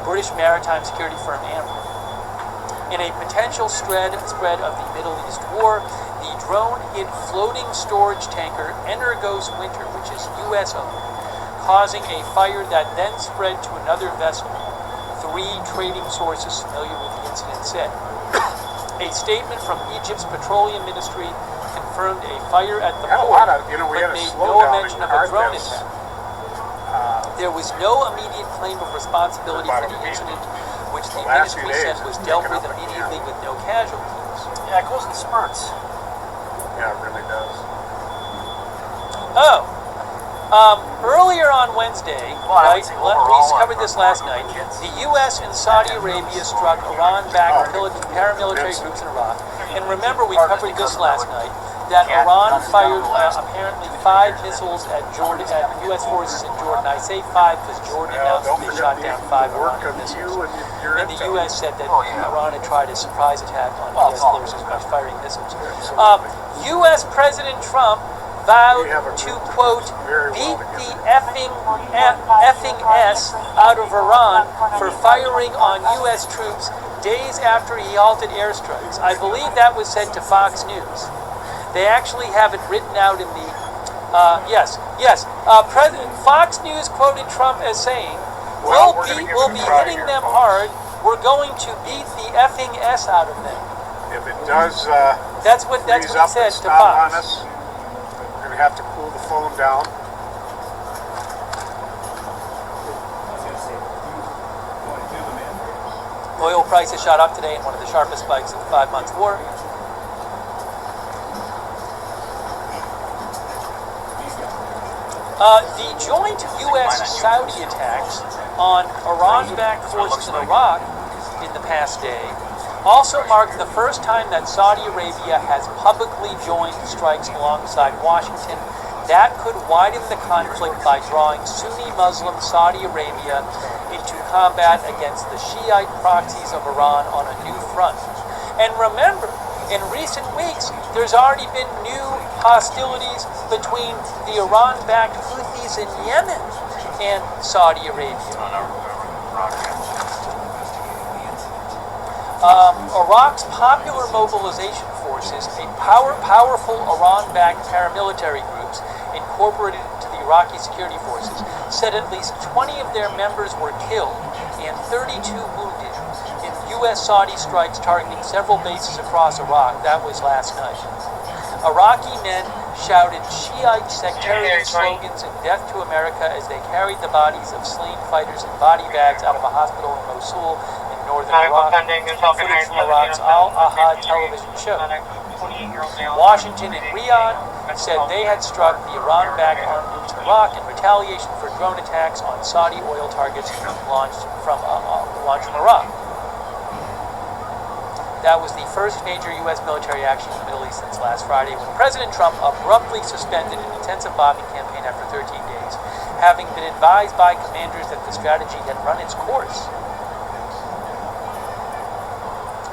British maritime security firm Amber. In a potential spread of the Middle East war, the drone-hit floating storage tanker Energos Winter, which is U.S.-owned, causing a fire that then spread to another vessel. 3 trading sources familiar with the incident said. A statement from Egypt's petroleum ministry confirmed a fire at the port, but made no mention of a drone attack. There was no immediate claim of responsibility for the incident, which the ministry said was dealt with immediately with no casualties. Yeah, it goes in spurts. Yeah, it really does. Oh. Earlier on Wednesday, right, we covered this last night, the U.S. and Saudi Arabia struck Iran-backed paramilitary groups in Iraq. And remember, we covered this last night, that Iran fired apparently 5 missiles at U.S. forces in Jordan. I say 5 because Jordan announced they shot down 5 Iranian missiles. And the U.S. said that Iran had tried a surprise attack on U.S. forces by firing missiles. U.S. President Trump vowed to, quote, beat the effing S out of Iran for firing on U.S. troops days after he halted airstrikes. I believe that was said to Fox News. They actually have it written out in the, President Fox News quoted Trump as saying, we'll be hitting them hard. We're going to beat the effing S out of them. If it does, that's what he said to Fox. Have to cool the phone down. Oil prices shot up today in one of the sharpest spikes of the 5 months war. The joint U.S.-Saudi attacks on Iran-backed forces in Iraq in the past day also marked the first time that Saudi Arabia has publicly joined strikes alongside Washington. That could widen the conflict by drawing Sunni Muslim Saudi Arabia into combat against the Shiite proxies of Iran on a new front. And remember, in recent weeks, there's already been new hostilities between the Iran-backed Houthis in Yemen and Saudi Arabia. Iraq's Popular Mobilization Forces, a powerful Iran-backed paramilitary groups incorporated into the Iraqi security forces, said at least 20 of their members were killed and 32 wounded in U.S.-Saudi strikes targeting several bases across Iraq. That was last night. Iraqi men shouted Shiite sectarian slogans and death to America as they carried the bodies of slain fighters in body bags out of a hospital in Mosul, northern Iraq, footage from Iraq's Al-Ahad television show. Washington and Riyadh said they had struck the Iran-backed armed groups in Iraq in retaliation for drone attacks on Saudi oil targets launched from Iraq. That was the first major U.S. military action in the Middle East since last Friday, when President Trump abruptly suspended an intensive bombing campaign after 13 days, having been advised by commanders that the strategy had run its course.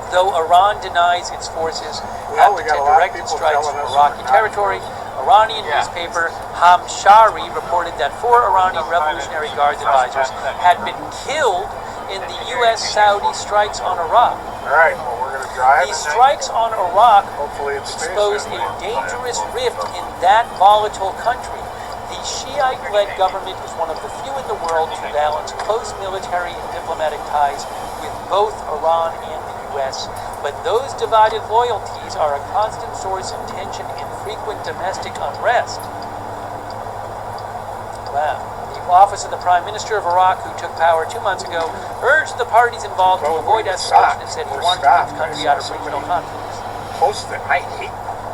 Though Iran denies its forces have directed strikes from Iraqi territory, Iranian newspaper Hamshari reported that 4 Iranian Revolutionary Guards advisors had been killed in the U.S.-Saudi strikes on Iraq. These strikes on Iraq exposed a dangerous rift in that volatile country. The Shiite-led government is one of the few in the world to balance close military and diplomatic ties with both Iran and the U.S., but those divided loyalties are a constant source of tension and frequent domestic unrest. Wow. The Office of the Prime Minister of Iraq, who took power 2 months ago, urged the parties involved to avoid escalation and said he wanted to keep the country out of regional conflicts.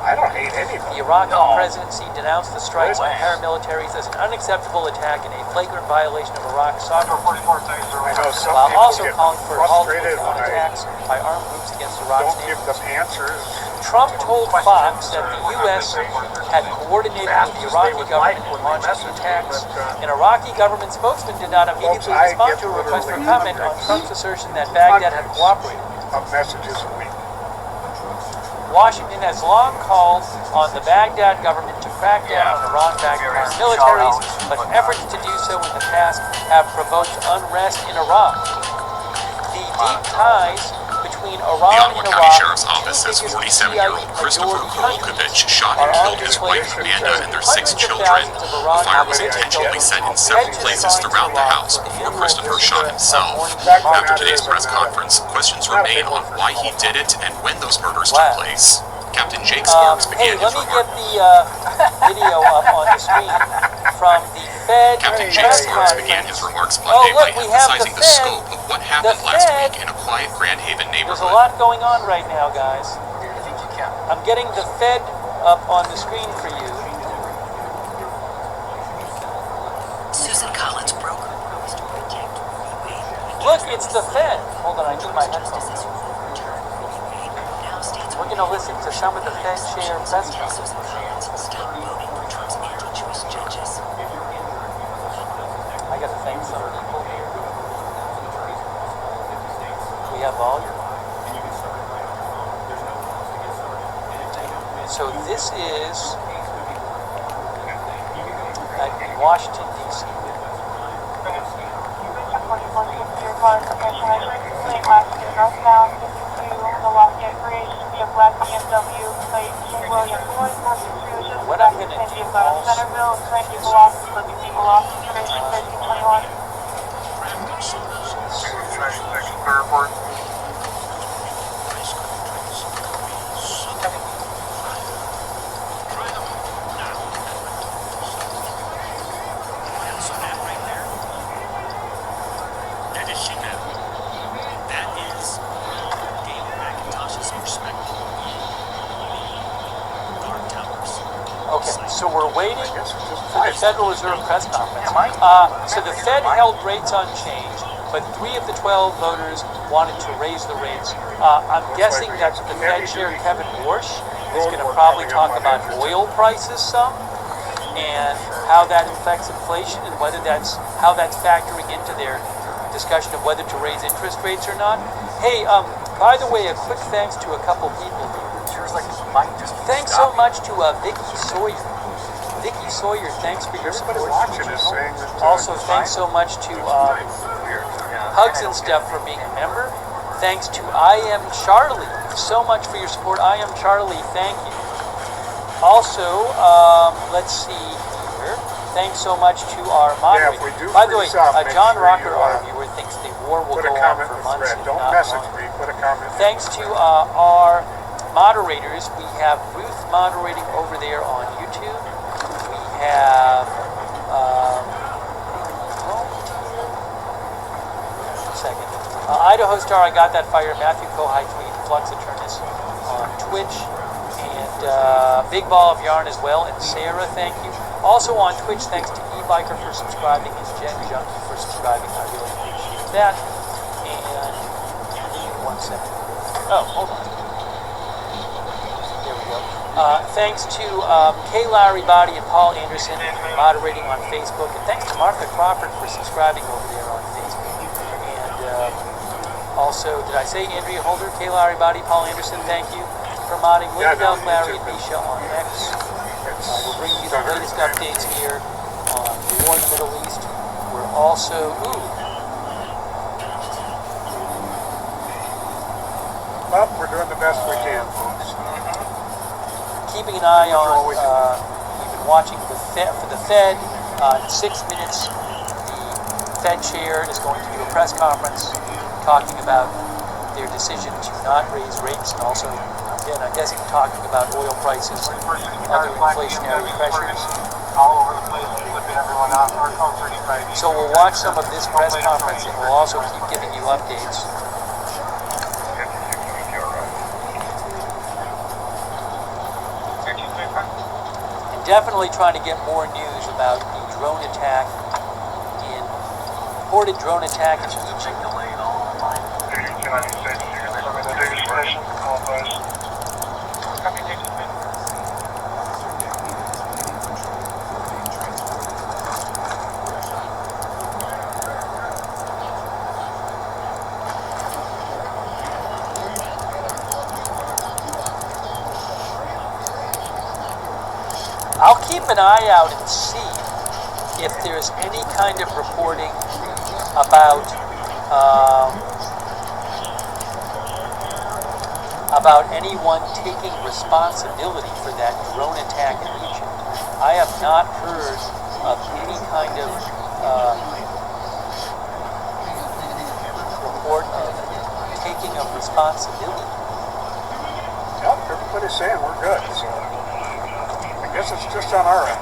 I don't hate anybody. The Iraqi presidency denounced the strikes on paramilitaries as an unacceptable attack and a flagrant violation of Iraq's sovereignty, while also calling for halting drone attacks by armed groups against Iraq's neighbors. Trump told Fox that the U.S. had coordinated with the Iraqi government in launching the attacks. An Iraqi government spokesman did not immediately respond to a request for comment on Trump's assertion that Baghdad had cooperated. Washington has long called on the Baghdad government to crack down on Iran-backed paramilitaries, but efforts to do so in the past have provoked unrest in Iraq. The deep ties between Iran Ottawa and County Iraq, Sheriff's Office says 47-year-old Christopher Korokovich shot and killed his wife Amanda and their 6 children. The fire was intentionally set in several places throughout the house before Christopher shot himself. After today's press conference, questions remain on why he did it and when those murders took place. Captain Jake Sparks began his remarks. Video up on the screen from the Fed. Captain Jake Sparks began his remarks Monday by emphasizing the scope of what happened last week in a quiet Grand Haven There's a neighborhood. lot going on right now, guys. I'm getting the Fed up on the screen for you. Susan Collins broke. Look, it's the Fed. Hold on, I need my headphones. We're going to listen to some of the Fed chair press conference. I got to thank some people here. We have volume. So this is at Washington, D.C. Northbound 52, the Lafayette Bridge, via black BMW, plate King William Boyd, what I'm going to do also, Centerville, Randy Velocity, looking for Velocity, Tracy 1321. Okay, so we're waiting for the Federal Reserve press conference. So the Fed held rates unchanged, but 3 of the 12 voters wanted to raise the rates. I'm guessing that the Fed Chair Kevin Warsh is going to probably talk about oil prices some and how that affects inflation and whether how that's factoring into their discussion of whether to raise interest rates or not. Hey, by the way, a quick thanks to a couple people here. Thanks so much to Vicky Sawyer. Vicky Sawyer, thanks for your support. Also, thanks so much to Hugs and Stuff for being a member. Thanks to I Am Charlie, so much for your support. I Am Charlie, thank you. Also, let's see here. Thanks so much to our moderator. By the way, John Rocker, our viewer, thinks the war will go on for months. Don't message me, put a comment. Thanks to our moderators. We have Ruth moderating over there on YouTube. We have Idaho Star, I Got That Fire, Matthew Kohai Tweet, Flux Eternus on Twitch, and Big Ball of Yarn as well, and Sarah, thank you. Also on Twitch, thanks to eBiker for subscribing, and Jen Junkie for subscribing. I really appreciate that. And 1 second. Oh, hold on. Thanks to Kay Lowry Body and Paul Anderson moderating on Facebook, and thanks to Martha Crawford for subscribing over there on Facebook. And also, did I say Andrea Holder, Kay Lowry Body, Paul Anderson, thank you for modding. Linda Larry and Misha on X. We'll bring you the latest updates here on the war in the Middle East. We're also, Well, we're doing the best we can, folks. Keeping an eye on, we've been watching for the Fed. In 6 minutes, the Fed chair is going to do a press conference talking about their decision to not raise rates, and also, again, I'm guessing talking about oil prices and other inflationary pressures. All over the place, flipping everyone off. So we'll watch some of this press conference, and we'll also keep giving you updates. Definitely trying to get more news about the drone attack reported drone attack in Egypt. I'll keep an eye out and see if there's any kind of reporting about about anyone taking responsibility for that drone attack in Egypt. I have not heard of any kind of report of taking of responsibility. Yep, everybody's saying we're good, so I guess it's just on our end.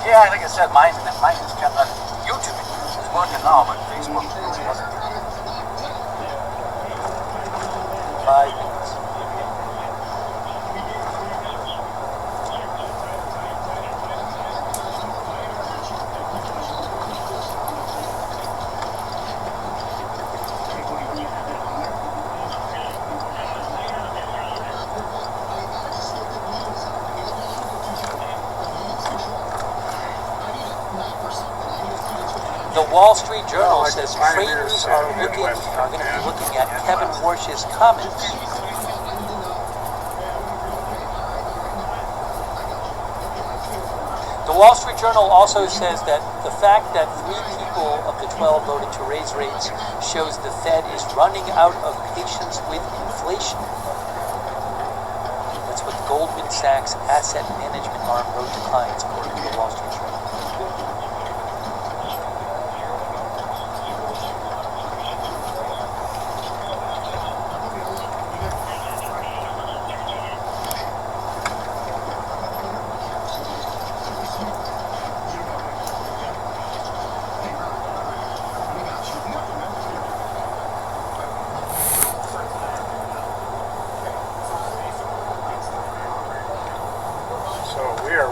Yeah, like I said, mine is kept on YouTube. It's working now, but Facebook really wasn't. 5 minutes. The Wall Street Journal says traders are going to be looking at Kevin Warsh's comments. The Wall Street Journal also says that the fact that 3 people of the 12 voted to raise rates shows the Fed is running out of patience with inflation. That's what Goldman Sachs asset management arm wrote to clients, according to the Wall Street Journal.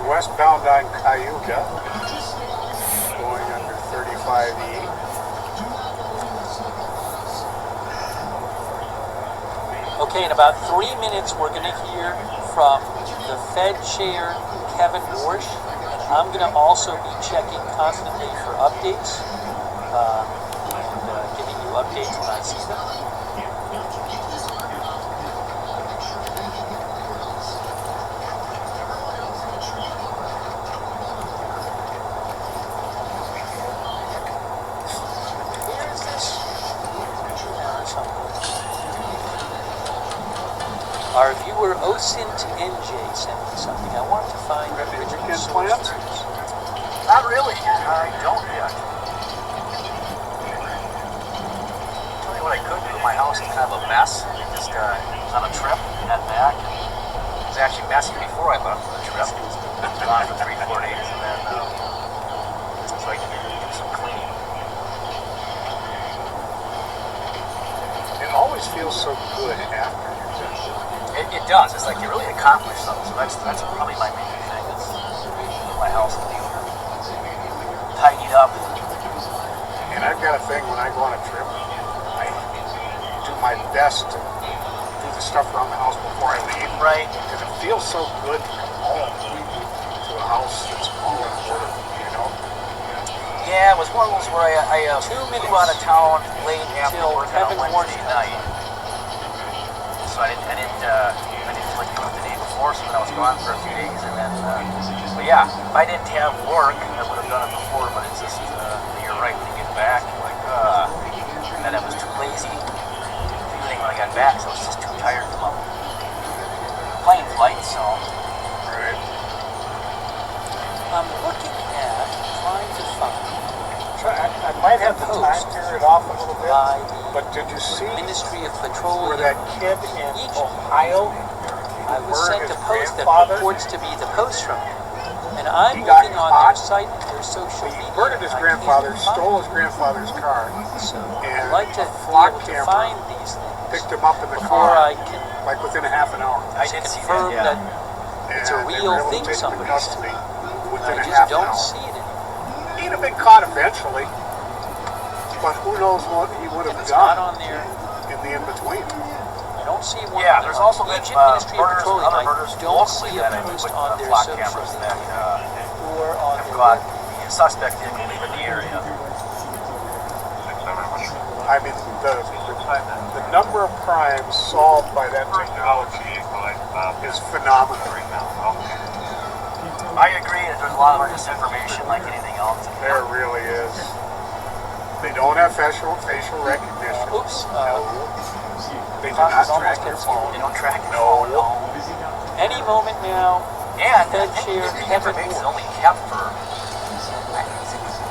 Westbound on Cayuga, going under 35E. Okay, in about 3 minutes, we're going to hear from the Fed Chair, Kevin Warsh. I'm going to also be checking constantly for updates and giving you updates when I see them. Our viewer OSINT NJ sent me something. I want to find the original source. Not really. I don't yet. Tell you what I could do. My house is kind of a mess. I just was on a trip and head back. It was actually messy before I left for the trip. I was gone for 3-4 days, and then so I can do some cleaning. It always feels so good after. It does. It's like you really accomplished something. So that's probably my main thing. Is my house to be tidied up. And I've got a thing when I go on a trip, I do my best to do the stuff around the house before I leave. Right. Because it feels so good to come home to a house that's all in order, you know? Yeah, it was one of those where I flew out of town late after work on Wednesday night. So I didn't feel like doing it the day before, so then I was gone for a few days, and then, but yeah, if I didn't have work, I would have done it before, but it's just, you're right, when you get back, you're like, and then I was too lazy feeling when I got back, so I was just too tired to come up. Plane flight, so. Right. I'm looking at, trying to find. I might have the time period off a little bit, but did you see Ministry of Petroleum where that kid in Ohio, I was sent a post that purports to be the post from him. And I'm He got looking on caught. their site, their social media. He murdered his grandfather, stole his grandfather's car, So and I'd like to a be flock able to camper find these things picked him up in the before car, I can like within a half an hour. I did see confirm that, that it's a And they real were able to thing take him somebody into said. custody I within a just half an don't hour. see it anymore. He'd have been caught eventually, but who knows what he would have It's not done on there. in the in-between. I don't see one. Yeah, there's also been Egypt Ministry of murders, Petroleum. other I murders don't locally see a that I post with on their flock social cameras media that or on have their got web. the suspect vehicle leaving the area. I mean, the number of crimes solved by that technology is phenomenal. I agree that there's a lot of misinformation like anything else. There really is. They don't have facial recognition. Oops. They do Fox not is almost track your as phone. They don't track your No. phone. No. Any moment now, And Fed the chair Kevin information is Moore. only kept for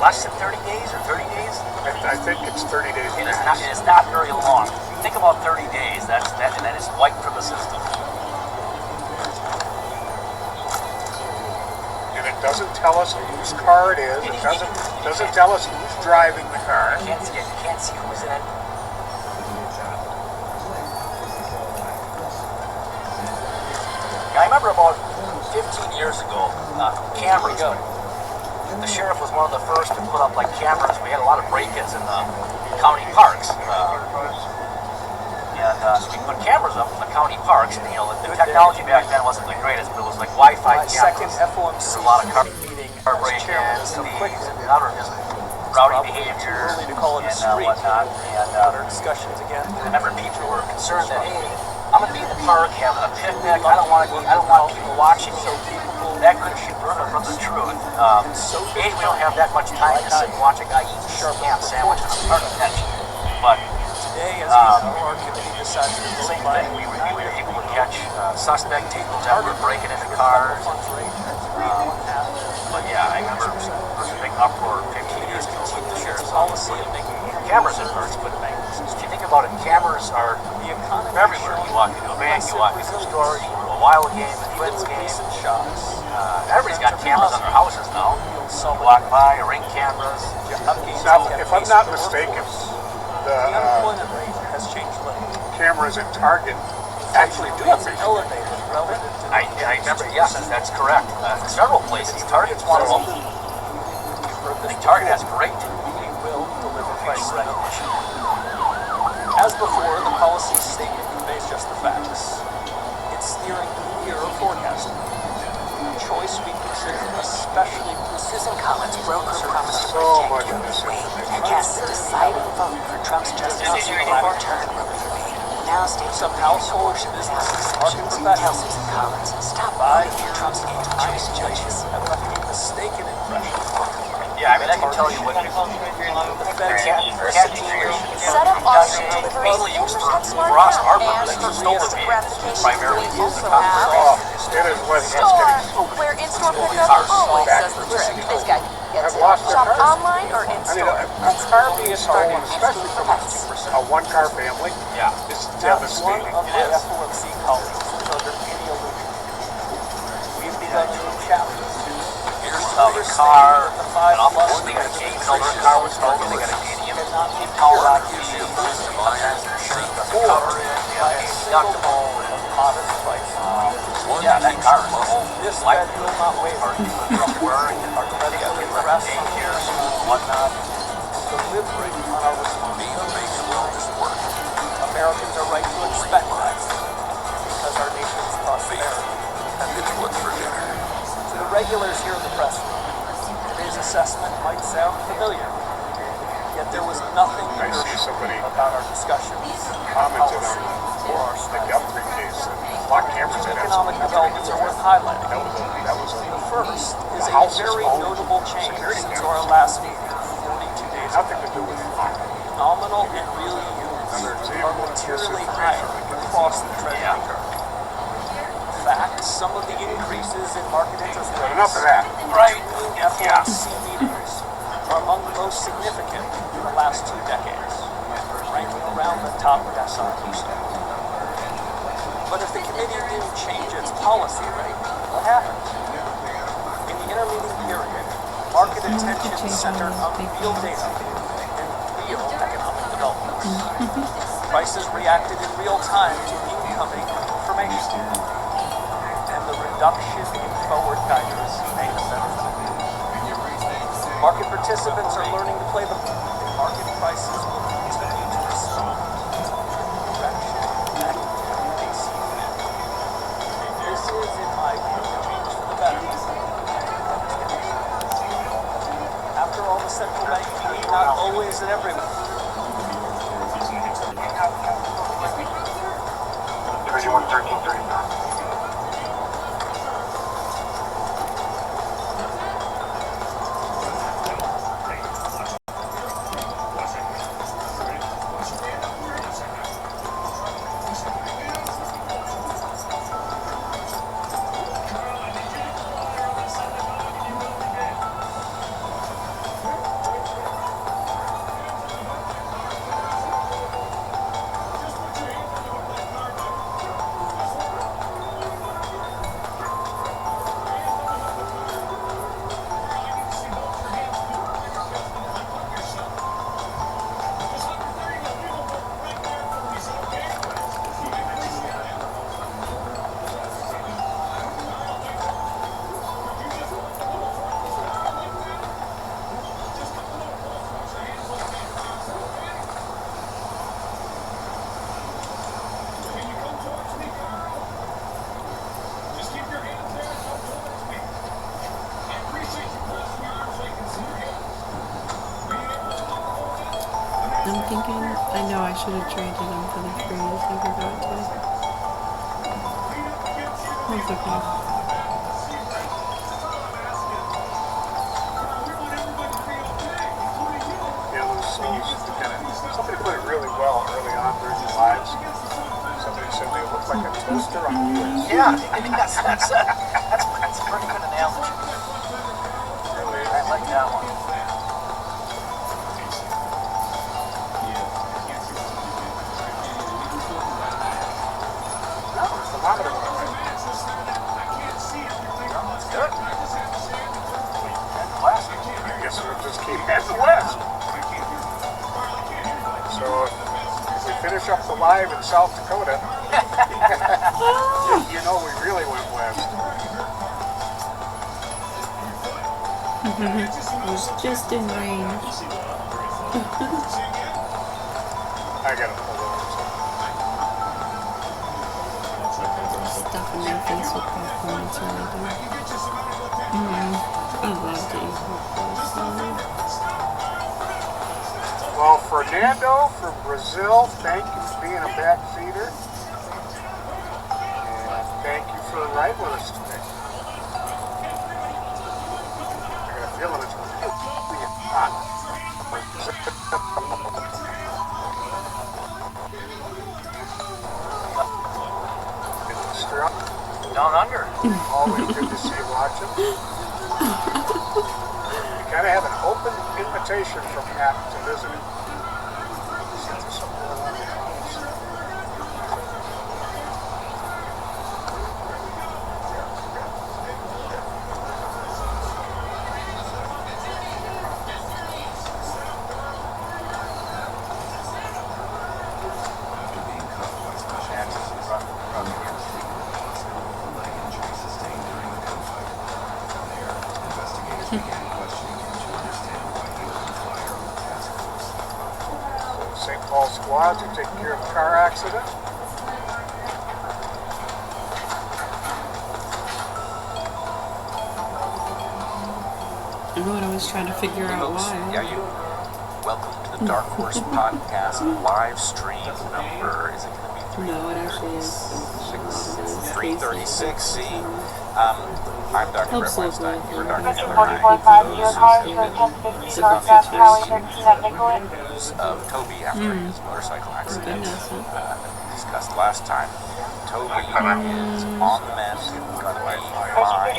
less than 30 days or 30 days. I think it's 30 days. It is not very long. Think about 30 days. That is wiped from the system. And it doesn't tell us whose car it is. It doesn't tell us who's driving the car. You can't see who's in it. I remember about 15 years ago, cameras. The sheriff was one of the first to put up like cameras. We had a lot of break-ins in the county parks. We put cameras up in the county parks. And, the technology back then wasn't the greatest, but it was like Wi-Fi cameras. Second FOMC There's a lot of car meeting break-ins, and other just rowdy behavior early to call it a and streak. whatnot. And Our discussions again. I remember people were concerned that, hey, I'm gonna be in the park having a picnic. I don't want people watching me. That could be further from the truth. We don't have that much time to sit and watch a guy eat a sharp ham sandwich on a park bench. But today, as you know, our committee decided to vote same by thing. We were able to catch suspect people that were breaking into cars. But yeah, I remember there was a big uproar 15 years ago with the sheriff's office putting cameras in cars. But if you think about it, cameras are everywhere. You walk into a bank, you walk into a store, you go to a wild game, a Twins game. Everybody's got cameras on their houses now. You walk by, ring cameras. Now, if I'm not mistaken, the unemployment rate has changed little. cameras in Target actually do have facial elevated relative to I remember, yes, that's correct. Several places. Target's one of them. I think Target has great. We will deliver price recognition. As before, the policy statement conveys just the facts. It's steering clear of forecasting. Choice we consider especially Susan Collins, broker, promised to so protect much you. misinformation. And cast the deciding vote for Trump's justice return. Now states some households, businesses, market professionals Susan Collins, stop by voting for Trump's anti-choice judges. have left a mistaken impression. Yeah, I mean, I can tell you what The Fed Set up auction delivery used and smart for us, our and purpose, for stolen vehicles, gratification. primarily We from also the have It is what it's store, getting. where in-store pickup always does the trick. This guy gets I've lost it. Shop their cars. online or I mean, in-store. a car being stolen, especially from a one-car family, is Not one devastating. of my FOMC colleagues is under any illusion. We've begun a new chapter. the car, and off the board, they got a gate, even though their car was stolen, they got a gate. Call out to you, sometimes they're shooting the cover in, they have a deductible. Yeah, that car is old. This Fed will not waive our wearing, our credit card, daycare, whatnot. Delivering on our responsibility to wellness work. Americans are right to expect that because our nation's prosperity. And it's what's for dinner. To the regulars here in the press room, today's assessment might sound familiar, yet there was nothing I see somebody about our discussions, commented on or our the Guthrie case and lock cameras in. economic developments are worth highlighting. That was The first is the a House's very own notable change security since cameras. our last meeting 42 days ago. Nothing to do with Nominal and real yields are materially higher across the Treasury curve. In fact, some of the increases in market interest rates enough of that. right in FOMC meetings are among the most significant in the last 2 decades, ranking around the top decile percent. But if the committee didn't change its policy rate, what happened? In the intermeeting period, market attention centered on real data and real economic developments. Prices reacted in real time to incoming information, and the reduction in forward guidance made a better time. Market participants are learning to play the and market prices will continue to respond to direction and they see fit. This is, in my view, a change for the better. After all, the central bank need not always and everywhere. 31-13-39. I know I should have traded him for the freeze. I forgot to. That's okay. Yeah, those scenes somebody put it really well early on during the lives. Somebody said they look like a toaster on wheels. Yeah, I think that's a pretty good analogy. I like that one. Good. I guess we'll just keep heading west. So if we finish up the live in South Dakota, you know we really went west. It was just in range. I gotta pull over. Stuffing my face with popcorn, it's really good. I love to eat popcorn. Well, Fernando from Brazil, thank you for being a back feeder. And thank you for riding with us today. I got a feeling it's really hot. Down under. Always good to see you watching. You kind of have an open invitation from Matt to visit it. St. Paul squads are taking care of the car accident. I know what I was trying to figure out why. Yeah, you. Welcome to the Dark Horse Podcast live stream number. Is it going to be 3? No, it actually is. 336. See, I'm Dr. Brett Weinstein. You're Dr. Mr. Miller. 44-5, your car is at 1050 North Gas Highway 13 at Nicollet. News of Toby after his motorcycle accident that we discussed last time. Toby is on the mend, going to be fine.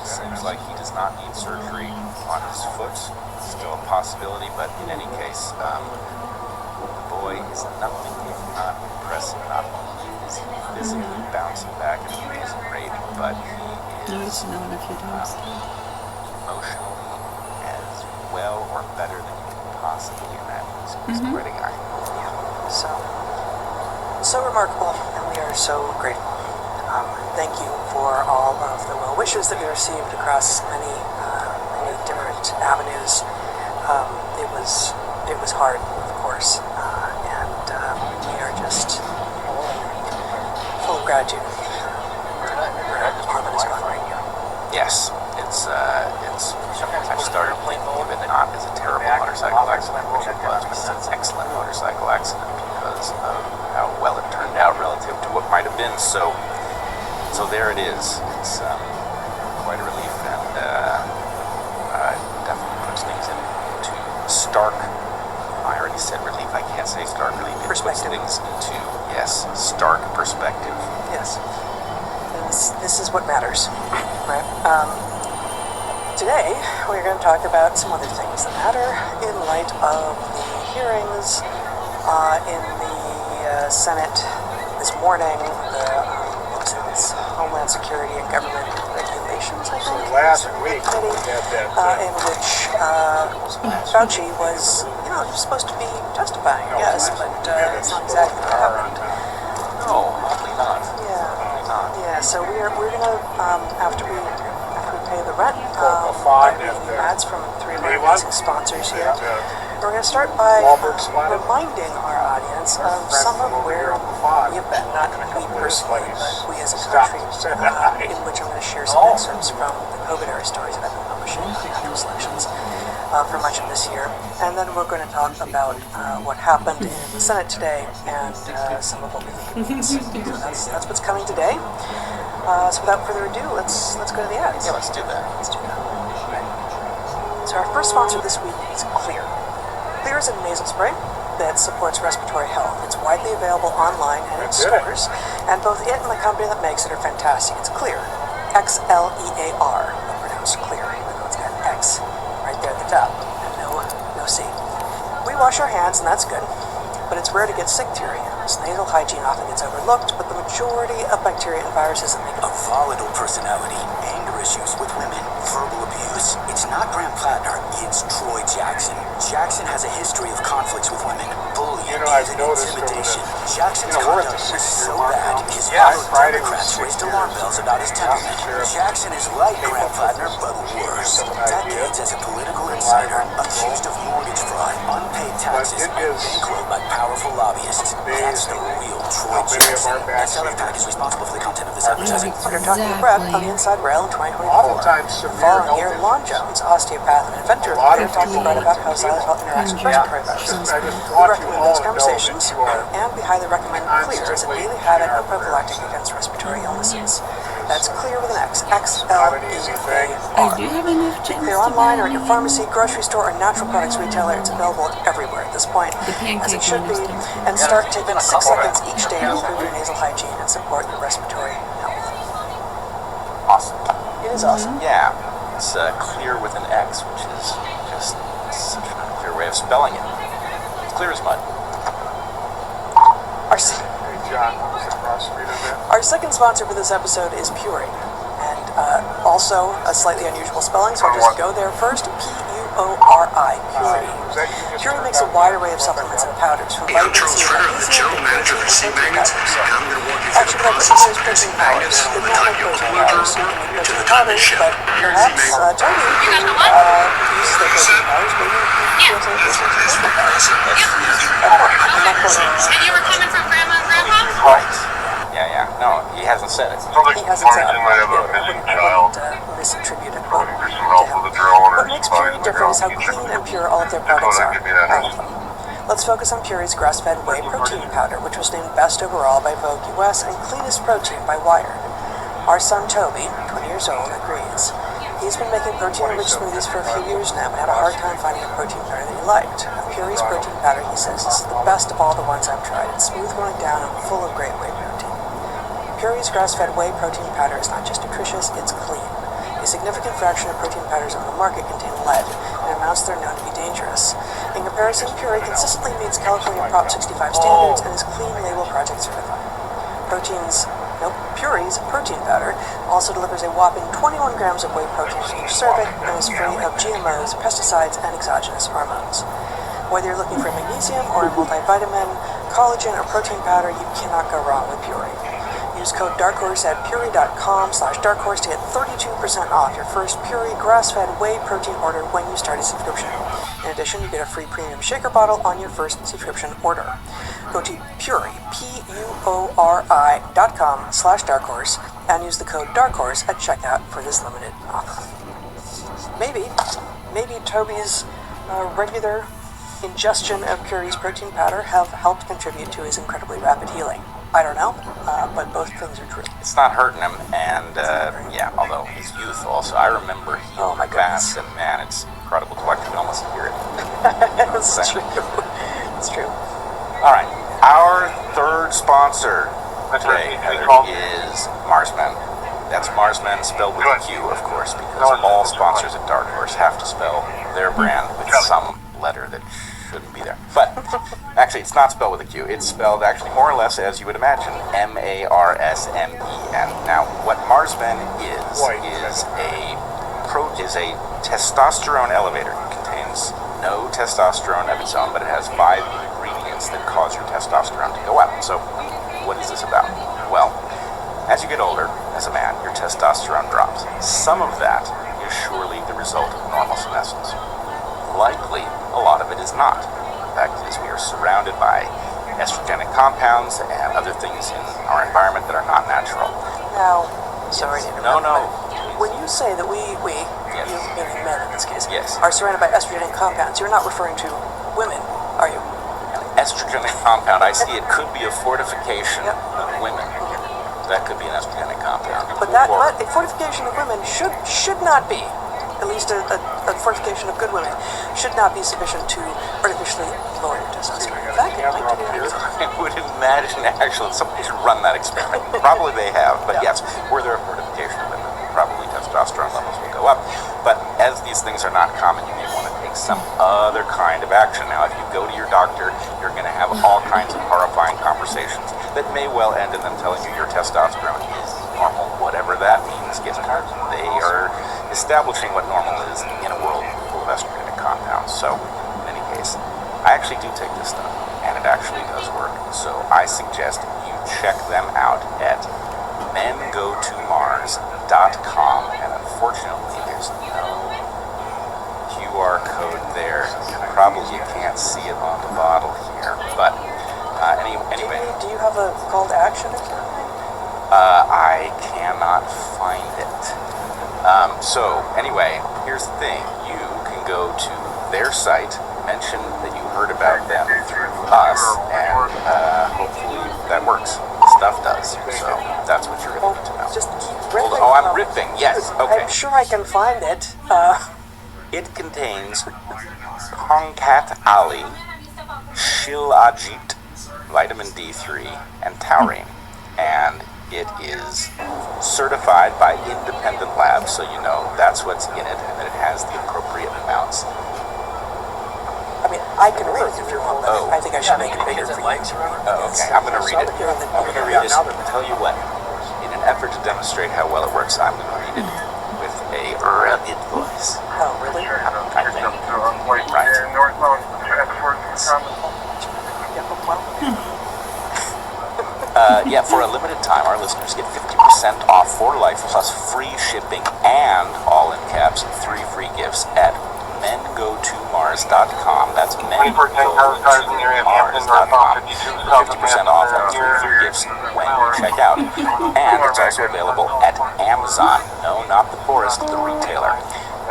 Seems like he does not need surgery on his foot. Still a possibility, but in any case, the boy is nothing if not impressive. Not only is he physically bouncing back and amazing rate, but he is emotionally as well or better than you can possibly imagine. He's quite a guy. So remarkable, and we are so grateful. Thank you for all of the well wishes that we received across many different avenues. It was hard, of course, and we are just full of gratitude. Our department is gone right here. Yes, I started thinking of it not as a terrible motorcycle accident, which it was, but as an excellent motorcycle accident because of how well it turned out relative to what might have been. So there it is. It's quite a relief, and definitely puts things into stark. I already said relief. I can't say stark relief. It puts things into stark perspective. Yes. This is what matters, right? Today, we're going to talk about some other things that matter in light of the hearings in the Senate this morning, Homeland Security and Government Regulations, I think. So last week, in which Fauci was, supposed to be testifying, yes, but it's not exactly what happened. No, probably not. Yeah, so we're gonna after we pay the rent, ads from 3 of our amazing sponsors here. We're gonna start by reminding our audience of some of where we have been, not we personally, but we as a country, in which I'm going to share some excerpts from the COVID era stories that I've been publishing on after elections. for much of this year. And then we're going to talk about what happened in the Senate today and some of what we think it means. So that's what's coming today. So without further ado, let's go to the ads. Yeah, let's do that. So our first sponsor this week is Clear. Clear is a nasal spray that supports respiratory health. It's widely available online and in stores, and both it and the company that makes it are fantastic. It's Clear, X-L-E-A-R, pronounced Clear, even though it's got an X right there at the top, and no C. We wash our hands, and that's good, but it's rare to get sick through your hands. Nasal hygiene often gets overlooked, but the majority of bacteria and viruses that make A volatile personality, anger issues with women, verbal abuse. It's not Graham Plattner, it's Troy Jackson. Jackson has a history of conflicts with women, bullying, even intimidation. Jackson's conduct was so bad, his fellow Democrats raised alarm bells about his temperament. Jackson is like Graham Plattner, but worse. Decades as a political insider, accused of mortgage fraud, unpaid taxes, and bankrolled by powerful lobbyists. That's the real Troy Jackson. SLF PAC is responsible for the content of this advertising. We're talking to Brett on the Inside Rail in 2024. Following here, Lon Jones, osteopath and inventor, we're talking to Brett about how xylitol interacts with respiratory viruses. We recommend those conversations, and we highly recommend Clear as a daily habit and prophylactic against respiratory illnesses. That's Clear with an X, X-L-E-A-R. I do have enough gems. Clear online or at your pharmacy, grocery store, or natural products retailer. It's available everywhere at this point, as it should be. And start taking 6 seconds each day to improve your nasal hygiene and support your respiratory health. Awesome. It is awesome. Yeah, it's Clear with an X, which is just such an unclear way of spelling it. It's clear as mud. Our second sponsor for this episode is Puri, and also a slightly unusual spelling, so I'll just go there first. P-U-O-R-I, Puri. Puri makes a wide array of supplements and powders from vitamin C and magnesium to protein powders. Actually, what I put in here is protein powders. They're not like protein powders, protein powders, but perhaps Tony, who uses the protein powders, maybe feels like this one's protein powders. I'm not quoting. And you were coming from Grandma and Grandpa? Right. Yeah. No, he hasn't said it. He hasn't said it. I wouldn't misattribute it to him. What makes Puri different is how clean and pure all of their products are. All of them. Let's focus on Puri's grass-fed whey protein powder, which was named Best Overall by Vogue US and Cleanest Protein by Wired. Our son Toby, 20 years old, agrees. He's been making protein-rich smoothies for a few years now, but had a hard time finding a protein powder that he liked. Puri's protein powder, he says, is the best of all the ones I've tried. It's smooth going down and full of great whey protein. Puri's grass-fed whey protein powder is not just nutritious, it's clean. A significant fraction of protein powders on the market contain lead, and amounts that are known to be dangerous. In comparison, Puri consistently meets California Prop 65 standards and is Clean Label Project certified. Puri's protein powder also delivers a whopping 21 grams of whey protein to each serving and is free of GMOs, pesticides, and exogenous hormones. Whether you're looking for magnesium or a multivitamin, collagen, or protein powder, you cannot go wrong with Puri. Use code DARKHORSE at puri.com/darkhorse to get 32% off your first Puri grass-fed whey protein order when you start a subscription. In addition, you get a free premium shaker bottle on your first subscription order. Go to Puri, PUORI.com/darkhorse and use the code DARKHORSE at checkout for this limited offer. Maybe Toby's regular ingestion of Puri's protein powder have helped contribute to his incredibly rapid healing. I don't know, but both things are true. It's not hurting him, and although his youth also. I remember healing fast, and man, it's incredible to watch. You can almost hear it. It's true. It's true. All right, our third sponsor today is Marsmen. That's Marsmen spelled with a Q, of course, because all sponsors at Dark Horse have to spell their brand with some letter that shouldn't be there. But actually, it's not spelled with a Q. It's spelled actually more or less as you would imagine, M-A-R-S-M-E-N. Now, what Marsmen is a testosterone elevator. It contains no testosterone of its own, but it has 5 ingredients that cause your testosterone to go up. So, what is this about? Well, as you get older, as a man, your testosterone drops. Some of that is surely the result of normal senescence. Likely, a lot of it is not. The fact is, we are surrounded by estrogenic compounds and other things in our environment that are not natural. Now, sorry to interrupt. No. When you say that we you meaning men in this case, Yes. are surrounded by estrogenic compounds, you're not referring to women, are you? Estrogenic compound, I see it could be a fortification of women. That could be an estrogenic compound. But a fortification of women should not be, at least a fortification of good women, should not be sufficient to artificially lower your testosterone. In fact, it might do the I would imagine, actually, somebody should run that experiment. Probably they have, but yes, were there a fortification of women, probably testosterone levels will go up. But as these things are not common, you may want to take some other kind of action. Now, if you go to your doctor, you're going to have all kinds of horrifying conversations that may well end in them telling you your testosterone is normal, whatever that means, given that they are establishing what normal is in a world full of estrogenic compounds. So, in any case, I actually do take this stuff, and it actually does work. So I suggest you check them out at mengotomars.com, and unfortunately, there's no QR code there. You probably can't see it on the bottle here, but anyway. Do you have a call to action or something? I cannot find it. So anyway, here's the thing. You can go to their site, mention that you heard about them through us, and hopefully that works. Stuff does. So that's what you're going to know. Just keep ripping. Oh, I'm ripping. Yes. Okay. I'm sure I can find it. It contains Hongkat Ali, Shilajit, vitamin D3, and taurine. And it is certified by independent labs, so you know that's what's in it, and that it has the appropriate amounts. I mean, I can read it if you want, but I think I should make it bigger for you. Oh, okay. I'm going to read it. I'm going to read this. Tell you what, in an effort to demonstrate how well it works, I'm going to read it with a rugged voice. Oh, really? I think. Right. Yeah, for a limited time, our listeners get 50% off for life, plus free shipping and, all in caps, 3 free gifts at mengotomars.com. That's mengotomars.com. 50% off and 3 free gifts when you check out. And it's also available at Amazon. No, not the poorest, the retailer.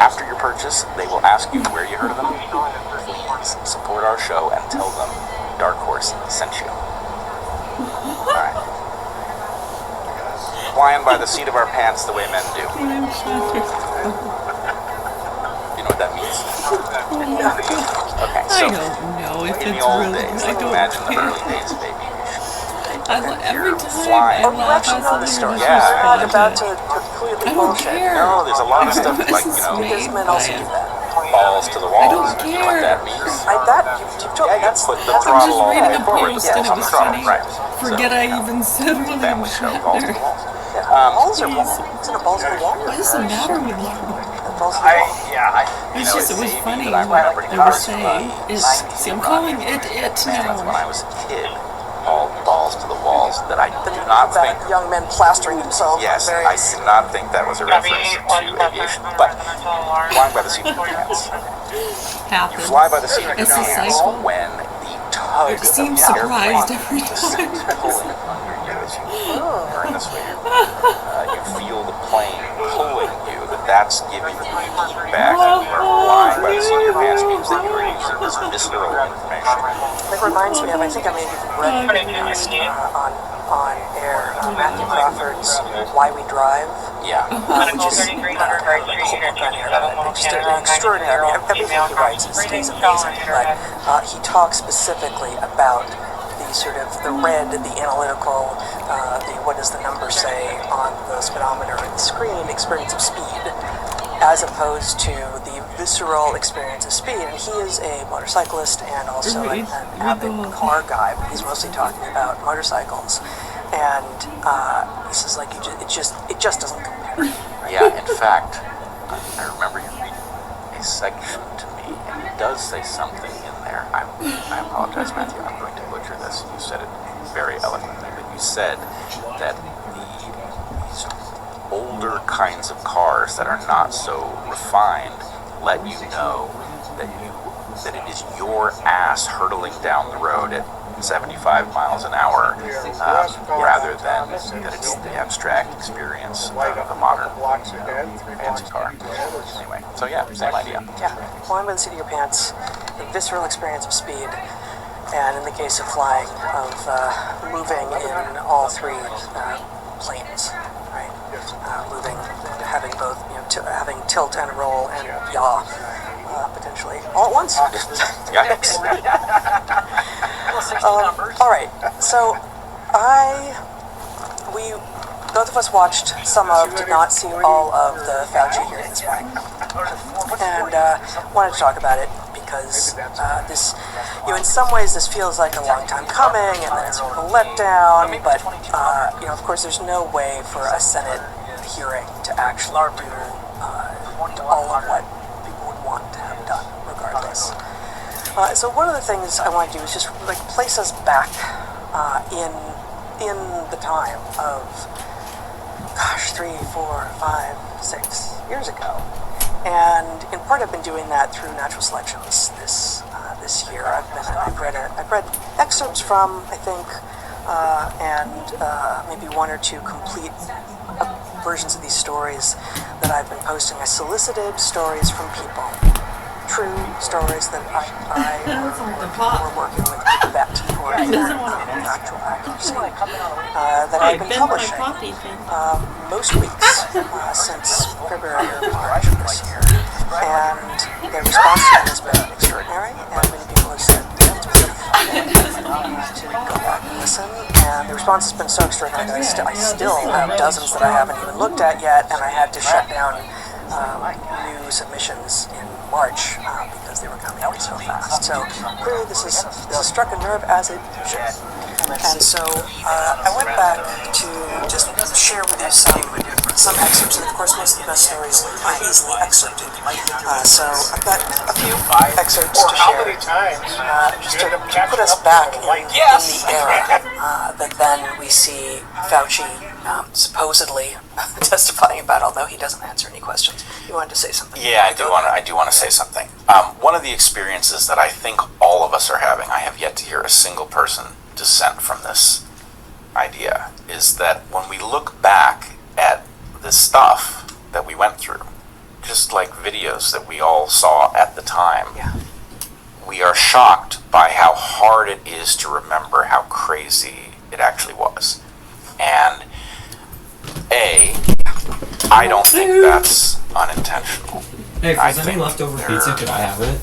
After your purchase, they will ask you where you heard of them. Please support our show and tell them Dark Horse sent you. Alright. Flying by the seat of our pants the way men do. You know what that means? Okay, so I don't know if in it's the old really. days, I like don't imagine the care. early days of aviation. Every time flying. I laugh at something Yeah, that's I'm about just to completely I don't bullshit. care. No, there's a lot of stuff like, This is Because made men by also do that. balls to the I walls. don't You know what care. that means? You've told me that's Put the I'm throttle just all the reading way a forward. post Yes, and it on the was throttle, funny. right. Forget I even said It's a William family show, balls to the walls. balls or walls? Isn't it balls to the wall? What is the matter with you? Balls to the wall. It's just, it was funny that I what remember they were cars saying. See, I'm calling it That's when now. I was a kid. All balls to the walls. That I do not think. Young men plastering themselves. Yes, on I various... do not think that was a reference to aviation. But flying by the seat of your pants. You fly by the seat of your It's a pants cycle. when the tug I of seem the surprised airplane every is time. pulling on your ears. You're in this way. You feel the plane pulling you, but that's giving you feedback. Flying by the seat of your pants means that you are using this visceral information. It reminds me of, I think I may have even read on air, Matthew Crawford's Why We Drive. Yeah. Which is just an extraordinary. Everything he writes is amazing. But he talks specifically about the sort of the red, the analytical, the what does the number say on the speedometer and the screen experience of speed, as opposed to the visceral experience of speed. And he is a motorcyclist and also an avid car guy, but he's mostly talking about motorcycles. And he says, like, it just doesn't compare. Yeah, in fact, I remember you reading a section to me, and it does say something in there. I apologize, Matthew, I'm going to butcher this. You said it very eloquently, but you said that these older kinds of cars that are not so refined let you know that it is your ass hurtling down the road at 75 miles an hour, rather than that it's the abstract experience of a modern fancy car. Anyway, so yeah, same idea. Yeah, flying by the seat of your pants, the visceral experience of speed, and in the case of flying, of moving in all three planes, right? Moving, having both, having tilt and roll and yaw, potentially all at once. Yikes. All right, so we both of us watched some of, did not see all of the Fauci hearing this morning, and wanted to talk about it because this, in some ways this feels like a long time coming, and then it's sort of a letdown, but of course there's no way for a Senate hearing to actually do all of what people would want to have done, regardless. So one of the things I want to do is just place us back in the time of 3, 4, 5, 6 years ago. And in part, I've been doing that through natural selections this year. I've read excerpts from, I think, and maybe one or two complete versions of these stories that I've been posting. I solicited stories from people, true stories that I were working with to vet for actual accuracy, that I've been publishing most weeks since February or March of this year. And the response to that has been extraordinary, and many people have said it's to go back and listen. And the response has been so extraordinary that I still have dozens that I haven't even looked at yet, and I had to shut down new submissions in March because they were coming out so fast. So clearly this has struck a nerve, as it should. And so I went back to just share with you some excerpts, and of course most of the best stories are easily excerpted. So I've got a few excerpts to share, just to put us back in the era that then we see Fauci supposedly testifying about, although he doesn't answer any questions. You wanted to say something? Yeah, I do want to say something. One of the experiences that I think all of us are having, I have yet to hear a single person dissent from this idea, is that when we look back at the stuff that we went through, just like videos that we all saw at the time, we are shocked by how hard it is to remember how crazy it actually was. And I don't think that's unintentional. Hey, if there's any leftover pizza, could I have it?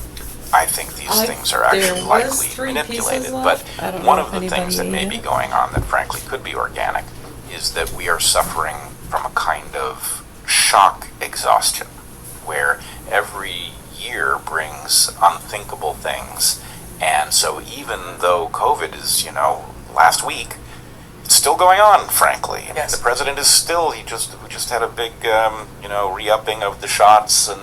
I think these things are actually likely manipulated, but one of the things that may be going on that frankly could be organic is that we are suffering from a kind of shock exhaustion, where every year brings unthinkable things, and so even though COVID is, last week, it's still going on, frankly. I mean, the president is still, we just had a big, re-upping of the shots, and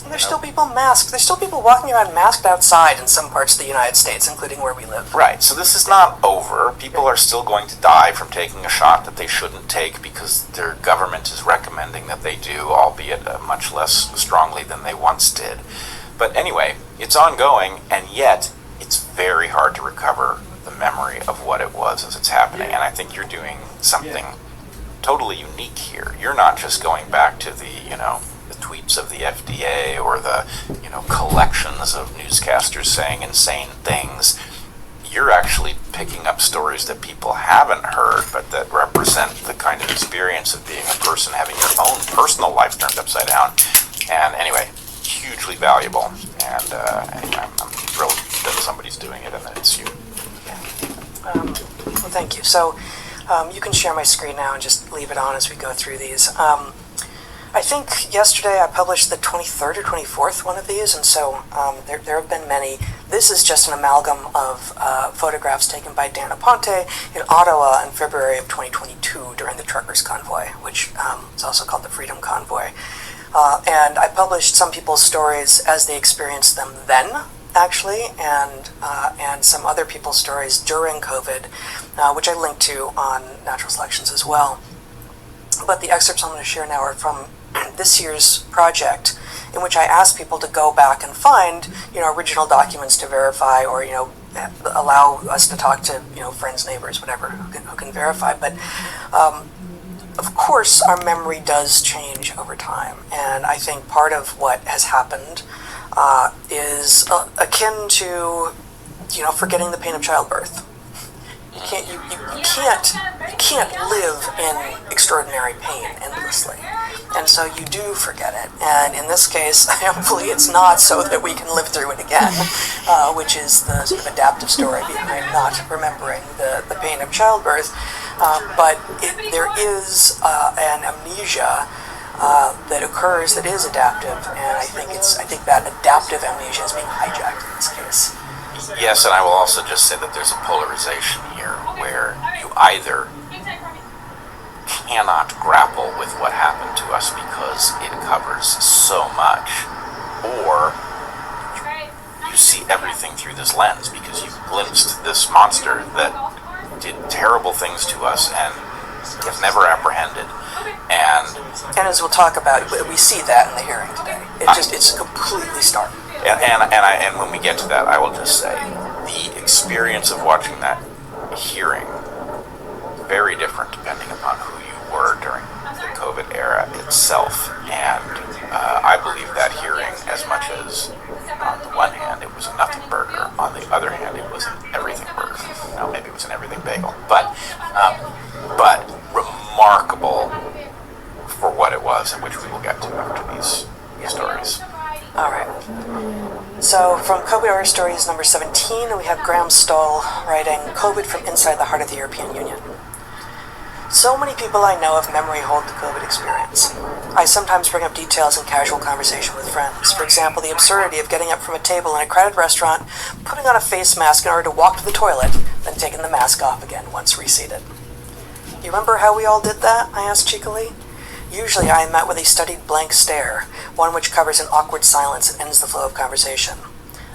there's still people masked. There's still people walking around masked outside in some parts of the United States, including where we live. Right, so this is not over. People are still going to die from taking a shot that they shouldn't take because their government is recommending that they do, albeit much less strongly than they once did. But anyway, it's ongoing, and yet it's very hard to recover the memory of what it was as it's happening. And I think you're doing something totally unique here. You're not just going back to the tweets of the FDA or the, collections of newscasters saying insane things. You're actually picking up stories that people haven't heard, but that represent the kind of experience of being a person having your own personal life turned upside down. And anyway, hugely valuable. And anyway, I'm thrilled that somebody's doing it and that it's you. Well, thank you. So you can share my screen now and just leave it on as we go through these. I think yesterday I published the 23rd or 24th one of these, and so there have been many. This is just an amalgam of photographs taken by Dan Aponte in Ottawa in February of 2022 during the Truckers' Convoy, which is also called the Freedom Convoy. And I published some people's stories as they experienced them then, actually, and some other people's stories during COVID, which I linked to on Natural Selections as well. But the excerpts I'm going to share now are from this year's project, in which I asked people to go back and find, original documents to verify, or, allow us to talk to, friends, neighbors, whatever, who can verify. But of course, our memory does change over time, and I think part of what has happened is akin to, forgetting the pain of childbirth. You can't live in extraordinary pain endlessly, and so you do forget it. And in this case, hopefully, it's not so that we can live through it again, which is the sort of adaptive story behind not remembering the pain of childbirth. But there is an amnesia that occurs that is adaptive, and I think that adaptive amnesia is being hijacked in this case. Yes, and I will also just say that there's a polarization here where you either cannot grapple with what happened to us because it covers so much, or you see everything through this lens because you've glimpsed this monster that did terrible things to us and was never apprehended. And as we'll talk about, we see that in the hearing today. It's completely stark. And when we get to that, I will just say the experience of watching that hearing, very different depending upon who you were during the COVID era itself. And I believe that hearing, as much as on the one hand it was a nothing burger, on the other hand it was an everything burger. Now maybe it was an everything bagel, but remarkable for what it was, and which we will get to after these stories. All right. So from COVID Horror Stories number 17, we have Graham Stoll writing COVID from inside the heart of the European Union. So many people I know of memory hold the COVID experience. I sometimes bring up details in casual conversation with friends. For example, the absurdity of getting up from a table in a crowded restaurant, putting on a face mask in order to walk to the toilet, then taking the mask off again once reseated. You remember how we all did that? I asked cheekily. Usually I am met with a studied blank stare, one which covers an awkward silence and ends the flow of conversation.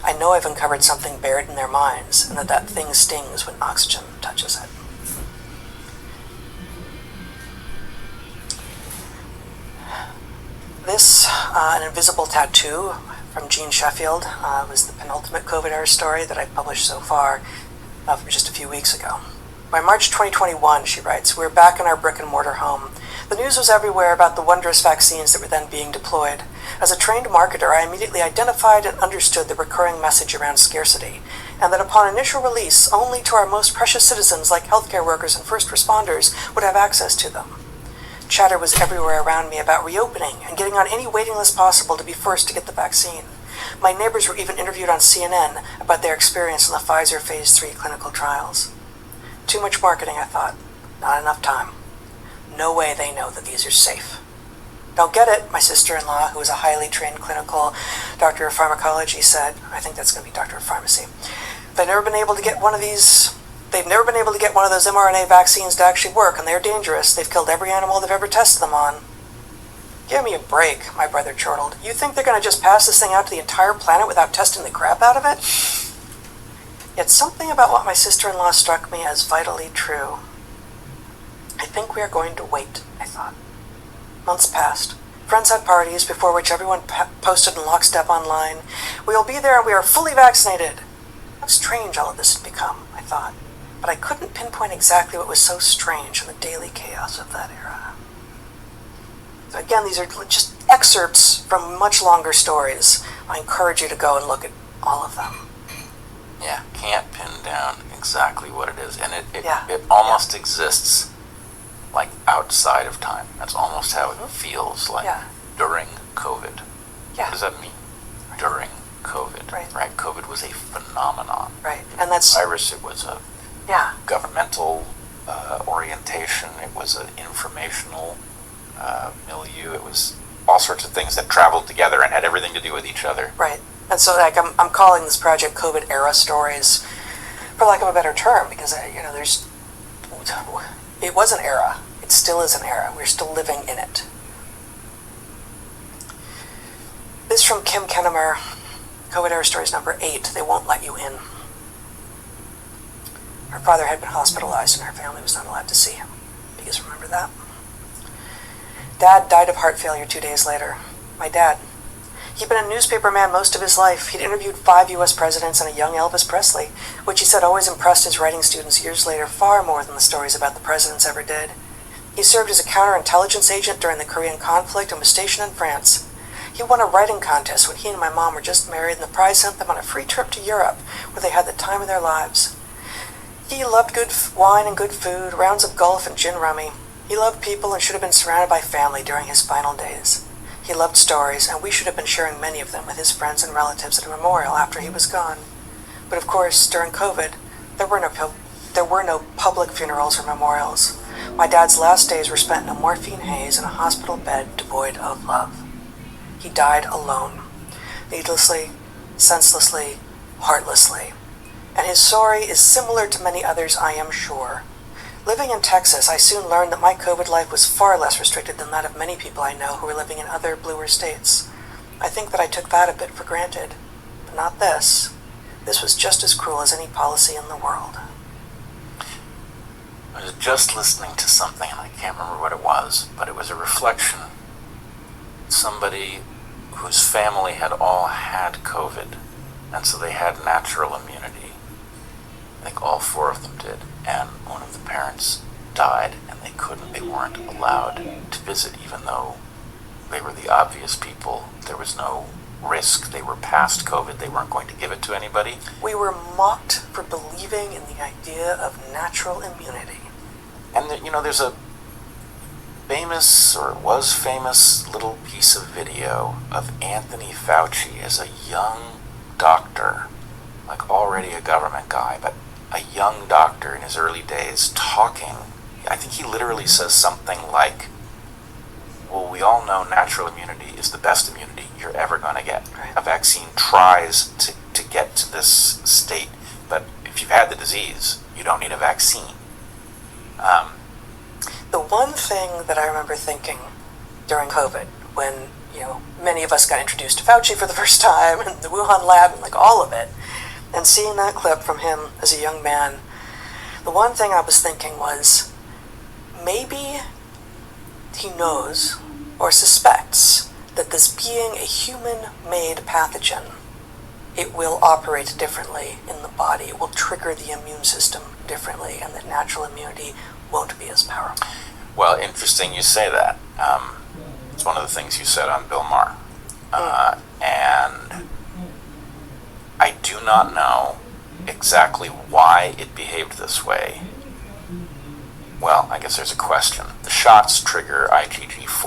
I know I've uncovered something buried in their minds, and that thing stings when oxygen touches it. This, an invisible tattoo from Jean Sheffield, was the penultimate COVID horror story that I've published so far, from just a few weeks ago. By March 2021, she writes, we were back in our brick-and-mortar home. The news was everywhere about the wondrous vaccines that were then being deployed. As a trained marketer, I immediately identified and understood the recurring message around scarcity, and that upon initial release, only to our most precious citizens like healthcare workers and first responders would have access to them. Chatter was everywhere around me about reopening and getting on any waiting list possible to be first to get the vaccine. My neighbors were even interviewed on CNN about their experience in the Pfizer Phase 3 clinical trials. Too much marketing, I thought. Not enough time. No way they know that these are safe. Don't get it, my sister-in-law, who is a highly trained clinical doctor of pharmacology, said. I think that's going to be doctor of pharmacy. They've never been able to get one of those mRNA vaccines to actually work, and they're dangerous. They've killed every animal they've ever tested them on. Give me a break, my brother chortled. You think they're going to just pass this thing out to the entire planet without testing the crap out of it? Yet something about what my sister-in-law struck me as vitally true. I think we are going to wait, I thought. Months passed. Friends had parties, before which everyone posted in lockstep online. We will be there and we are fully vaccinated. How strange all of this had become, I thought. But I couldn't pinpoint exactly what was so strange in the daily chaos of that era. So again, these are just excerpts from much longer stories. I encourage you to go and look at all of them. Yeah, can't pin down exactly what it is. And it almost exists like outside of time. That's almost how it feels like during COVID. Yeah. What does that mean? During COVID. Right. COVID was a phenomenon. Right. And that's virus, it was a governmental orientation, it was an informational milieu, it was all sorts of things that traveled together and had everything to do with each other. Right. And so I'm calling this project COVID era stories, for lack of a better term, because it was an era. It still is an era. We're still living in it. This from Kim Kennemer, COVID era stories number 8. They won't let you in. Her father had been hospitalized and her family was not allowed to see him. You guys remember that? Dad died of heart failure 2 days later. My dad. He'd been a newspaper man most of his life. He'd interviewed 5 U.S. presidents and a young Elvis Presley, which he said always impressed his writing students years later far more than the stories about the presidents ever did. He served as a counterintelligence agent during the Korean conflict and was stationed in France. He won a writing contest when he and my mom were just married, and the prize sent them on a free trip to Europe, where they had the time of their lives. He loved good wine and good food, rounds of golf and gin rummy. He loved people and should have been surrounded by family during his final days. He loved stories, and we should have been sharing many of them with his friends and relatives at a memorial after he was gone. But of course, during COVID, there were no public funerals or memorials. My dad's last days were spent in a morphine haze in a hospital bed devoid of love. He died alone, needlessly, senselessly, heartlessly. And his story is similar to many others, I am sure. Living in Texas, I soon learned that my COVID life was far less restricted than that of many people I know who were living in other bluer states. I think that I took that a bit for granted, but not this. This was just as cruel as any policy in the world. I was just listening to something, and I can't remember what it was, but it was a reflection. Somebody whose family had all had COVID, and so they had natural immunity. I think all 4 of them did, and one of the parents died, and they weren't allowed to visit, even though they were the obvious people. There was no risk. They were past COVID. They weren't going to give it to anybody. We were mocked for believing in the idea of natural immunity. And there's a famous, or was famous, little piece of video of Anthony Fauci as a young doctor, like already a government guy, but a young doctor in his early days talking. I think he literally says something like, well, we all know natural immunity is the best immunity you're ever going to get. Right. A vaccine tries to get to this state, but if you've had the disease, you don't need a vaccine. The one thing that I remember thinking during COVID, when many of us got introduced to Fauci for the first time, and the Wuhan lab, and like all of it, and seeing that clip from him as a young man, the one thing I was thinking was, maybe he knows or suspects that this being a human-made pathogen, it will operate differently in the body. It will trigger the immune system differently, and that natural immunity won't be as powerful. Well, interesting you say that. It's one of the things you said on Bill Maher. And I do not know exactly why it behaved this way. Well, I guess there's a question. The shots trigger IgG4,